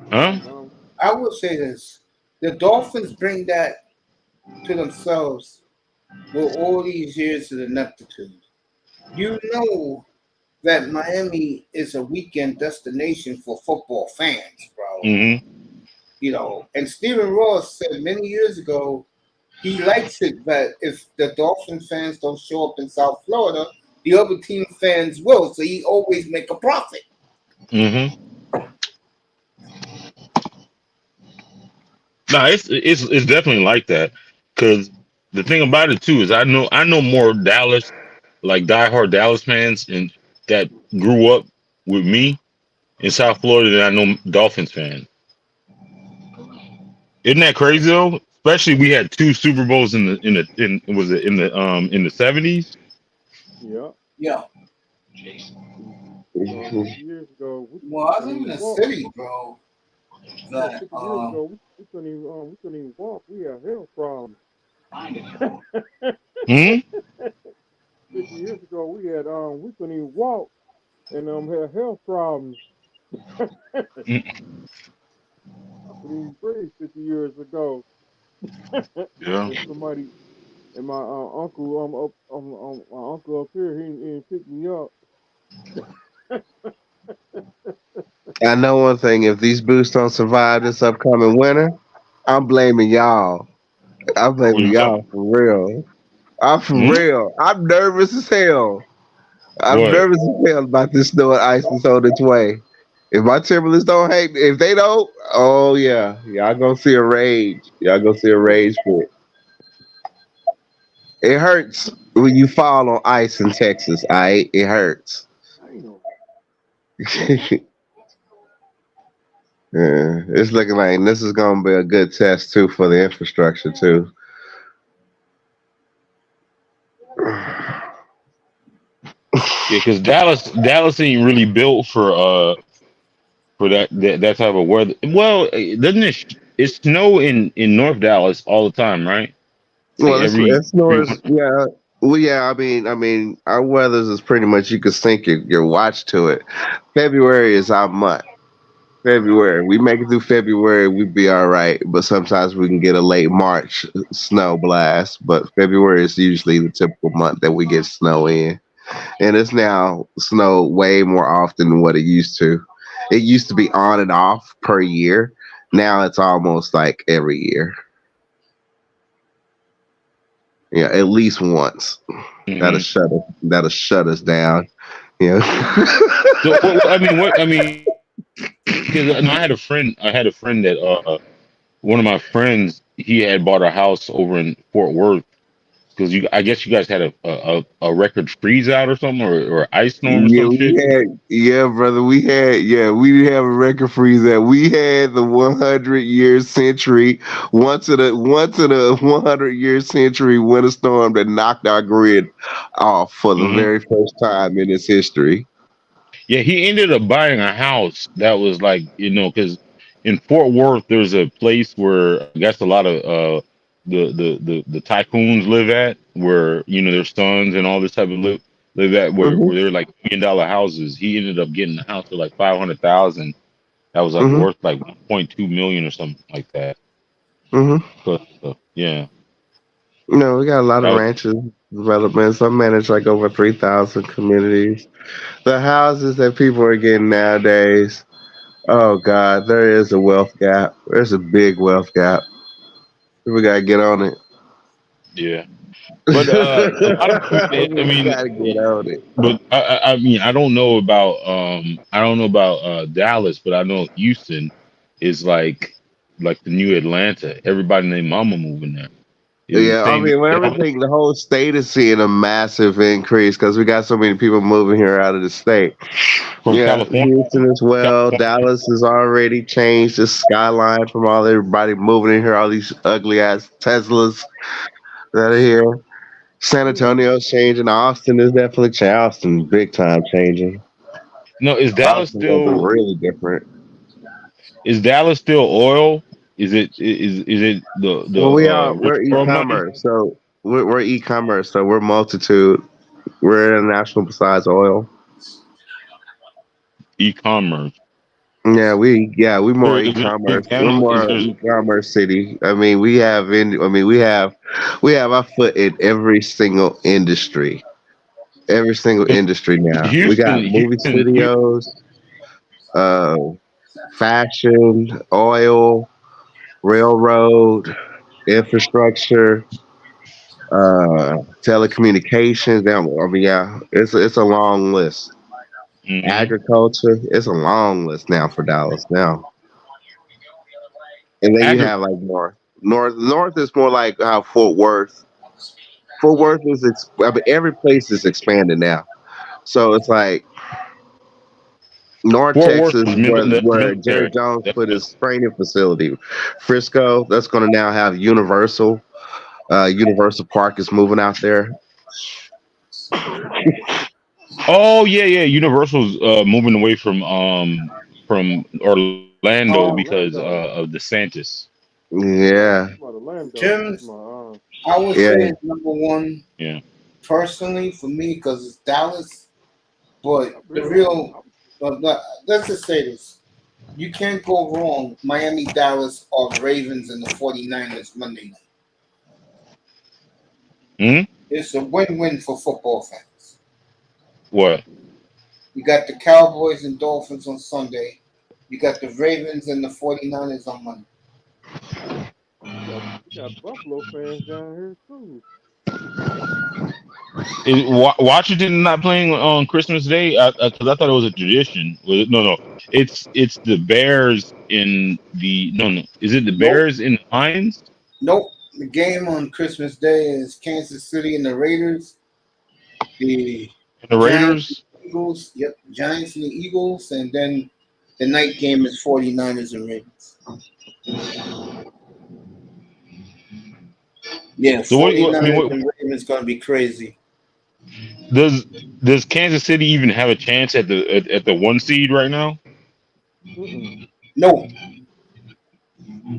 Huh? I will say this. The Dolphins bring that to themselves with all these years of ineptitude. You know that Miami is a weekend destination for football fans, bro. Mm-hmm. You know, and Stephen Ross said many years ago he likes it that if the Dolphin fans don't show up in South Florida, the other team fans will. So he always make a profit. Mm-hmm. No, it's definitely like that. Because the thing about it too is I know more Dallas, like diehard Dallas fans, and that grew up with me in South Florida than I know Dolphins fans. Isn't that crazy though? Especially we had 2 Super Bowls in the 70s. Yeah. Yeah. Years ago. Well, I live in the city, bro. But, 50 years ago, we couldn't even walk. We had health problems. 50 years ago, we couldn't even walk and had health problems. I couldn't even breathe 50 years ago. Yeah. Somebody and my uncle, my uncle up here, he picked me up. I know one thing: if these boots don't survive this upcoming winter, I'm blaming y'all. I'm blaming y'all for real. I'm for real. I'm nervous as hell. I'm nervous as hell about this snow and ice that's on its way. If my Timberlands don't hate, if they don't, oh yeah, y'all gonna see a rage. Y'all gonna see a rage for it. It hurts when you fall on ice in Texas. Alright, it hurts. Yeah, it's looking like this is gonna be a good test too for the infrastructure too. Yeah, because Dallas ain't really built for that type of weather. Well, doesn't it snow in North Dallas all the time, right? Well, it snows. Yeah. Well, yeah. I mean, our weather's is pretty much you could sync your watch to it. February is our month. February. We make it through February, we'd be all right. But sometimes we can get a late March snow blast. But February is usually the typical month that we get snow in. And it's now snow way more often than what it used to. It used to be on and off per year. Now it's almost like every year. Yeah, at least once. That'll Hmm. shut us down. Yeah. So, I mean, because I had a friend. I had a friend that one of my friends. He had bought a house over in Fort Worth because I guess you guys had a record freeze out or something, or ice storm or Yeah, some shit. brother. We didn't have a record freeze that we had the 100-year century, once in a 100-year century winter storm that knocked our grid off for the Hmm. very first time in its history. Yeah, he ended up buying a house that was like, because in Fort Worth there's a place where I guess a lot of the tycoons live at, where their sons and all this type of live at, Hmm. where they're like $1 million houses. He ended up getting a house for like 500,000. That was like Hmm. worth like 1.2 million or something like that. Hmm. But yeah, We got a lot that of was ranches, developments. I manage like over 3,000 communities. The houses that people are getting nowadays. Oh God, there is a wealth gap. There's a big wealth gap. We gotta get on it. yeah. But a lot of I We mean, gotta get on it. but I mean, I don't know about Dallas, but I know Houston is like the new Atlanta. Everybody named Mama moving there. Is the Yeah, I same mean, in when Dallas everything, the whole state is seeing a massive increase because we got so many people moving here out of the state. from Yeah, California. Houston as well. California. Dallas has already changed the skyline from all everybody moving in here, all these ugly ass Teslas that are here. San Antonio's changing. Austin is definitely Austin big time changing. No, Austin gonna be really different. Is Dallas still oil? Is it the Well, rich we're world money? e-commerce, so we're e-commerce, so we're multitude. We're international besides oil. E-commerce. We more Is there e-commerce. anything We're down? Is more there? e-commerce city. I mean, we have our foot in every single industry. Every single 'Cause industry now. We Houston, got movie studios, uh, fashion, oil, railroad, infrastructure, telecommunications. I mean, yeah, it's a long list. hmm Agriculture, it's a long list now for Dallas now. And then you have like north is more like how Fort Worth. Fort Worth is I mean, every place is expanding now. So it's like North Fort Worth Texas, is that's where Jerry military. Jones That's put mil- his training facility. Frisco, that's going to now have Universal. Universal Park is moving out there. oh yeah. Universal's moving away from Orlando Oh, because Orlando. of DeSantis. Yeah, Yeah, I'm about Orlando. Tim, My I would yeah. say it's number one Yeah. personally for me because it's Dallas. But I've the been real, let's just say this. You can't go wrong Miami, Dallas, or Ravens and the 49ers Monday night. Hmm. It's a win-win for football fans. What? You got the Cowboys and Dolphins on Sunday. You got the Ravens and the 49ers on Monday. we got Buffalo fans down here too. Is Washington not playing on Christmas Day? Because I thought it was a tradition. No. It's the Bears in the no. Is it the Nope. Bears in the Lions Nope. The game on Christmas Day is Kansas City and the Raiders. The and the Giants and Raiders? the Eagles. Yep. Giants and the Eagles. And then the night game is 49ers and Ravens. Yeah, So what I mean, 49ers and Ravens going to be crazy. does does Kansas City even have a chance at the one seed right now? Mm-mm. No.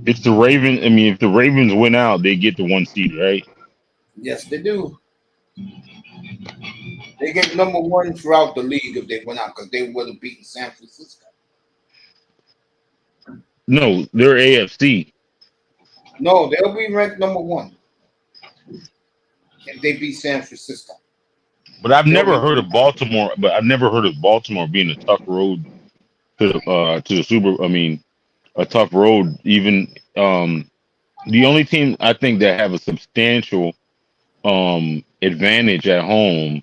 It's the Raven. I mean, if the Ravens win out, they get the one seed, right? Yes, they do. They get number one throughout the league if they went out because they would have beaten San Francisco. No, they're AFC. No, they'll be ranked number 1 if they beat San Francisco. But I've They'll never be heard of Baltimore. But I've never heard of Baltimore being a tough road to the Super. I mean, a tough road. Even the only team I think that have a substantial advantage at home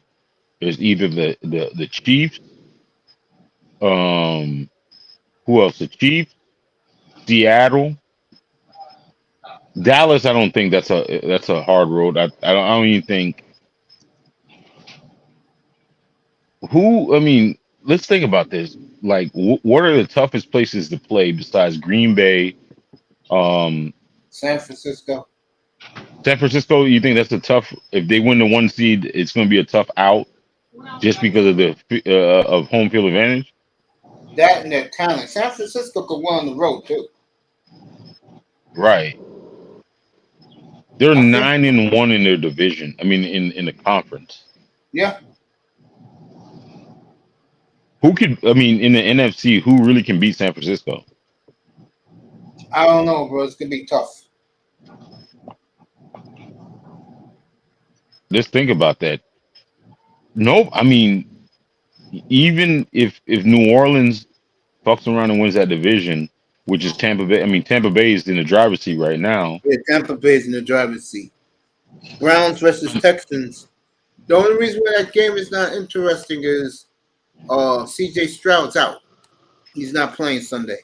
is either the Chiefs. Who else? The Chiefs, Seattle, Dallas. I don't think that's a hard road. I don't even think. I mean, let's think about this. Like, what are the toughest places to play besides Green Bay? San Francisco. San Francisco. You think that's a tough? If they win the 1 seed, it's going to be a tough out just because of the of home field advantage. That and their talent. San Francisco could win on the road too. Right. They're I think- 9-1 in their division. I mean, in the conference. Yeah. Who could? I mean, in the NFC, who really can beat San Francisco? I don't know, bro. It's gonna be tough. Let's think about that. Nope. I mean, even if New Orleans fucks around and wins that division, which is Tampa Bay. I mean, Tampa Bay is in the driver's seat right now. Yeah, Tampa Bay's in the driver's seat. Browns versus Texans. The only reason why that game is not interesting is CJ Stroud's out. He's not playing Sunday.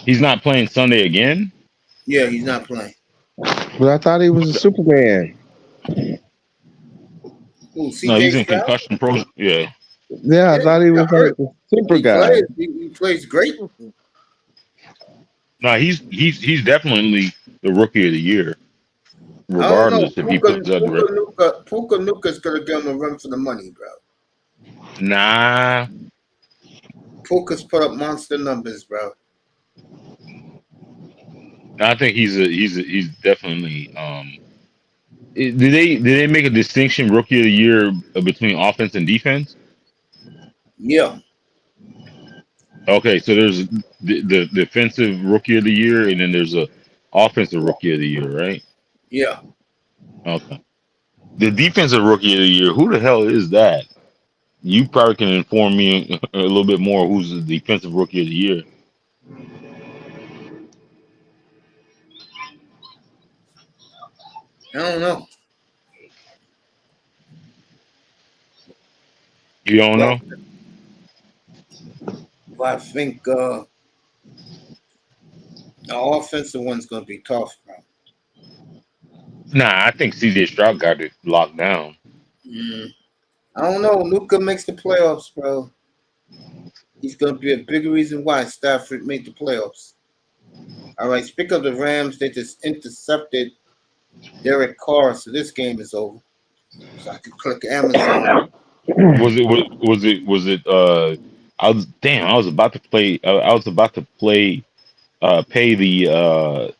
He's not playing Sunday again. Yeah, he's not playing. But I thought he was a Superman. Ooh, CJ No, he's in Stroud? concussion pro. Yeah. Yeah, I thought he was like a super guy. He plays great. No, he's definitely the rookie of the year, I don't know. regardless if he puts that direct. Puka Nuka's gonna give him a run for the money, bro. Nah, Puka's put up monster numbers, bro. I think he's definitely. Did they make a distinction rookie of the year between offense and defense? Yeah. Okay, so there's the defensive rookie of the year, and then there's a offensive rookie of the year, right? Yeah. Okay. The defensive rookie of the year, who the hell is that? You probably can inform me a little bit more. Who's the defensive rookie of the year? I don't know. You don't know? But I think the offensive one's gonna be tough, bro. Nah, I think CJ Stroud got it locked down. I don't know. Luka makes the playoffs, bro. He's gonna be a big reason why Stafford made the playoffs. All right, speak of the Rams, they just intercepted Derek Carr, so this game is over. So I can click Amazon. Was it I was about to play pay to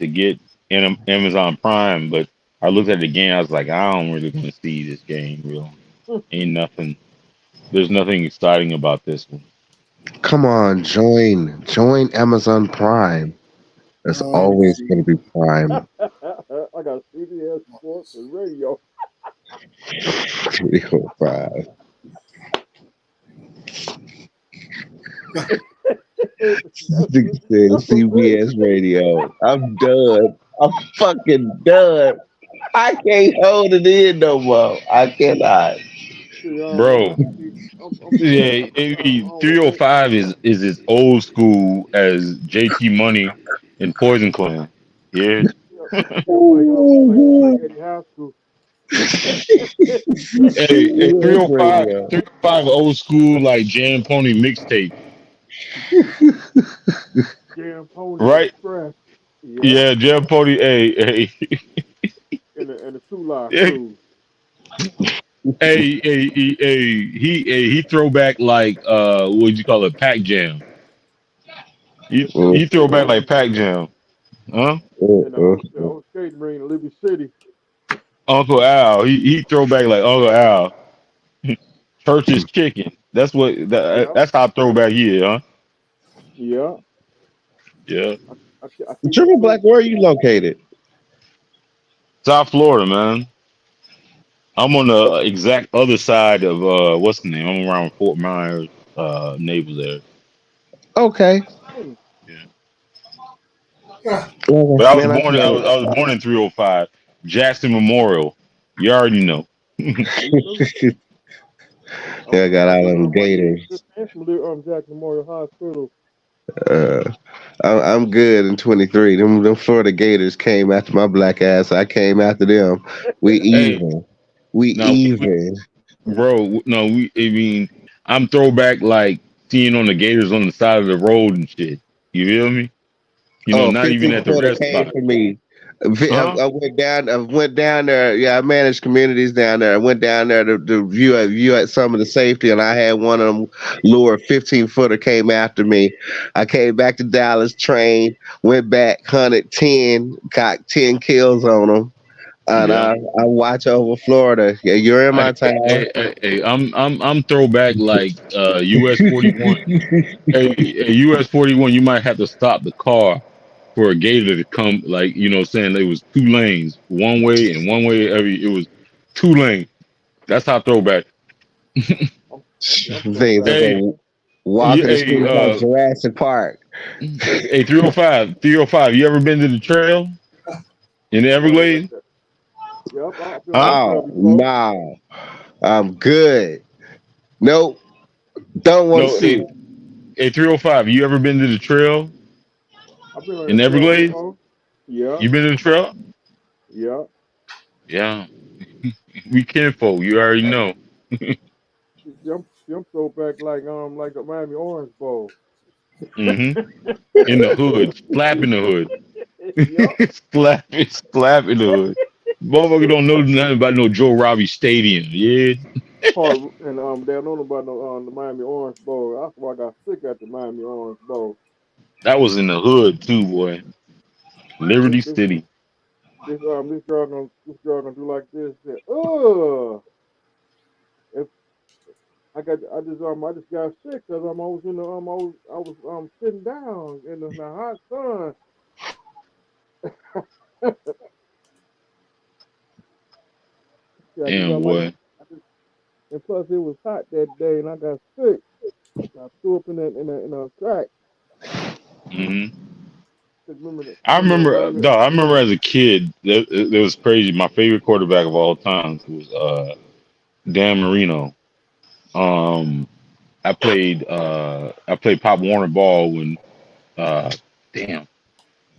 get Amazon Prime, but I looked at the game, I was like, I don't really want to see this game, real. Ain't nothing. There's nothing exciting about this one. Come on, join Amazon Prime. That's always going to be Prime. I got CBS Sports and Radio. 305. CBS Radio. I'm done. I'm fucking done. I can't hold it in no more. I cannot. Bro. Yeah, 305 is as old school as JT Money and Poison Clan. Yeah. Hey, 305 old school like Jam Pony mixtape. Jam Pony Right? Express. Yeah, Jam Pony. Hey. And the two-line Yeah. crew. Hey, he throw back like what'd you call it, Pac Jam. He throw back like Pac Jam, huh? And on skating ring in Liberty City. Uncle Al, he throw back like Uncle Al. Church is kicking. That's how throwback he is, huh? Yeah. Yeah. I keep Triple Black, where are you located? South Florida, man. I'm on the exact other side of what's the name? I'm around Fort Myers, neighbor there. Okay. Yeah. But I was Man, I born. can't. I was born in 305 Jackson Memorial. You already know. Me too. Yeah, I got I all just them I just gators. came from Jackson Memorial Hospital. Uh, I'm good in 23. Them Florida Gators came after my black ass. I came after them. We Hey, even. We now, even. bro. No, I mean, I'm throwback like seeing on the Gators on the side of the road and shit. You feel me? You know, Oh, not even 15 at the footer rest came stop. for me. Huh? I went down. I went down there. Yeah, I managed communities down there. I went down there to view at some of the safety, and I had one of them lure 15 footer came after me. I came back to Dallas, trained, went back, hunted 10, got 10 kills on them, and Yeah. I watch over Florida. Yeah, you're in my town. I'm throwback like US 41. Hey, US 41. You might have to stop the car for a gator to come. Like saying it was two lanes, one way and one way. It was two lanes. That's how throwback. I'm, yeah, I'm so Things back. that Hey, go walking the hey, streets like Jurassic Park. hey, 305. You ever been to the trail in the Oh, that, Everglades? that. Yep, I've been on Huh? that trail Oh before. no, I'm good. Nope, don't want to No. see. Hey, 305. You ever been to the trail I've been on in the that trail Everglades? before. Yeah, You been to the trail? yeah. Yeah. We kinfolk. You already know. I'm so back like the Miami Orange Bowl. Hmm. In the hood, slap in the hood. Yep. Slap in the hood. Motherfucker don't know nothing about no Joe Robbie Stadium. Yeah, Hard and they don't know about no the Miami Orange Bowl. That's why I got sick at the Miami Orange Bowl. that was in the hood too, boy. This Liberty this City. this girl gonna do like this. Said, ugh. If I just got sick because I was sitting down in the hot sun. Yeah, I just Damn, got like boy. and plus it was hot that day and I got sick. I threw up in a crack. Hmm. Remember that? I Remember that remember, Miami? dog. I remember as a kid, that was crazy. My favorite quarterback of all time was Dan Marino. Um, I played Pop Warner ball when uh, damn.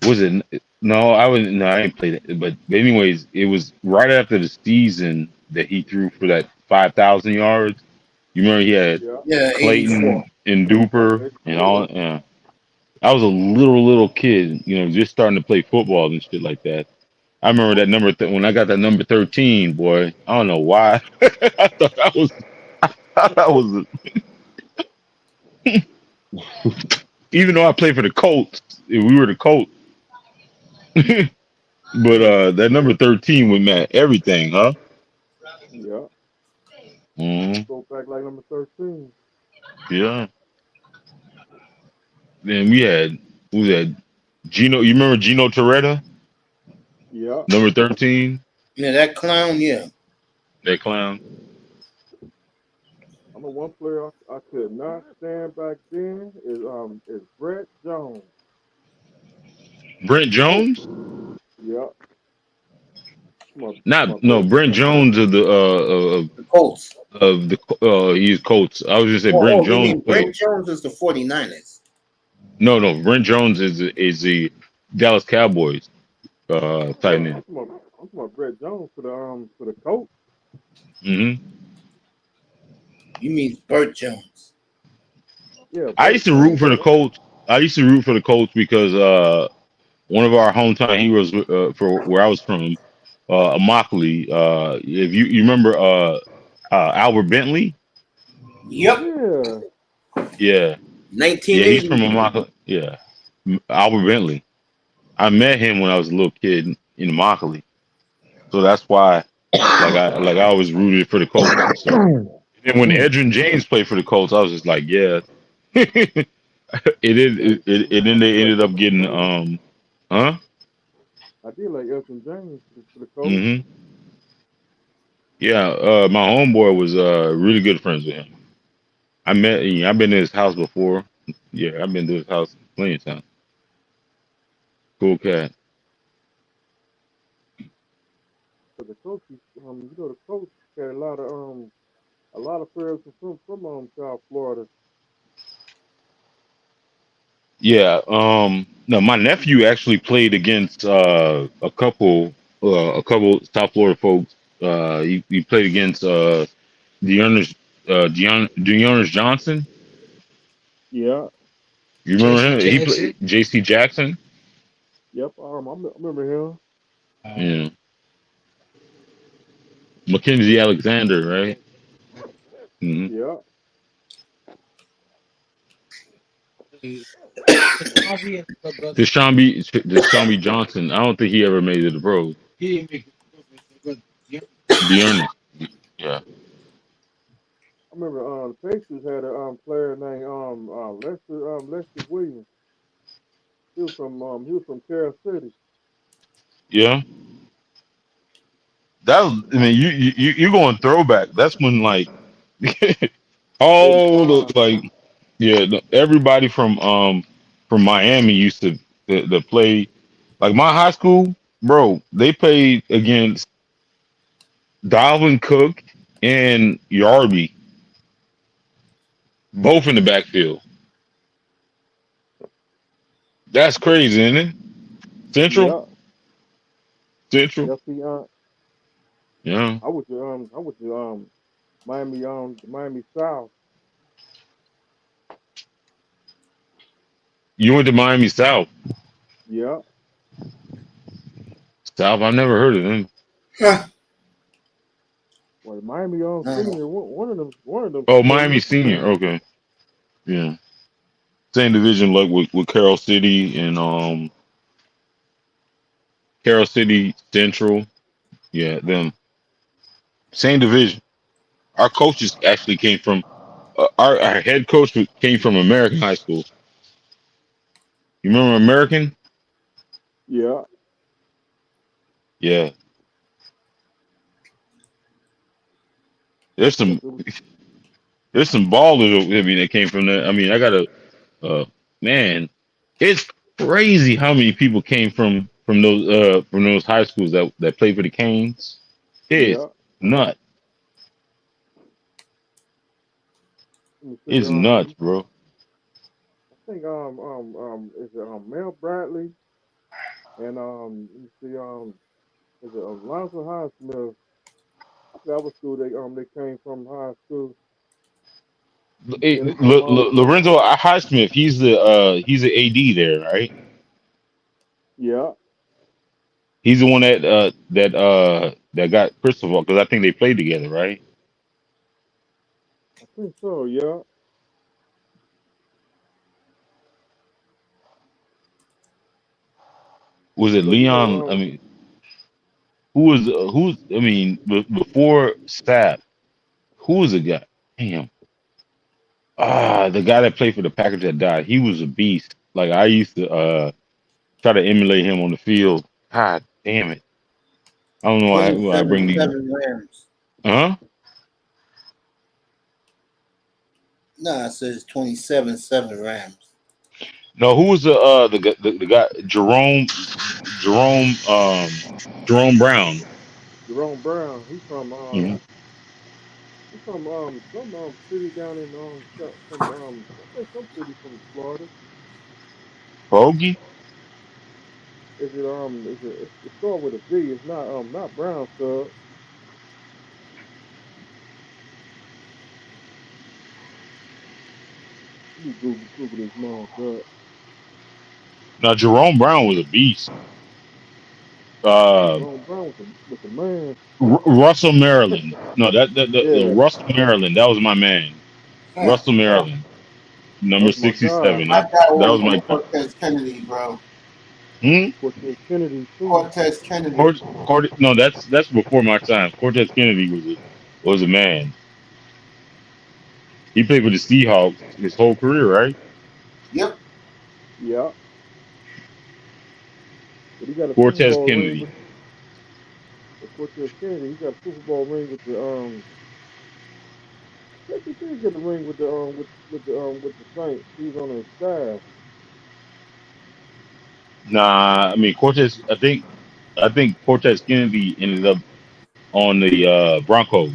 Was it? No, I was no, I didn't play that. But anyways, it was right after the season that he threw for that 5,000 yards. You remember he had Yeah. Yeah, Clayton 84. and Duper and all. Yeah, I was a little kid, just starting to play football and shit like that. I remember that when I got that number 13, boy. I don't know why. I thought that was. I thought that was. Even though I played for the Colts, we were the Colts. But that number 13 would meant everything, huh? Yeah. Hmm. Go back like number 13. Yeah. Then we had Gino. You remember Gino Toretta, Yeah. number 13, Yeah, that clown, yeah. that clown. I know one player I could not stand back then is Brett Jones. Brent Oh, Jones? yeah. My Not no Brett Brent Jones of the The Colts. of the he's Colts. I was just say Brent Oh, you Jones mean played. Brent Jones is the 49ers. No, Brent Jones is the Dallas Cowboys tight end. I'm talking about Brett Jones for the Colts. Hmm. You mean Burt Jones. Yeah, I Burt used to root Jones. for the Colts. I used to root for the Colts because one of our hometown heroes for where I was from, Immokalee. If you remember Albert Bentley, Yep. Yeah. yeah, he's from 1980. Immokalee. Yeah, Albert Bentley. I met him when I was a little kid in Immokalee, so that's why I always rooted for the Colts and stuff. And when Edgerrin James played for the Colts, I was just like, yeah. And then they ended up getting huh? I did like Elton James for the coach. Mm-hmm. Yeah, my homeboy was really good friends with him. I've been to his house before. Yeah, I've been to his house plenty of times. Cool cat. So the coach, the coach had a lot of players from South Florida. Yeah. No, my nephew actually played against a couple South Florida folks. He played against Dearness Johnson. Yeah. You remember J.C. him? He played Jackson. J.C. Jackson. Yep. I remember him. Yeah. Mackenzie Alexander, right? Mm-hmm. Yeah. Deshaun B. Johnson. I don't think he ever made it to the pros. He didn't make it. Dearness. Yeah. I remember the Pacers had a player named Lester Williams. He was from Carroll City. Yeah. That was. I mean, you going throwback. That's when like all the like everybody from Miami used to play. Like my high school, bro, they played against Dalvin Cook and Yarby, both in the backfield. That's crazy, isn't it? Central. Yeah, see, Yeah. I went to Miami South. You went to Miami South. Yeah. South, I've never heard of them. Well, Miami Senior, one of them. Oh, Miami Senior. Okay. Yeah. Same division like with Carroll City and Carroll City Central. Yeah, them. Same division. Our coaches actually came from our head coach came from American High School. You remember American? Yeah. Yeah. There's some ballers. I mean, that came from there. I mean, I got man. It's crazy how many people came from those high schools that played for the Canes. It's nuts. It's nuts, bro. I think is it Mel Bradley and let me see is it Alonzo Highsmith? I forgot what school they came from high school. Lorenzo Highsmith, he's the AD there, right? Yeah. He's the one that got Cristobal, because I think they played together, right? I think so. Yeah. Was it Leon? I mean, who's I mean, before Staff, who was the guy? Damn. The guy that played for the Packers that died. He was a beast. Like I used to try to emulate him on the field. God damn it. I don't know why I bring these. Rams. Huh? Nah, it says 27-7 Rams. No, who was the guy? Jerome Brown. Jerome Brown. He's from Mhm. some city down in some city from Florida. Bogey? Is it start with a V? It's not Brown stuff. Let me Google this motherfucker. Now Jerome Brown was a beast. Jerome Brown with the man. Russell Maryland. No, the Russell Maryland. That was my man. Russell Maryland, number 67. That was my Cortez Kennedy, bro. Cortez Kennedy. Cortez Kennedy. No, that's before my time. Cortez Kennedy was a man. He played for the Seahawks his whole career, right? Yep. Yeah, but he got a Super Cortez Bowl ring Kennedy. with Cortez Kennedy. He got a Super Bowl ring with the I think he did get the ring with the with the Saints. He was on their staff. Nah, I mean Cortez. I think Cortez Kennedy ended up on the Broncos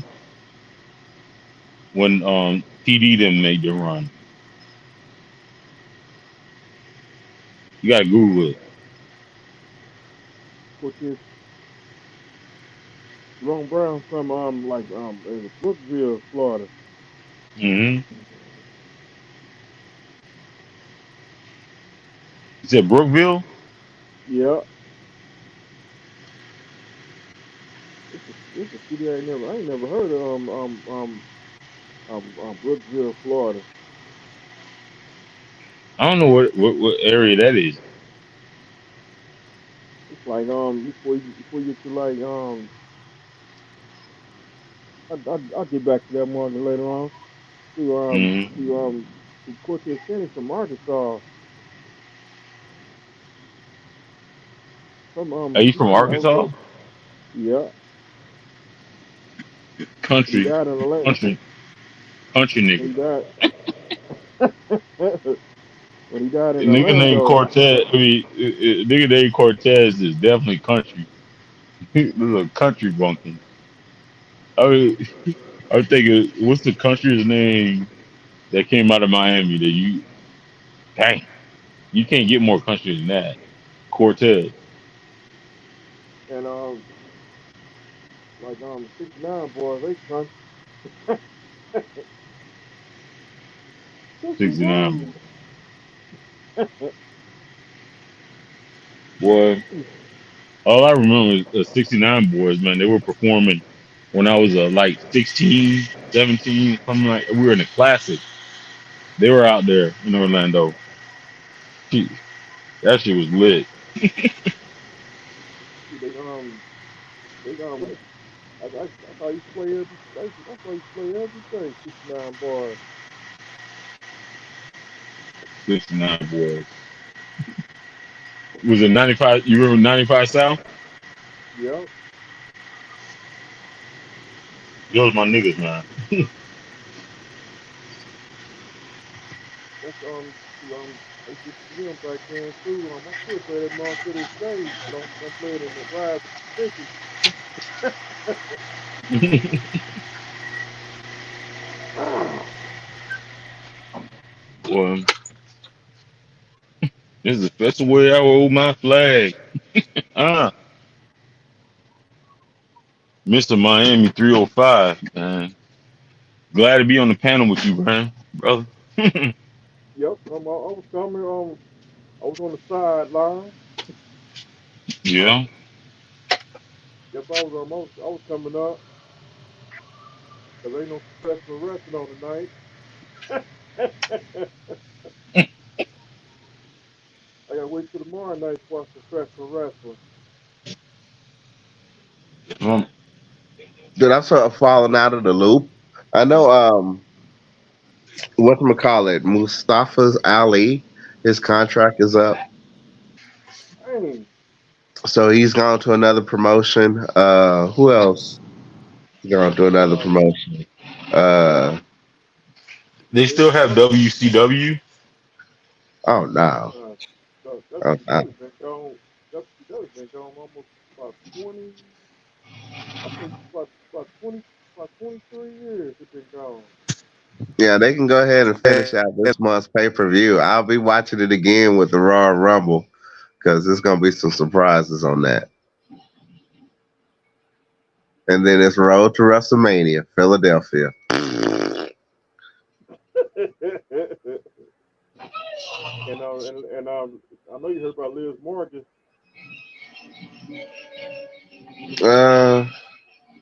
when TD them made the run. You gotta Google it. Cortez Jerome Brown from it was Brookville, Florida. Mm-hmm. You said Brookville? Yeah, it's a city I ain't never heard of Brookville, Florida. I don't know what area that is. It's like before you get to like I'll get back to that market later on. To Mm-hmm. to Cortez Kennedy from Arkansas. Are you He from from the old Arkansas? yeah. But he Country, died in Atlanta. country, country When nigga. he died when he died A in nigga named Orlando. Cortez. I mean, a nigga named Cortez is definitely country. This is a country bunking. I mean, I was thinking, what's the country's name that came out of Miami that you? Dang, you can't get more country than that. Cortez. And 69 boys, they country. 69 69. boy. All I remember is the 69 boys, man. They were performing when I was like 16, 17, something like. We were in the classic. They were out there in Orlando. Gee, that shit was lit. They I thought he play every I thought he play every day. 69 boys. 69 boys. Was it 95? You remember 95 South? Yep. Those my niggas, man. That's I used to see them back then too. I still play that mom to this day, but don't play it in the ride with the sticky. Boy, this is the special way I hold my flag. Ah, Mr. Miami 305, man. Glad to be on the panel with you, man, brother. Yep. I was coming. I was on the sideline. Yeah. Yep. I was coming up because ain't no professional wrestling on tonight. I gotta wait till tomorrow night to watch professional wrestling. Um, Dude, I'm sort of falling out of the loop. I know whatchamacallit, Mustafa's Ali, his contract is up. Dang. So he's gone to another promotion. Who else? Gone to another promotion. Uh they still have WCW. oh no. Oh, no. WCW's been gone. WCW's been gone almost about 20. I think about 23 years. It's been gone. Yeah, they can go ahead and finish out this month's pay-per-view. I'll be watching it again with the Raw Rumble because there's gonna be some surprises on that. And then it's Road to WrestleMania, Philadelphia. I know you heard about Liz Morgan. Uh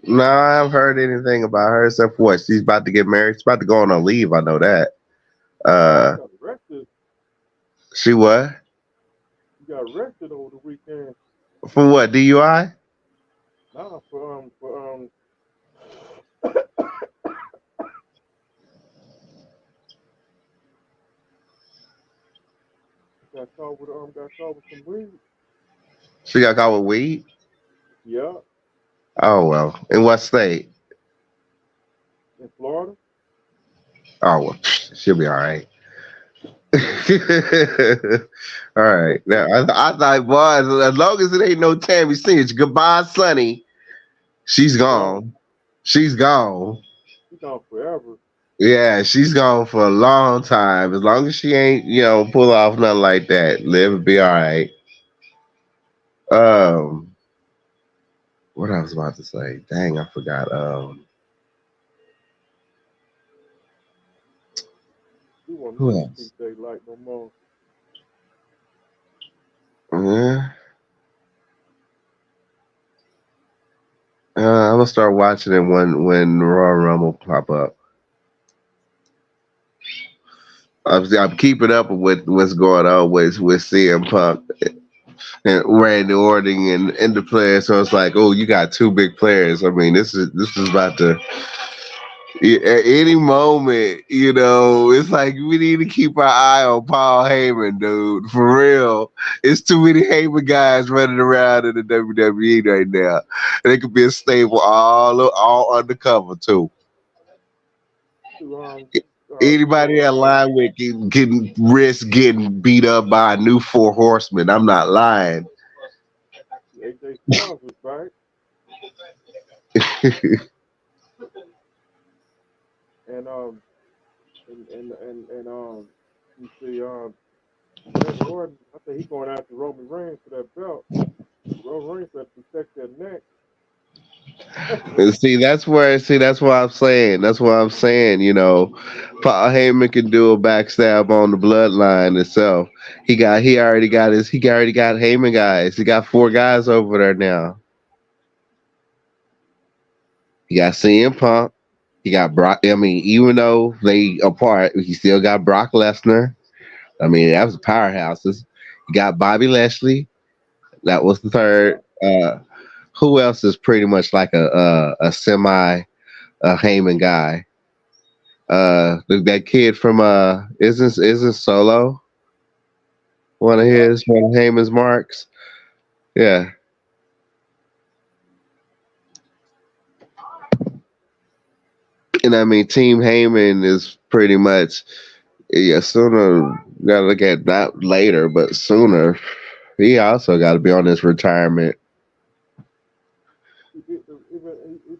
no, I haven't heard anything about her except for what she's about to get married. She's about to go on a leave, I know that. She got arrested. She what? She got arrested over the weekend. For what? DUI? Nah, got caught with some weed. She got caught with weed? Yeah, Oh, well. In what state? in Florida. Oh, well, she'll be all right. All right. Now, I thought, boy, as long as it ain't no Tammy Cinch, goodbye, Sonny. She's gone. She's gone. She's gone forever. Yeah, she's gone for a long time. As long as she ain't, pull off nothing like that, live and be all right. What I was about to say? Dang, I forgot. She won't Who never see else? daylight no more. Yeah. I'm gonna start watching it when Royal Rumble pop up. I'm keeping up with what's going on with CM Punk and Randy Orton and the players. So it's like, oh, you got two big players. I mean, this is about to at any moment. It's like we need to keep our eye on Paul Heyman, dude. For real, it's too many Heyman guys running around in the WWE right now. They could be a stable all undercover too. To Anybody that line with getting risk getting beat up by a new four horsemen. I'm not lying. AJ Styles was back, and you see Randy Orton. I think he's going after Roman Reigns for that belt. Roman Reigns had to protect that neck. And that's what I'm saying. That's what I'm saying. Paul Heyman can do a backstab on the bloodline itself. He already got Heyman guys. He got four guys over there now. He got CM Punk. He got Brock. I mean, even though they apart, he still got Brock Lesnar. I mean, that was powerhouses. You got Bobby Lashley. That was the third. Who else is pretty much like a semi Heyman guy? That kid from isn't Solo one of Heyman's marks? Yeah. And I mean, Team Heyman is pretty much sooner. Gotta look at that later, but sooner he also got to be on his retirement. He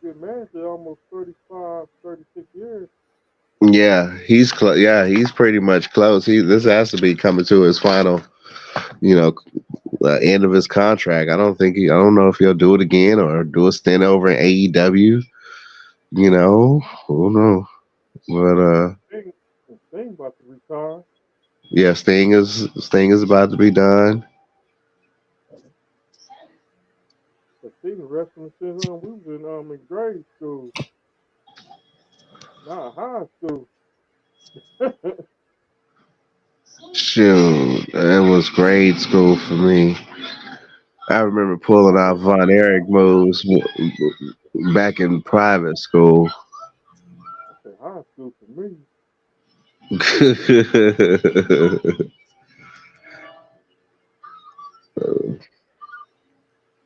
been married for almost 35, 36 years. Yeah, he's close. Yeah, he's pretty much close. This has to be coming to his final, you know, end of his contract. I don't know if he'll do it again or do a stint over in AEW. Who knows? But Sting about to retire. yeah, Sting is about to be done. But Sting was wrestling since we was in grade school, not high school. Shoot, it was grade school for me. I remember pulling out Von Erich moves back in private school. I said high school for me.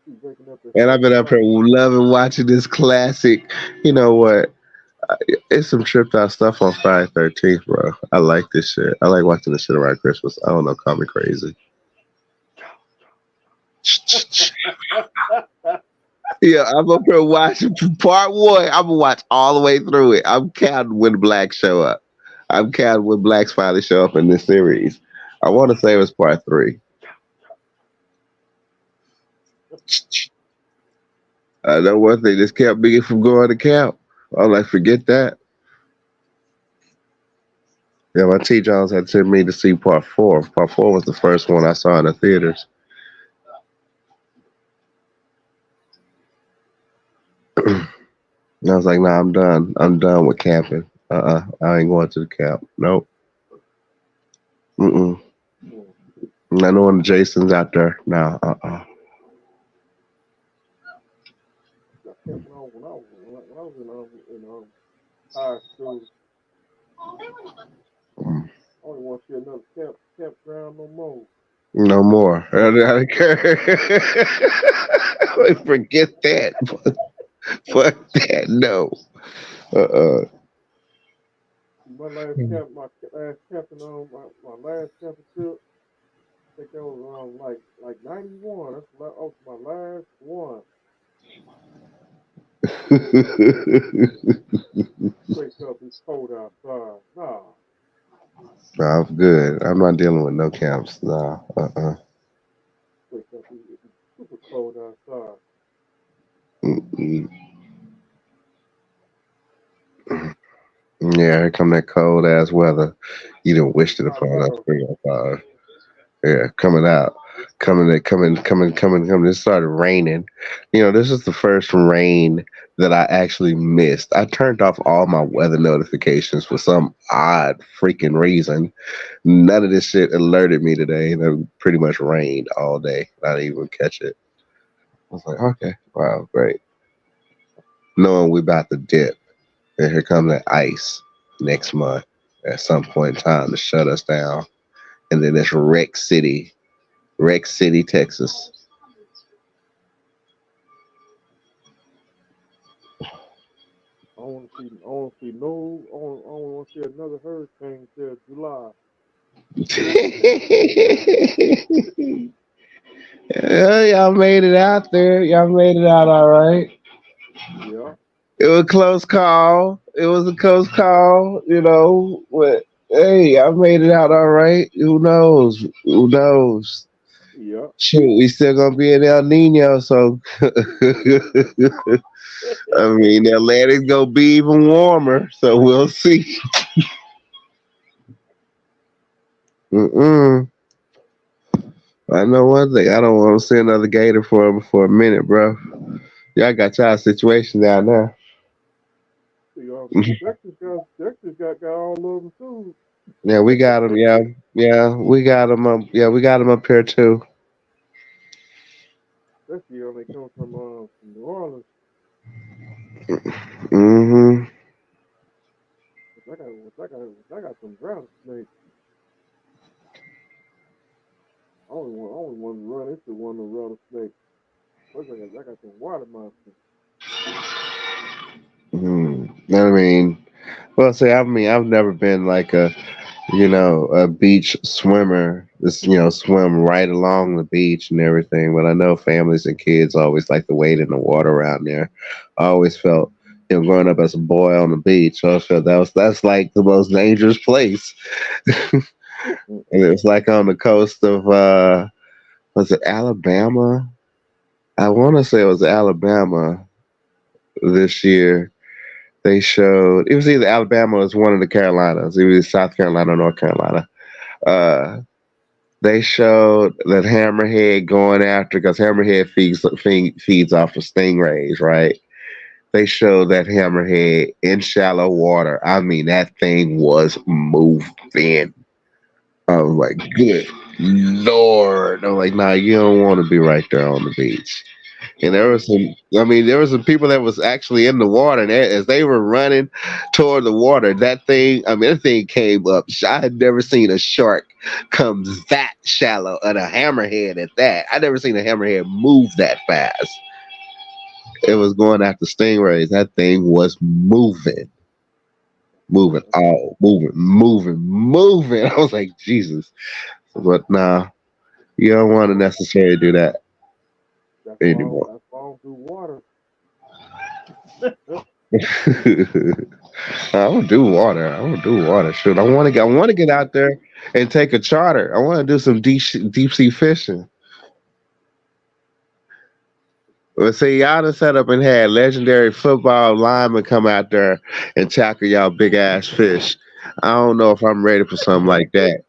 He's waking up at And I've 7 been up o'clock. here loving watching this classic. You know what? It's some tripped out stuff on Friday 13th, bro. I like this shit. I like watching this shit around Christmas. I don't know, call me crazy. Yeah, I'm up here watching part one. I'm gonna watch all the way through it. I'm counting when the blacks show up. I'm counting when blacks finally show up in this series. I want to say it was part 3. I know one thing. This kept me from going to camp. I'm like, forget that. Yeah, my T. Jones had sent me to see part 4. Part 4 was the first one I saw in the theaters. And I was like, nah, I'm done. I'm done with camping. I ain't going to the camp. Nope. Mm-mm. Not knowing Jason's out there. No, I kept on when I was in high school. Mm. I don't want to see another campground no more. No more. Forget that. Fuck that. No. My last camp, my last camping my last camping trip. I think that was like 91. That's was my last one. Wake up, it's cold outside. Nah. I'm good. I'm not dealing with no camps. No. Wake up, it's super cold outside. Mm-mm. Yeah, here come that cold ass weather. You done wished it I upon us. know. 305. Yeah, coming out. Coming. It started raining. This is the first rain that I actually missed. I turned off all my weather notifications for some odd freaking reason. None of this shit alerted me today. And it pretty much rained all day. I didn't even catch it. I was like, okay, wow, great. Knowing we about to dip. And here comes the ice next month at some point in time to shut us down. And then it's Wreck City, Texas. I want to see another hurricane till July. Yeah, y'all made it out there. Y'all made it out all right. Yeah. It was a close call. But hey, I made it out all right. Who knows? Yeah. Shoot, we still gonna be in El Nino, so I mean, the Atlantic's gonna be even warmer, so we'll see. I know one thing. I don't want to see another gator for a minute, bro. Y'all got y'all situation down there. Texas got all of them too. Yeah, we got them. Yeah, we got them up. Yeah, we got them up here too. Especially when they come from New Orleans. Mm-hmm. I got some rattlesnakes. I only want to run into one of the rattlesnakes. I got some water monsters. I mean, well, see, I've never been like a beach swimmer. Just swim right along the beach and everything. But I know families and kids always like to wade in the water around there. I always felt, growing up as a boy on the beach, I always felt that's like the most dangerous place. And it's like on the coast of was it Alabama? I want to say it was Alabama this year. They showed it was either Alabama or it was one of the Carolinas. It was South Carolina or North Carolina. They showed that hammerhead going after because hammerhead feeds off of stingrays, right? They showed that hammerhead in shallow water. I mean, that thing was moving. I was like, good Lord. I'm like, nah, you don't want to be right there on the beach. And there were some people that was actually in the water, and as they were running toward the water, that thing came up. I had never seen a shark come that shallow, and a hammerhead at that. I never seen a hammerhead move that fast. It was going after stingrays. That thing was moving. Moving. I was like, Jesus. But nah, you don't want to necessarily do that anymore. That's all through water. I would do water. Shoot, I want to get out there and take a charter. I want to do some deep sea fishing. Well, see, y'all done set up and had legendary football linemen come out there and tackle y'all big ass fish. I don't know if I'm ready for something like that.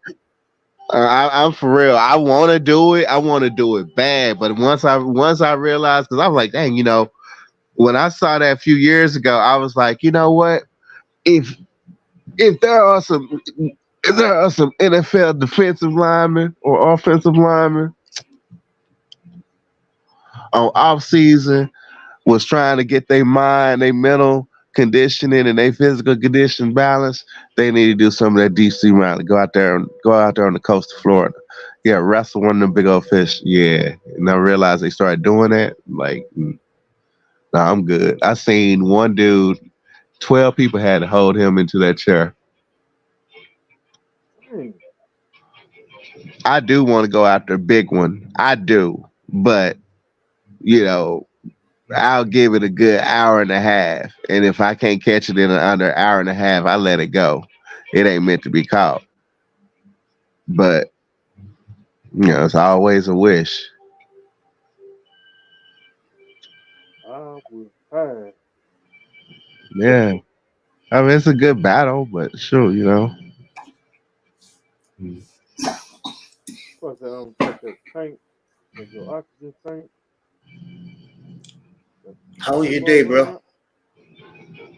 I'm for real. I want to do it. I want to do it bad. But once I realized, because I was like, dang, when I saw that a few years ago, I was like, you know what? If there are some NFL defensive linemen or offensive linemen on off season was trying to get their mind, their mental conditioning, and their physical condition balance, they need to do some of that DC round. Go out there on the coast of Florida. Yeah, wrestle one of them big old fish. Yeah. And I realized they started doing that. Like, nah, I'm good. I seen one dude, 12 people had to hold him into that chair. Dang. I do want to go after a big one. I do. But, you know, I'll give it a good hour and a half. And if I can't catch it in under an hour and a half, I let it go. It ain't meant to be caught. But, it's always a wish. I was tired. Yeah. I mean, it's a good battle, but sure, Plus, check that tank, check your oxygen tank. How was your day, Everybody bro?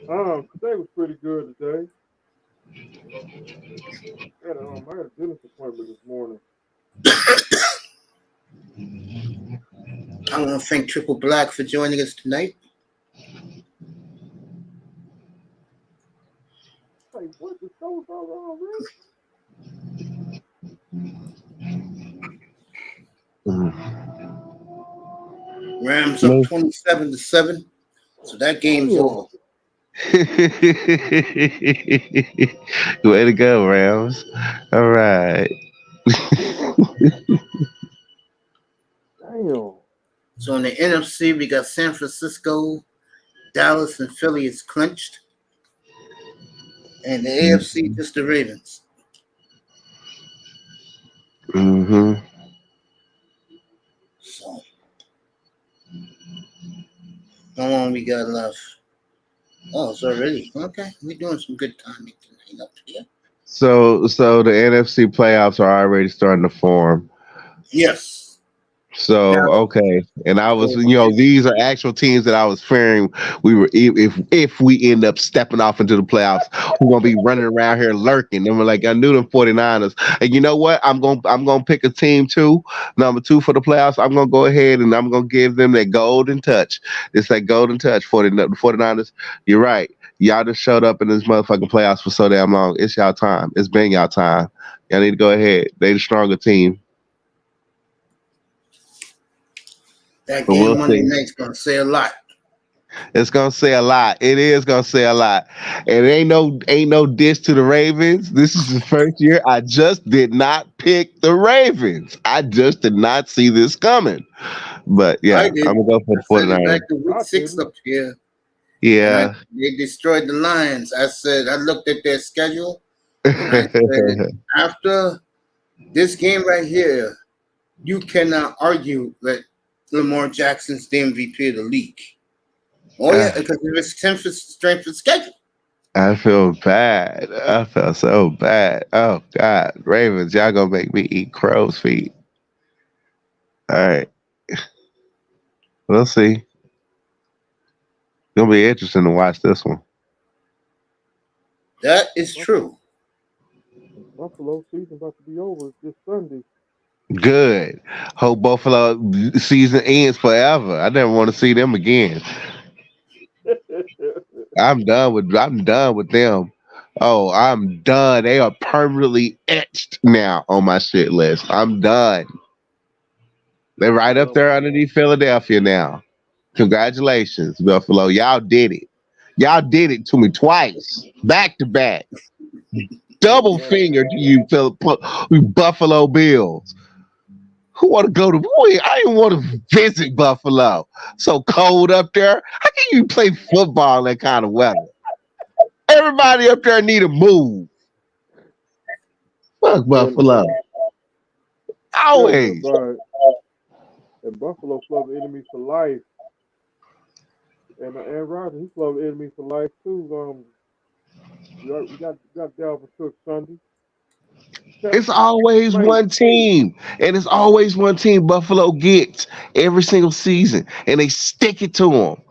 around. Today was pretty good today. I had a dentist appointment this morning. I want to thank Triple Black for joining us tonight. Hey, what? The show's over already? Rams up No. 27-7, so that game's Damn. over. Way to go, Rams. All right. Damn. So in the NFC, we got San Francisco, Dallas, and Philly is clinched. And the AFC, just the Ravens. Mm-hmm. So, how long we got left? Oh, it's already. Okay, we're doing some good timing tonight up here. So the NFC playoffs are already starting to form. Yes. So Dallas. okay, and I was, So, these are actual teams that I was fearing we were if we end up stepping off into the playoffs, we're gonna be running around here lurking. And we're like, I knew them 49ers. And you know what? I'm gonna pick a team number two for the playoffs. I'm gonna go ahead and I'm gonna give them that golden touch. It's that golden touch for the 49ers. You're right. Y'all just showed up in this motherfucking playoffs for so damn long. It's y'all time. It's been y'all time. Y'all need to go ahead. They the stronger team. that But game we'll Monday see. night's gonna say a lot. It's gonna say a lot. It is gonna say a lot. And it ain't no diss to the Ravens. This is the first year I just did not pick the Ravens. I just did not see this coming. But I yeah, did. I'm gonna go for I the said it 49ers. back in week I 6 didn't. up here, and Yeah. they destroyed the Lions. I said I looked at their schedule, and I said after this game right here, you cannot argue that Lamar Jackson's the MVP of the league. Oh yeah, because of his strength of schedule. I feel bad. I feel so bad. Oh God. Ravens, y'all gonna make me eat crow's feet. All right. We'll see. Gonna be interesting to watch this one. That is true. Buffalo season about to be over this Sunday. Good. Hope Buffalo season ends forever. I never want to see them again. I'm done with them. Oh, I'm done. They are permanently etched now on my shit list. I'm done. They're right up there underneath Philadelphia now. Congratulations, Buffalo. Y'all did it. Y'all did it to me twice, back to back. Double finger to you, you Buffalo Bills. Who want to go to? Boy, I didn't want to visit Buffalo. So cold up there. How can you play football in that kind of weather? Everybody up there need a move. Fuck Buffalo. Always. And Buffalo club enemies for life. And Aaron Rodgers, he club enemies for life too. We got Dalvin Cook Sunday. It's always one team. And it's always one team Buffalo gets every single season. And they stick it to them.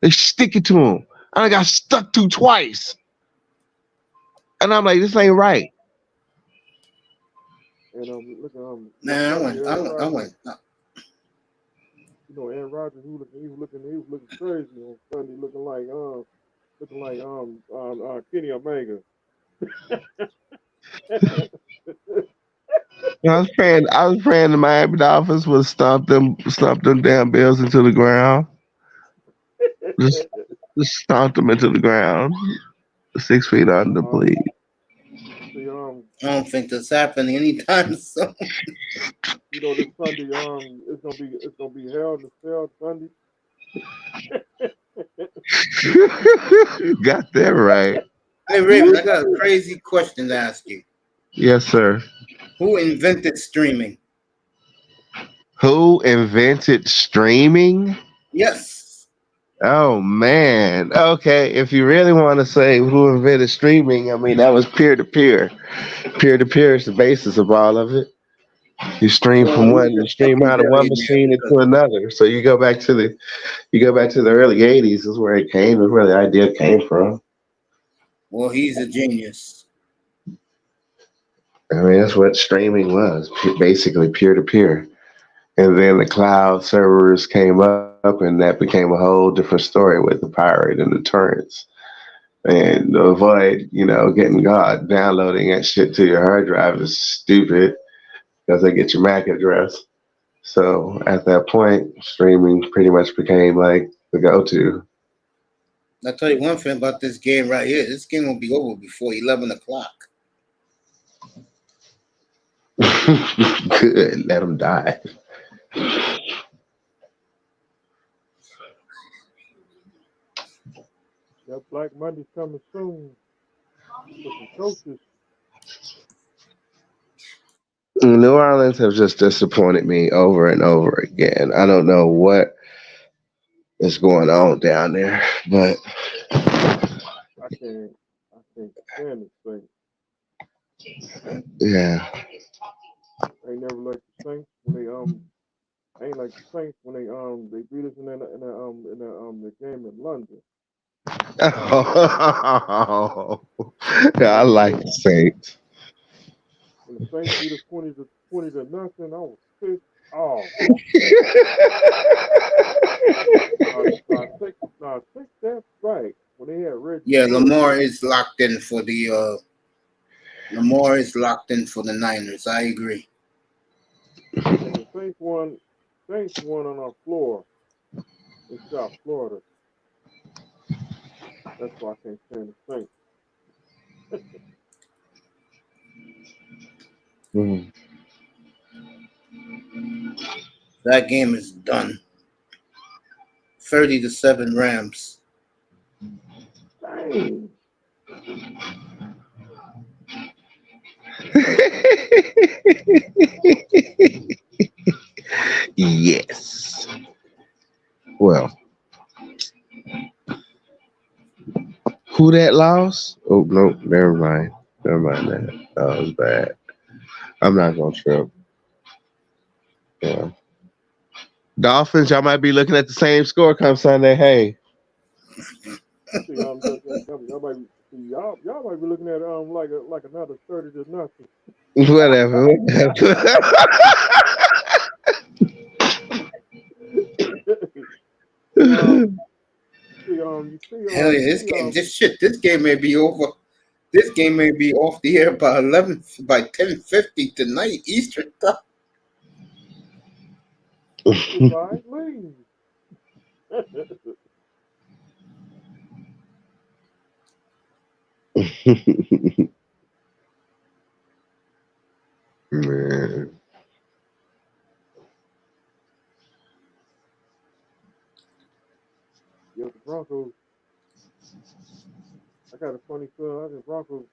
They stick it to them. I got stuck to twice. And I'm like, this ain't right. And look Man, I Aaron went. You know, Aaron Rodgers, he was looking crazy on Sunday, looking like Kenny Omega. I was praying the Miami Dolphins would stomp them damn Bills into the ground. Just, just stomp them into the ground. 6 feet under, Um, please. see, I don't think that's happening anytime soon. this Sunday, it's gonna be Hell in the Cell Sunday. Got that right. Hey, Raven, I got a crazy question to ask you. Yes, sir. Who invented streaming? Who invented streaming? Yes. Oh man. Okay, if you really want to say who invented streaming, I mean that was peer to peer. Peer to peer is the basis of all of it. Well, it was You a stream out of one secondary there machine because into another. So you go back to the early '80s. Is where it came. Is where the idea came from. well, he's a genius. I mean that's what streaming was, basically peer to peer. And then the cloud servers came up, and that became a whole different story with the pirate and the torrents. And to avoid, getting God downloading that shit to your hard drive is stupid because they get your MAC address. So at that point, streaming pretty much became like the go-to. I'll tell you one thing about this game right here. This game will be over before 11 o'clock. Good, let them die. That Black Monday's coming soon for some coaches. New Orleans have just disappointed me over and over again. I don't know what is going on down there, but I can't stand this thing. yeah. I ain't never like the Saints when they I ain't like the Saints when they beat us in the game in London. Oh, yeah, I like the Saints. When the Saints beat us 20 to nothing, I was pissed off. Take that back. When they had Reggie. Yeah, Lamar is locked in for the Niners. I agree. And the Saints won on our floor in South Florida. That's why I can't stand the Saints. That game is done. 30-7 Rams. Dang. Yes. Well, who that lost? Oh no, never mind. Never mind that. That was bad. I'm not gonna trip. Yeah. Dolphins, y'all might be looking at the same score come Sunday. Hey. See, y'all might be looking at like another 30-0. Whatever. Hell yeah, this game may be over. This game may be off the air by 10:50 tonight Eastern time. Goodbye, leave. Man. Yeah, the Broncos. I got a funny feeling. I think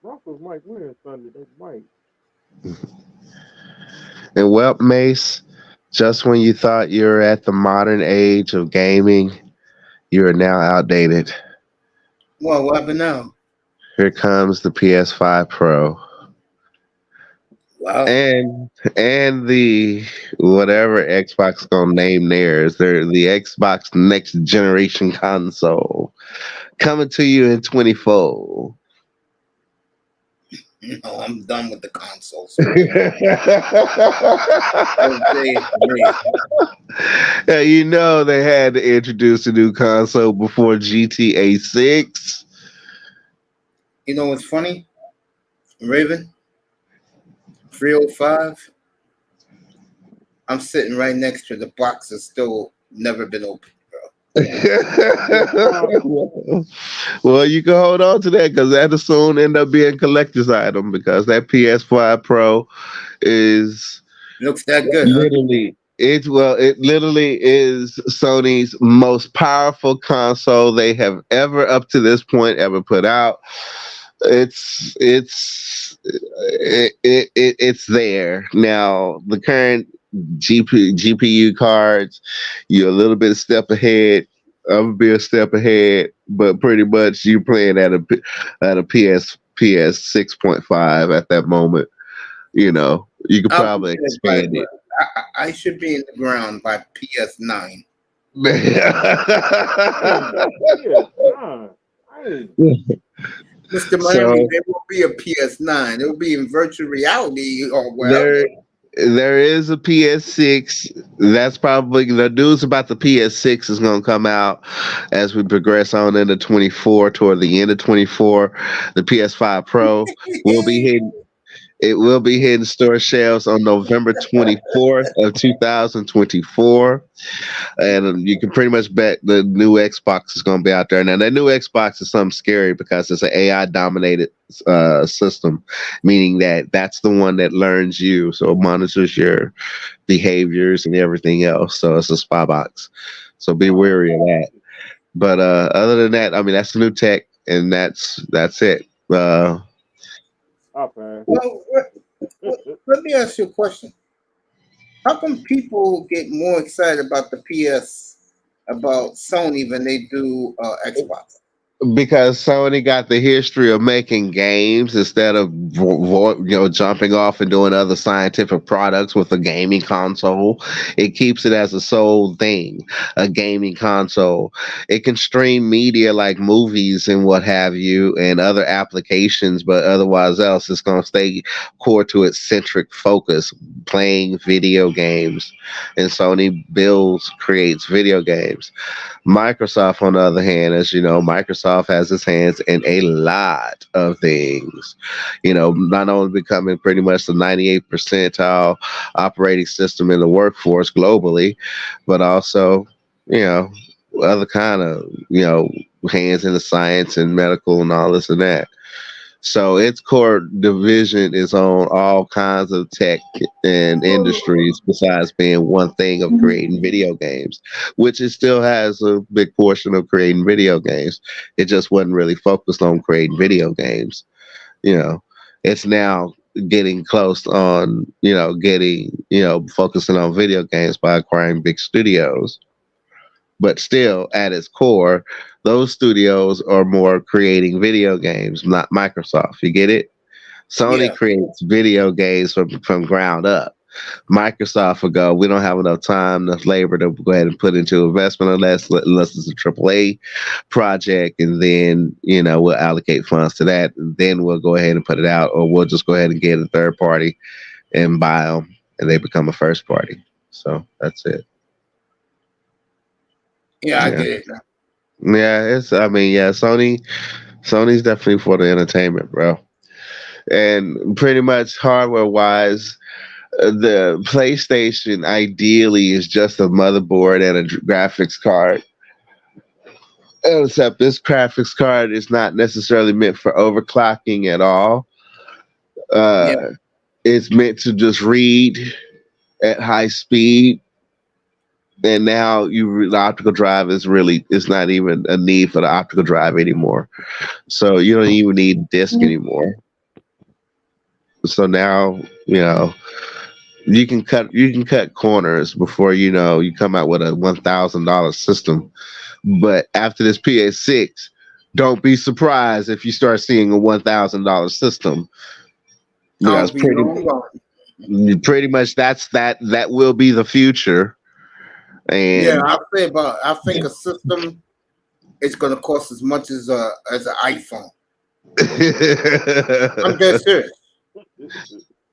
Broncos might win Sunday. They might. And well, Mace, just when you thought you were at the modern age of gaming, you are now outdated. Well, what happened now? Here comes the PS5 Pro. Wow. And the whatever Xbox gonna name theirs. They're the Xbox next generation console. Coming to you in 24. No, I'm done with the consoles. Yeah, you know they had to introduce a new console before GTA 6. You know what's funny? Raven 305. I'm sitting right next to the box that's still never been opened, bro. Well, you can hold on to that because that'll soon end up being a collector's item because that PS5 Pro is Looks that good, huh? literally it literally is Sony's most powerful console they have ever up to this point ever put out. It's there now. The current GPU cards, you're a little bit step ahead. I'm gonna be a step ahead, but pretty much you're playing at a PS 6.5 at that moment. You know, you could I'll probably be in by, expand it. I should be in the ground by PS9. Mr. Miami, So there will be a PS9. It will be in virtual reality or wherever. there is a PS6. That's probably the news about the PS6 is going to come out as we progress on into 24. Toward the end of 24, the PS5 Pro will be hitting. It will be hitting store shelves on November 24th of 2024. And you can pretty much bet the new Xbox is going to be out there. Now, that new Xbox is something scary because it's an AI-dominated system, meaning that that's the one that learns you. So it monitors your behaviors and everything else. So it's a spy box. So be wary of that. But other than that, I mean, that's the new tech, and that's it. Well, let me ask you a question. How come people get more excited about about Sony than they do Xbox? Because Sony got the history of making games instead of jumping off and doing other scientific products with a gaming console. It keeps it as a sole thing, a gaming console. It can stream media like movies and what have you and other applications, but otherwise else it's going to stay core to its centric focus, playing video games. And Sony creates video games. Microsoft, on the other hand, as you know, Microsoft has its hands in a lot of things. You know, not only becoming pretty much the 98th percentile operating system in the workforce globally, but also, you know, other kind of, hands in the science and medical and all this and that. So its core division is on all kinds of tech and industries besides being one thing of creating video games, which it still has a big portion of creating video games. It just wasn't really focused on creating video games. It's now getting close on, focusing on video games by acquiring big studios. But still, at its core, those studios are more creating video games, not Microsoft. You get it? Sony creates video games from ground up. Microsoft will go, we don't have enough time, enough labor to go ahead and put into investment unless it's a AAA project, and then, we'll allocate funds to that, and then we'll go ahead and put it out, or we'll just go ahead and get a third party and buy them, and they become a first party. So that's it. Yeah, I get it. Yeah, Sony's definitely for the entertainment, bro. And pretty much hardware-wise, the PlayStation ideally is just a motherboard and a graphics card. Except this graphics card is not necessarily meant for overclocking at all. It's meant to just read at high speed. And now the optical drive is it's not even a need for the optical drive anymore. So you don't even need disk anymore. So now, you can cut corners before you come out with a $1,000 system. But after this PS6, don't be surprised if you start seeing a $1,000 system. Pretty much that will be the future. And I think a system is going to cost as much as an iPhone. I'm dead serious.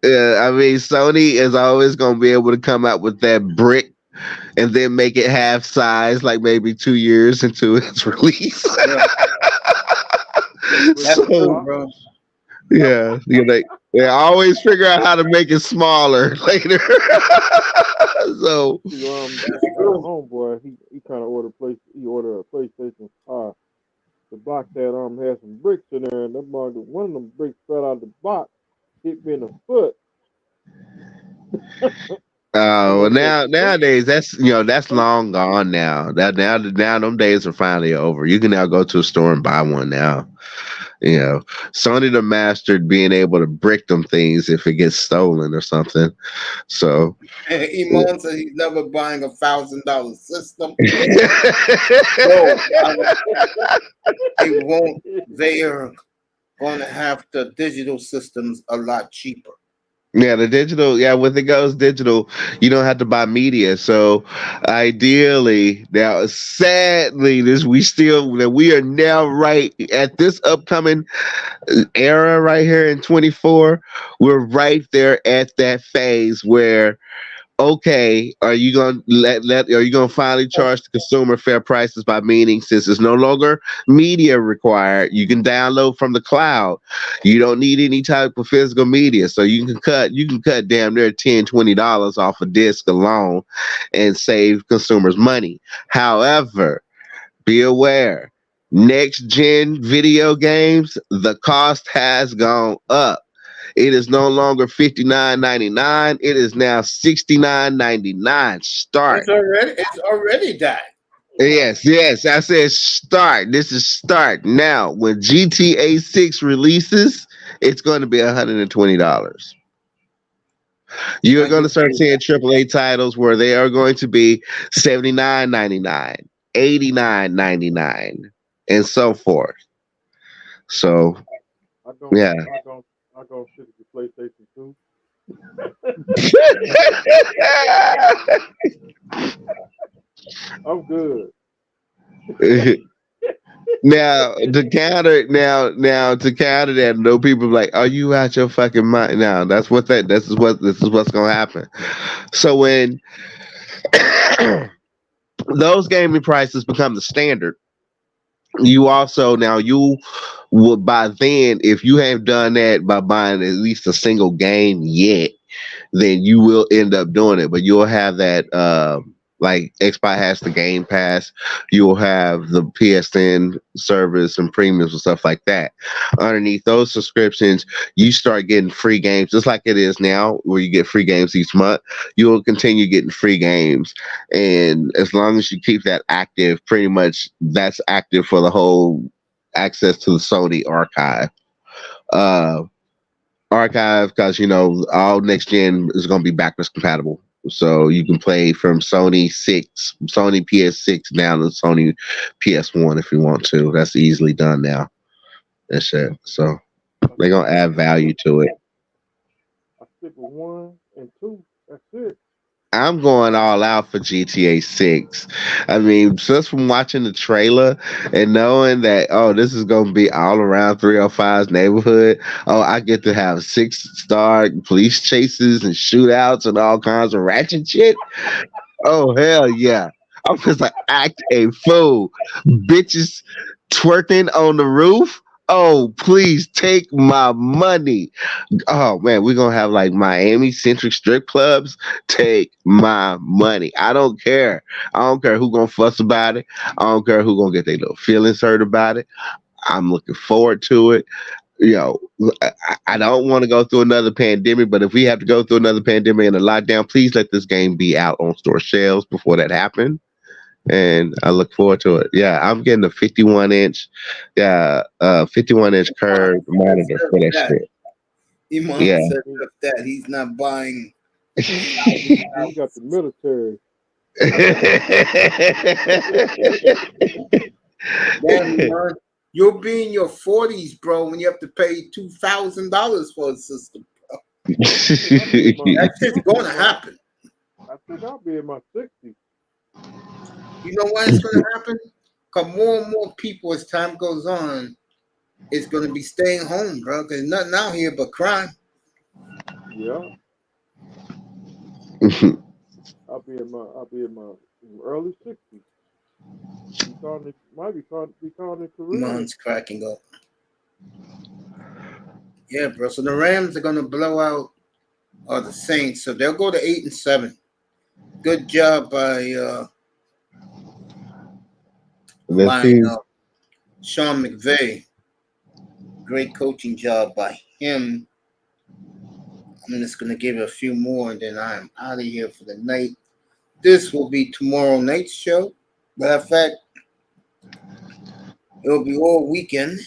Yeah, I mean, Sony is always going to be able to come out with that brick and then make it half size, like maybe 2 years into its release. That's true, bro. Yeah, they always figure out how to make it smaller later. So See, That's got a true. homeboy. He kind of He ordered a PlayStation 5. The box had some bricks in there, and one of them bricks fell out of the box, hit me in the foot. I well, looked at the foot. nowadays that's long gone now. Now them days are finally over. You can now go to a store and buy one now. You know, Sony the mastered being able to brick them things if it gets stolen or something. So Iman said he's never buying $1,000 system. No, it won't. They are going to have the digital systems a lot cheaper. yeah, the digital, yeah, when it goes digital, you don't have to buy media. So ideally, now sadly, we are now right at this upcoming era right here in 24. We're right there at that phase where okay, are you gonna are you gonna finally charge the consumer fair prices by meaning since it's no longer media required, you can download from the cloud. You don't need any type of physical media. So you can cut damn near $10-$20 off a disc alone and save consumers money. However, be aware, next gen video games, the cost has gone up. It is no longer $59.99. It is now $69.99. Start. It's already that. Yes, yes. I said start. This is start. Now, when GTA 6 releases, it's going to be $120. You are And going you to start pay seeing AAA titles where they are going to be $79.99, $89.99, and so forth. So, I don't, yeah. I don't, I don't sit at the PlayStation 2. I'm good. Now to counter that, no people be like, are you out your fucking mind? Now this is what's gonna happen. So when those gaming prices become the standard, you also now you would by then, if you have done that by buying at least a single game yet, then you will end up doing it. But you'll have that like Xbox has the Game Pass, you'll have the PSN service and premiums and stuff like that. Underneath those subscriptions, you start getting free games, just like it is now, where you get free games each month. You will continue getting free games, and as long as you keep that active, pretty much that's active for the whole access to the Sony archive. Uh, archive because all next gen is going to be backwards compatible, so you can play from Sony PS6 down to Sony PS1 if you want to. That's easily done now and shit. So I they're stick gonna add value to it. I stick with 1 and 2. That's it. I'm going all out for GTA 6. I mean, just from watching the trailer and knowing that, oh, this is going to be all around 305's neighborhood. Oh, I get to have 6-star police chases and shootouts and all kinds of ratchet shit. Oh, hell yeah. I'm just like, act a fool. Bitches twerking on the roof. Oh, please take my money. Oh man, we're gonna have like Miami centric strip clubs. Take my money. I don't care. I don't care who gonna fuss about it. I don't care who gonna get their little feelings hurt about it. I'm looking forward to it. You know, I don't want to go through another pandemic, but if we have to go through another pandemic and a lockdown, please let this game be out on store shelves before that happens. And I look forward to it. Yeah, I'm getting a 51-inch, 51-inch Iman curved said monitor for that that. shit. Iman Yeah. said that he's not buying. He got the military. Damn, Iman, you'll be in your 40s, bro, when you have to pay $2,000 for a system. That shit's going to happen. I think I'll be in my 60s. You know why it's going to happen? Because more and more people, as time goes on, is going to be staying home, bro. Because nothing out here but crime. Yeah, I'll be in my early 60s. Might be calling it career. Iman's cracking up. Yeah, bro. So the Rams are gonna blow out the Saints, so they'll go to 8-7. Good job by Let's by see. Sean McVay. Great coaching job by him. I'm just gonna give it a few more, and then I'm out of here for the night. This will be tomorrow night's show. Matter of fact, it will be all weekend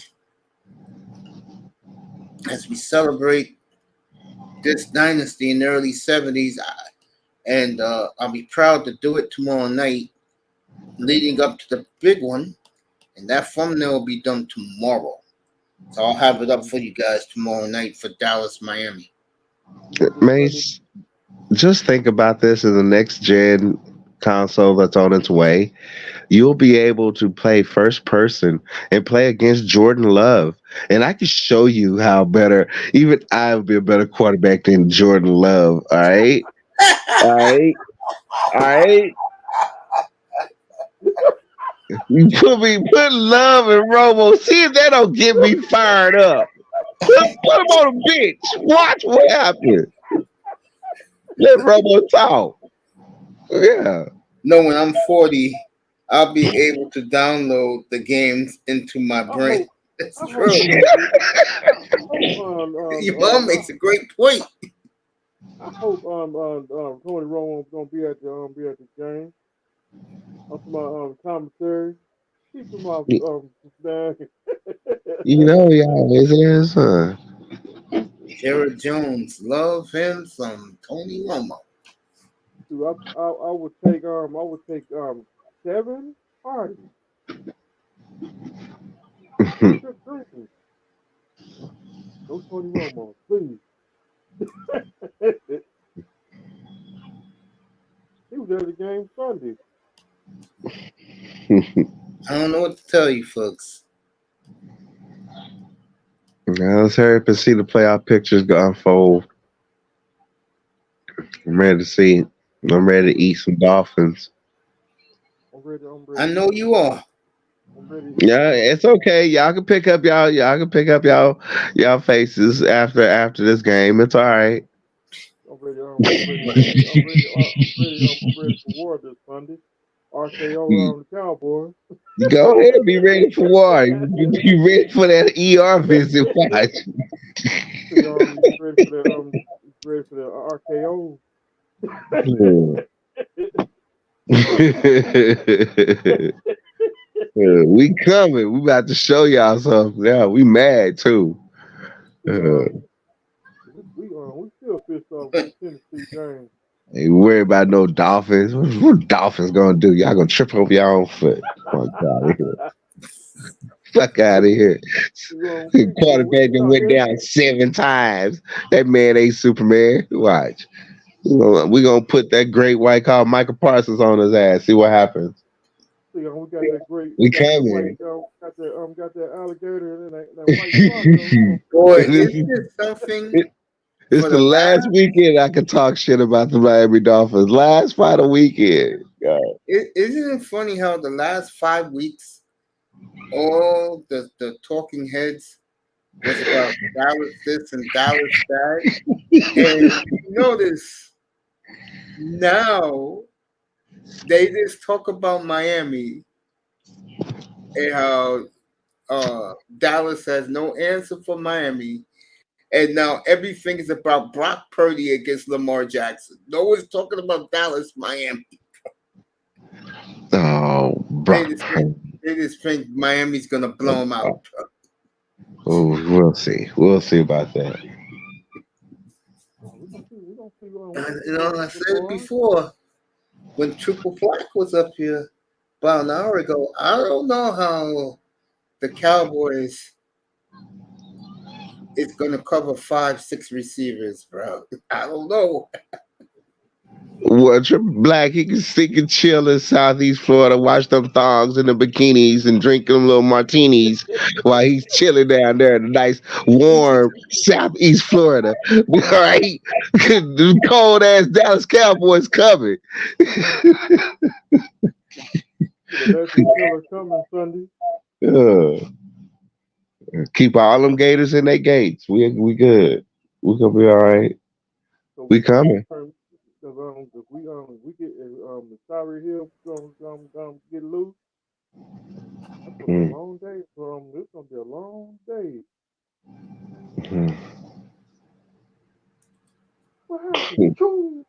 as we celebrate this dynasty in the early 70s. And I'll be proud to do it tomorrow night, leading up to the big one. And that thumbnail will be done tomorrow. So I'll have it up for you guys tomorrow night for Dallas, Miami. Mace, just think about this in the next gen console that's on its way. You'll be able to play first person and play against Jordan Love. And I can show you how better, even I would be a better quarterback than Jordan Love. All right. All right. All right. You put Love and Romo. See if that don't get me fired up. Put him on the bench. Watch what happens. Let Romo talk. Yeah. No, when I'm 40, I'll be able to download the games into my brain. That's true. Your mom makes a great point. I hope Tony Romo gonna be at the game. Up my commentary. Keep him off bag. You know he always is, huh? Jared Jones, love him some Tony Romo. Dude, I would take 7 parties. Just drinking. No Tony Romo, please. He was at the game Sunday. I don't know what to tell you, folks. Now let's hurry up and see the playoff pictures go unfold. I'm ready to see it. I'm ready to eat some dolphins. I'm ready. I know you are. I'm ready. Yeah, it's okay. Y'all can pick up y'all faces after this game. It's all right. I'm ready. I'm ready for war this Sunday. RKO the Cowboys. Go ahead, be ready for war. Be ready for that ER visit. Watch. Ready for the RKO. We coming. We about to show y'all something. Yeah, we mad too. We still pissed off with the Tennessee game. Ain't worry about no Dolphins. What Dolphins gonna do? Y'all gonna trip over your own foot. Fuck out of here. Fuck out of here. Quarterback that went down 7 times. That man ain't Superman. Watch. We gonna put that great white called Michael Parsons on his ass. See what happens. We got that great. We coming. Got that alligator and that white Boy, isn't it something? It's the last weekend I can talk shit about the Miami Dolphins. Last final weekend. Isn't it funny how the last 5 weeks, all the talking heads was about Dallas this and Dallas that? And you notice now they just talk about Miami and how Dallas has no answer for Miami. And now everything is about Brock Purdy against Lamar Jackson. No one's talking about Dallas, Miami. Oh, Brock. They just think Miami's going to blow them out. Oh, we'll see. We'll see about that. I said it before when Triple Black was up here about an hour ago. I don't know how the Cowboys is going to cover 5-6 receivers, bro. I don't know. Well, Triple Black, he can chill in Southeast Florida, watch them thongs and the bikinis and drink them little martinis while he's chilling down there in the nice, warm Southeast Florida. All right? The cold ass Dallas Cowboys coming. The coming Sunday. Keep all them Gators in their gates. We good. We gonna be all right. So We we coming. turn because if we get the Sorry Hill get loose, that's gonna be a Mm, long day. So it's gonna be a long day. mm. What happened? Choo!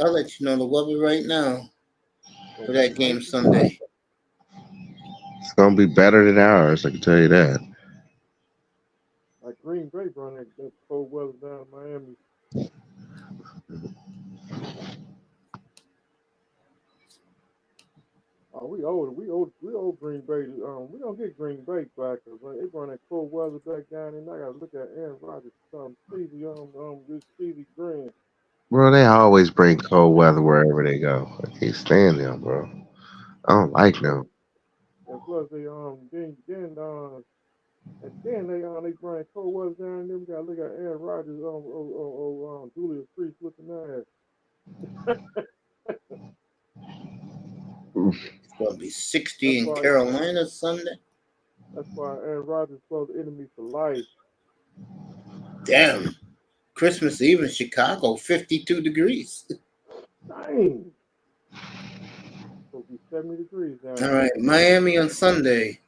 I'll let you know the weather right now Gonna for be that nice game and cold. Sunday. It's gonna be better than ours. I can tell you that. Like Green Bay run that cold weather down in Miami. Oh, we old Green Bay. We don't get Green Bay back because they run that cold weather back down, and I gotta look at Aaron Rodgers, cheesy, this cheesy grin. Bro, they always bring cold weather wherever they go. I can't stand them, bro. I don't And like plus, them. and plus they and then they bring cold weather down. And then we gotta look at Aaron Rodgers, Julius Priest looking ass. It's gonna be 60 That's in why Carolina Sunday. Aaron Rodgers was the enemy for life. Damn. Christmas Eve in Chicago, 52 degrees. Dang, it'll be 70 degrees down All there. right, Miami on Sunday,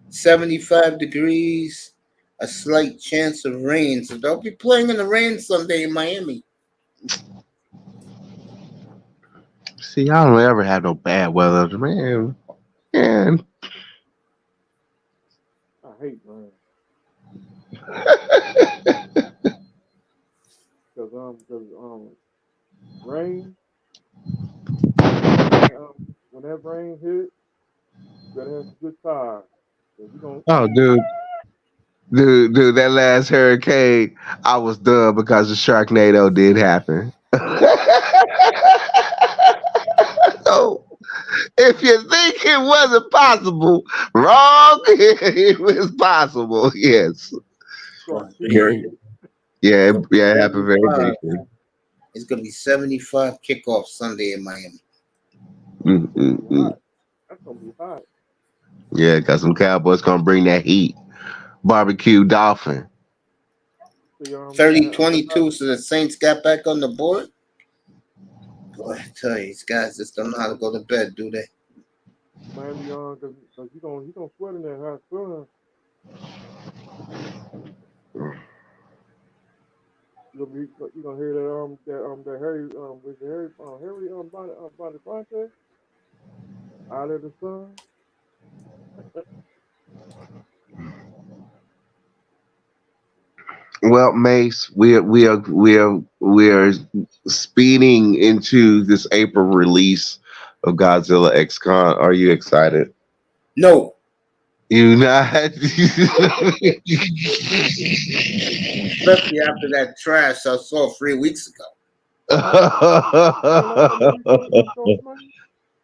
75 degrees, a slight chance of rain. So don't be playing in the rain Sunday in Miami. See, I don't ever have no bad weather, man. Man. I hate rain because rain when that rain hit, you better have some good tires. Cause you gonna Oh, dude, that last hurricane, I was done because the Sharknado did happen. So, if you think it wasn't possible, wrong. It was possible. Yes. start Yeah, teasing. yeah, It's gonna be yeah. It happened very 75. briefly. It's gonna be 75 kickoff Sunday in Miami. Mm, That's gonna mm, be mm. hot. That's gonna be hot. Yeah, got some Cowboys gonna bring that heat. Barbecue Dolphin. See, 30-22, so the Saints got back on the board. Boy, I tell you, these guys just don't know how to go to bed, do they? Miami on because you gonna sweat in that hot sun. You gonna hear that Harry Bonte out of the sun. Well, Mace, we are speeding into this April release of Godzilla X Con. Are you excited? No, You not? especially after that trash I saw 3 weeks ago. You like that movie, Ghost Man?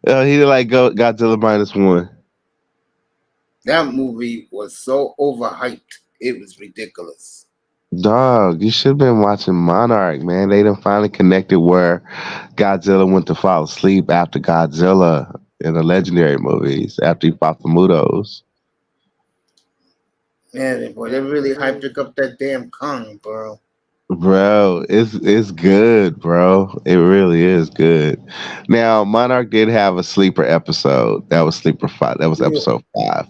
He did like Godzilla -1. That movie was so overhyped, it was ridiculous. Dog, you should have been watching Monarch, man. They done finally connected where Godzilla went to fall asleep after Godzilla in the legendary movies after he fought the Mutos. Man, boy, they really hyped up that damn Kong, bro. Bro, it's good, bro. It really is good. Now, Monarch did have a sleeper episode. That was sleeper 5. That was Yeah. episode 5.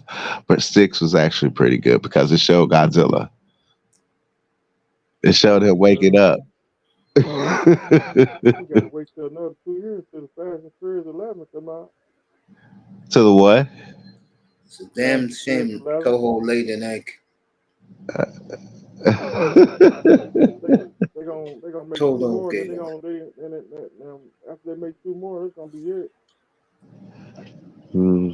But 6 was actually pretty good because it showed Godzilla. It showed him waking up. We gotta wait till another 2 years till the Fast and Furious 11 come out. To the what? It's a damn Fast and Furious shame 11. Toho laid an egg. They gonna make two Toho more, and then gave him. after they make two more, that's gonna be it. Hmm.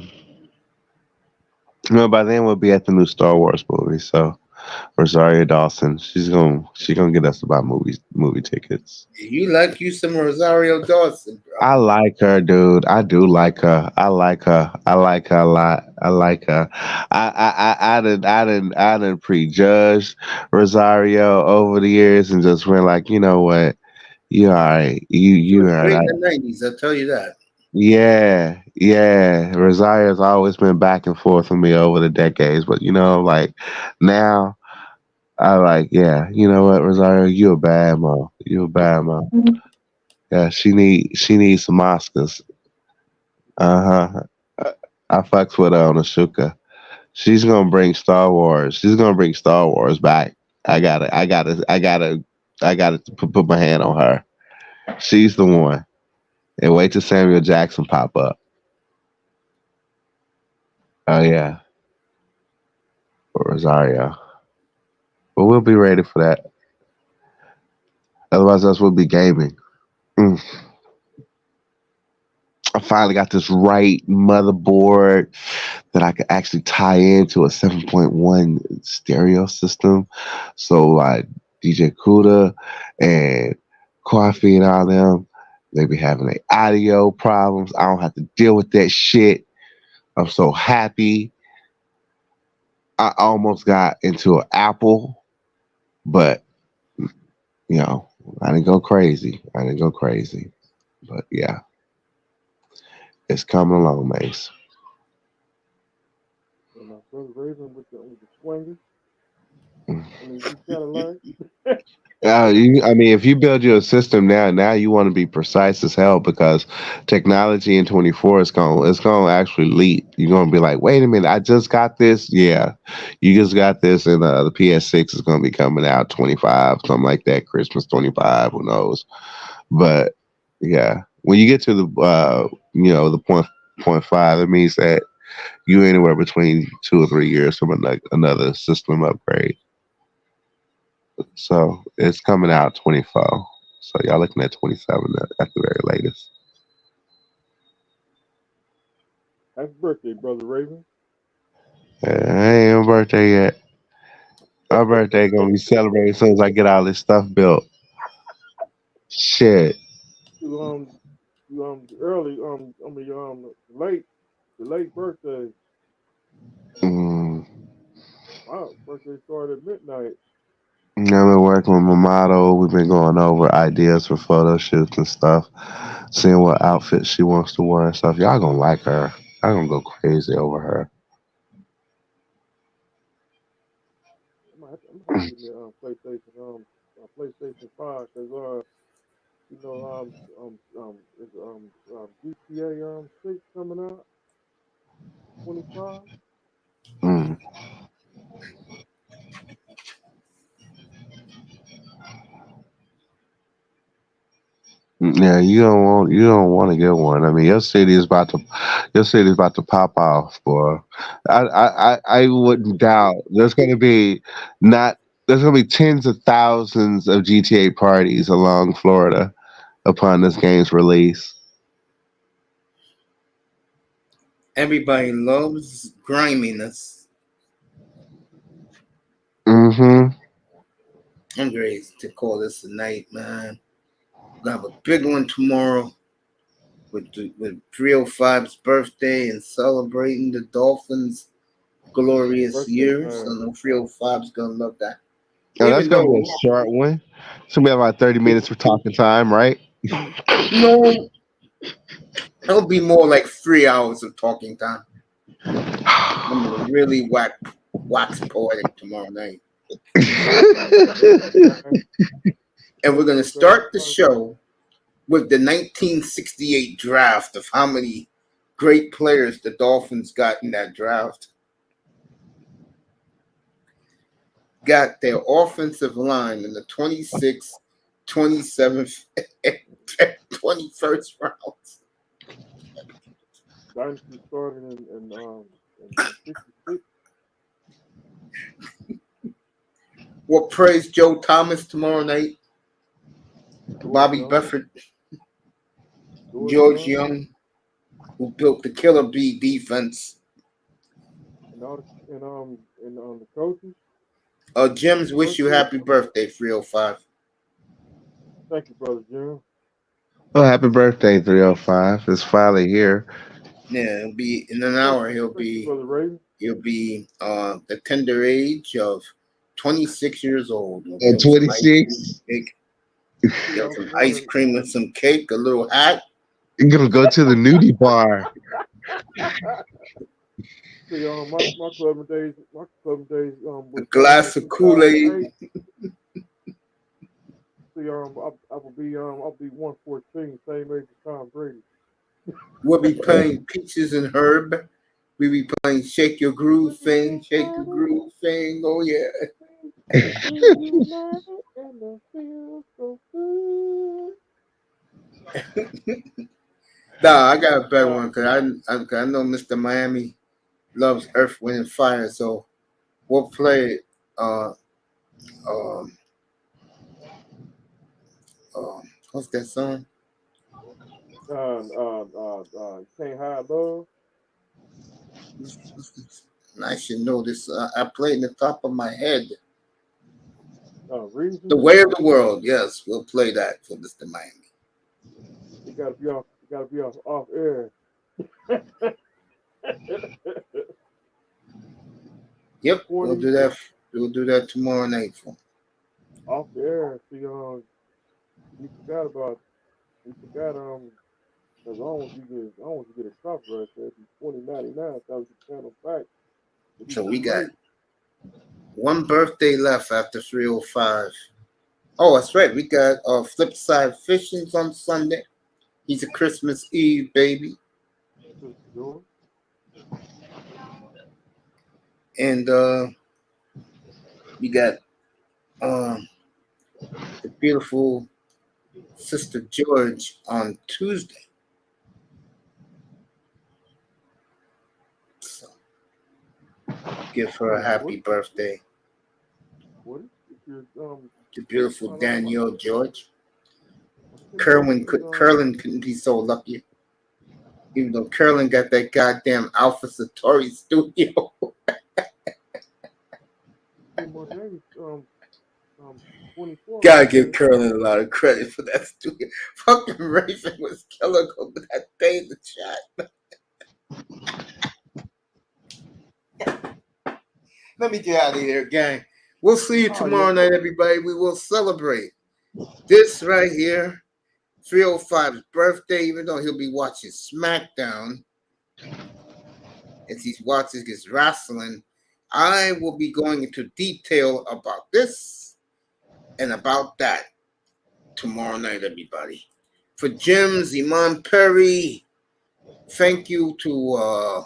Well, by then we'll be at the new Star Wars movie. So Rosario Dawson, she gonna get us about movie tickets. You like you some Rosario Dawson, bro. I like her, dude. I do like her. I like her. I like her a lot. I like her. I didn't prejudge Rosario over the years and just went like, you know what? You all right. She You was all great right. in the 90s, I'll tell you that. Yeah. Rosario's always been back and forth with me over the decades, but like now I like, yeah, you know what, Rosario, you a bad mom. You a bad mom. Yeah, she needs some Oscars. Uh-huh. I fucks with her on Ashuka. She's gonna bring Star Wars. She's gonna bring Star Wars back. I gotta put my hand on her. She's the one. And wait till Samuel Jackson pop up. Oh yeah, for Rosario. But we'll be ready for that. Otherwise, us will be gaming. Mm. I finally got this right motherboard that I could actually tie into a 7.1 stereo system. So like DJ Kuda and Coffee and all them, they be having their audio problems. I don't have to deal with that shit. I'm so happy. I almost got into an Apple, but you know, I didn't go crazy. But yeah, it's coming along, Mace. And my brother Raven with the swingers. Mm. I mean, you gotta learn. I mean, if you build your system now you want to be precise as hell because technology in 24 is going to actually leap. You're going to be like, wait a minute, I just got this. Yeah, you just got this, and the PS6 is going to be coming out 25, something like that. Christmas 25, who knows? But yeah, when you get to the point five, it means that you anywhere between 2 or 3 years from another system upgrade. So it's coming out 24. So y'all looking at 27 at the very latest. Happy birthday, brother Raven. Ain't my birthday yet. My birthday gonna be celebrated as soon as I get all this stuff built. Shit. You early the late birthday. Mm. Wow, birthday started at midnight. I've been working with my model. We've been going over ideas for photo shoots and stuff. Seeing what outfits she wants to wear and stuff. Y'all gonna like her. Y'all gonna go crazy over her. I'm gonna have to get me PlayStation 5 because is GTA 6 coming out 25. Mm. Yeah, you don't want to get one. I mean, your city is about to pop off, boy. I wouldn't doubt not there's gonna be tens of thousands of GTA parties along Florida upon this game's release. Everybody loves griminess. Mm-hmm. I'm ready to call this a night, man. We're gonna have a big one tomorrow with 305's birthday and celebrating the Dolphins' glorious Birthday year. So time. no 305's gonna love that. Oh, that's Even gonna be though a short one. It's gonna be about 30 minutes for talking time, right? no, it'll be more like 3 hours of talking time. I'm gonna really wax poetic tomorrow night. And we're gonna start the show with the 1968 draft of how many great players the Dolphins got in that draft. Got their offensive line in the 26th, 27th, and 21st rounds. Dynasty started in 66. We'll praise Joe Thomas tomorrow night, Bobby Young, Buffett, George George Young, Young, who built the Killer Bee defense. and the coaches. Jim's wish you happy birthday, 305. Thank you, brother Jim. Well, happy birthday, 305. It's finally here. Yeah, it'll be in an Thank hour. you, brother Raven. He'll be the tender age of 26 years old. We'll give And him some ice cream 26. and cake. See, Give I him was some born ice in cream and some cake, a little hat, You're gonna go to the nudie bar. See, my clubbing days, A was back in glass of Kool-Aid. 2008. See, I'll be 114, same age as Tom Brady. We'll be playing Peaches and Herb. We'll be playing Shake Your Groove Thing, Shake Your Groove Thing. Oh, yeah. Nah, I got a better one because I know Mr. Miami loves Earth, Wind, and Fire. So we'll play um, what's that song? Can't Hide Love. I should know this. I played in the top of my head. Reason. The Way of the World. Yes, we'll play that for Mr. Miami. You gotta be off air. Yep, we'll do that. We'll do that tomorrow night for him. Off the air. See, you forgot as long as you get a copyright, that'd be $20.99. That was the channel back. So we got one birthday left after 305. Oh, that's right. We got Flipside Fishings on Sunday. He's a Christmas Eve baby. And we got the beautiful Sister George on Tuesday. So give her a happy birthday. The beautiful Danielle George. Curlin couldn't be so lucky. Even though Curlin got that goddamn Alpha Satori studio. Gotta give Curlin a lot of credit for that studio. Fucking Raven was killer with that day in the chat. Let me get out of here, gang. We'll see you tomorrow night, everybody. We will celebrate this right here, 305's birthday, even though he'll be watching SmackDown. As he watches his wrestling, I will be going into detail about this and about that tomorrow night, everybody. For Jim's, Iman Perry, thank you to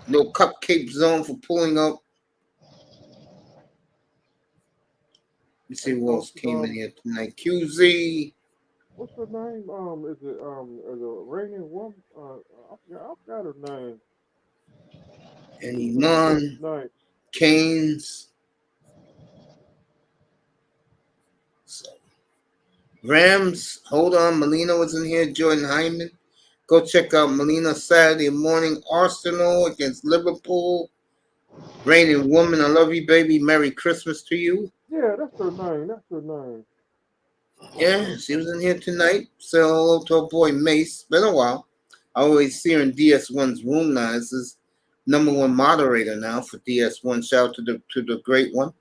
No Cupcake Zone for pulling up. Let's see who else came in here tonight. QZ. What's her name? Is it Raining Woman? I forgot her name. And Iman. Keynes. So, Rams, hold on. Melina was in here. Jordan Hyman. Go check out Melina Saturday morning. Arsenal against Liverpool. Raining Woman, I love you, baby. Merry Christmas to you. Yeah, that's her name. Yeah, she was in here tonight. Say hello to her boy Mace. Been a while. I always see her in DS1's room now. This is #1 moderator now for DS1. Shout out to the great one.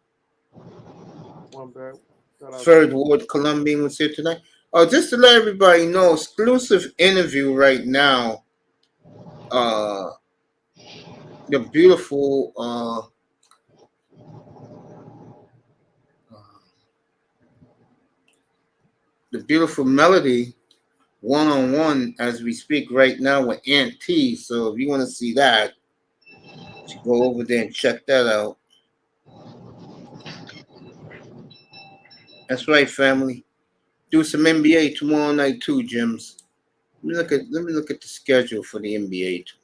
Third Ward Colombian was here tonight. Oh, just to let everybody know, exclusive interview right now. The beautiful Melody one-on-one as we speak right now with Aunt T. So if you want to see that, you go over there and check that out. That's right, family. Do some NBA tomorrow night too, Jims. Let me look at the schedule for the NBA tomorrow.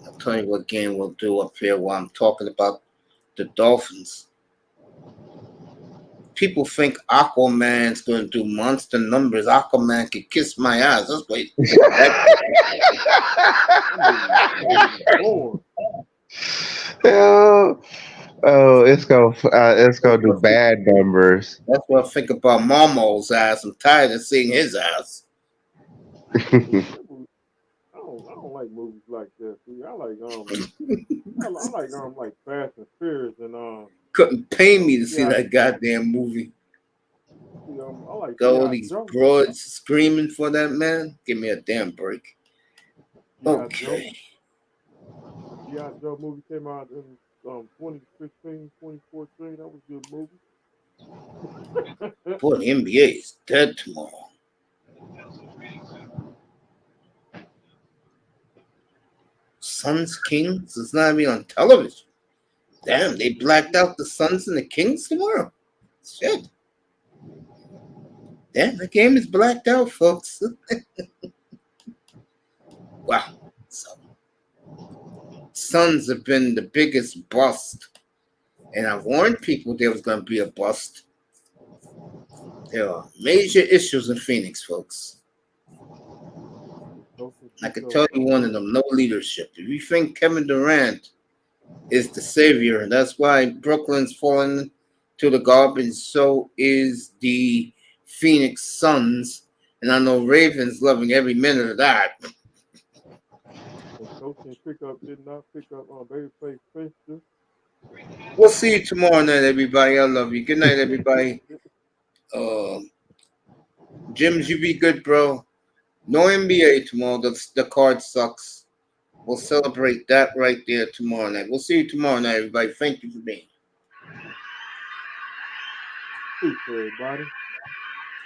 I'll tell you what game we'll do up here while I'm talking about the Dolphins. People think Aquaman's going to do monster numbers. Aquaman could kiss my ass. Let's wait. It's gonna do bad numbers. That's what I think about Momo's ass. I'm tired of seeing his ass. I don't like movies like that. See, I like like Fast and Furious and couldn't pay me to see that goddamn movie. I like Got all G.I. these Joe. broads screaming for that man. Give me a damn break. G.I. Joe. Okay. G.I. Joe movie came out in 2016, 2014. That was a good movie. Boy, the NBA is dead tomorrow. Suns Kings is not even on television. Damn, they blacked out the Suns and the Kings tomorrow. Shit. Damn, the game is blacked out, folks. Wow. So, Suns have been the biggest bust. And I warned people there was going to be a bust. There are major issues in Phoenix, folks. I can tell you one of them, no leadership. If you think Kevin Durant is the savior, and that's why Brooklyn's fallen to the garbage, so is the Phoenix Suns. And I know Ravens loving every minute of that. The coach did not pick up on Babyface Spencer. We'll see you tomorrow night, everybody. I love you. Good night, everybody. Jims, you be good, bro. No NBA tomorrow. The card sucks. We'll celebrate that right there tomorrow night. We'll see you tomorrow night, everybody. Thank you for being here. Peace, everybody.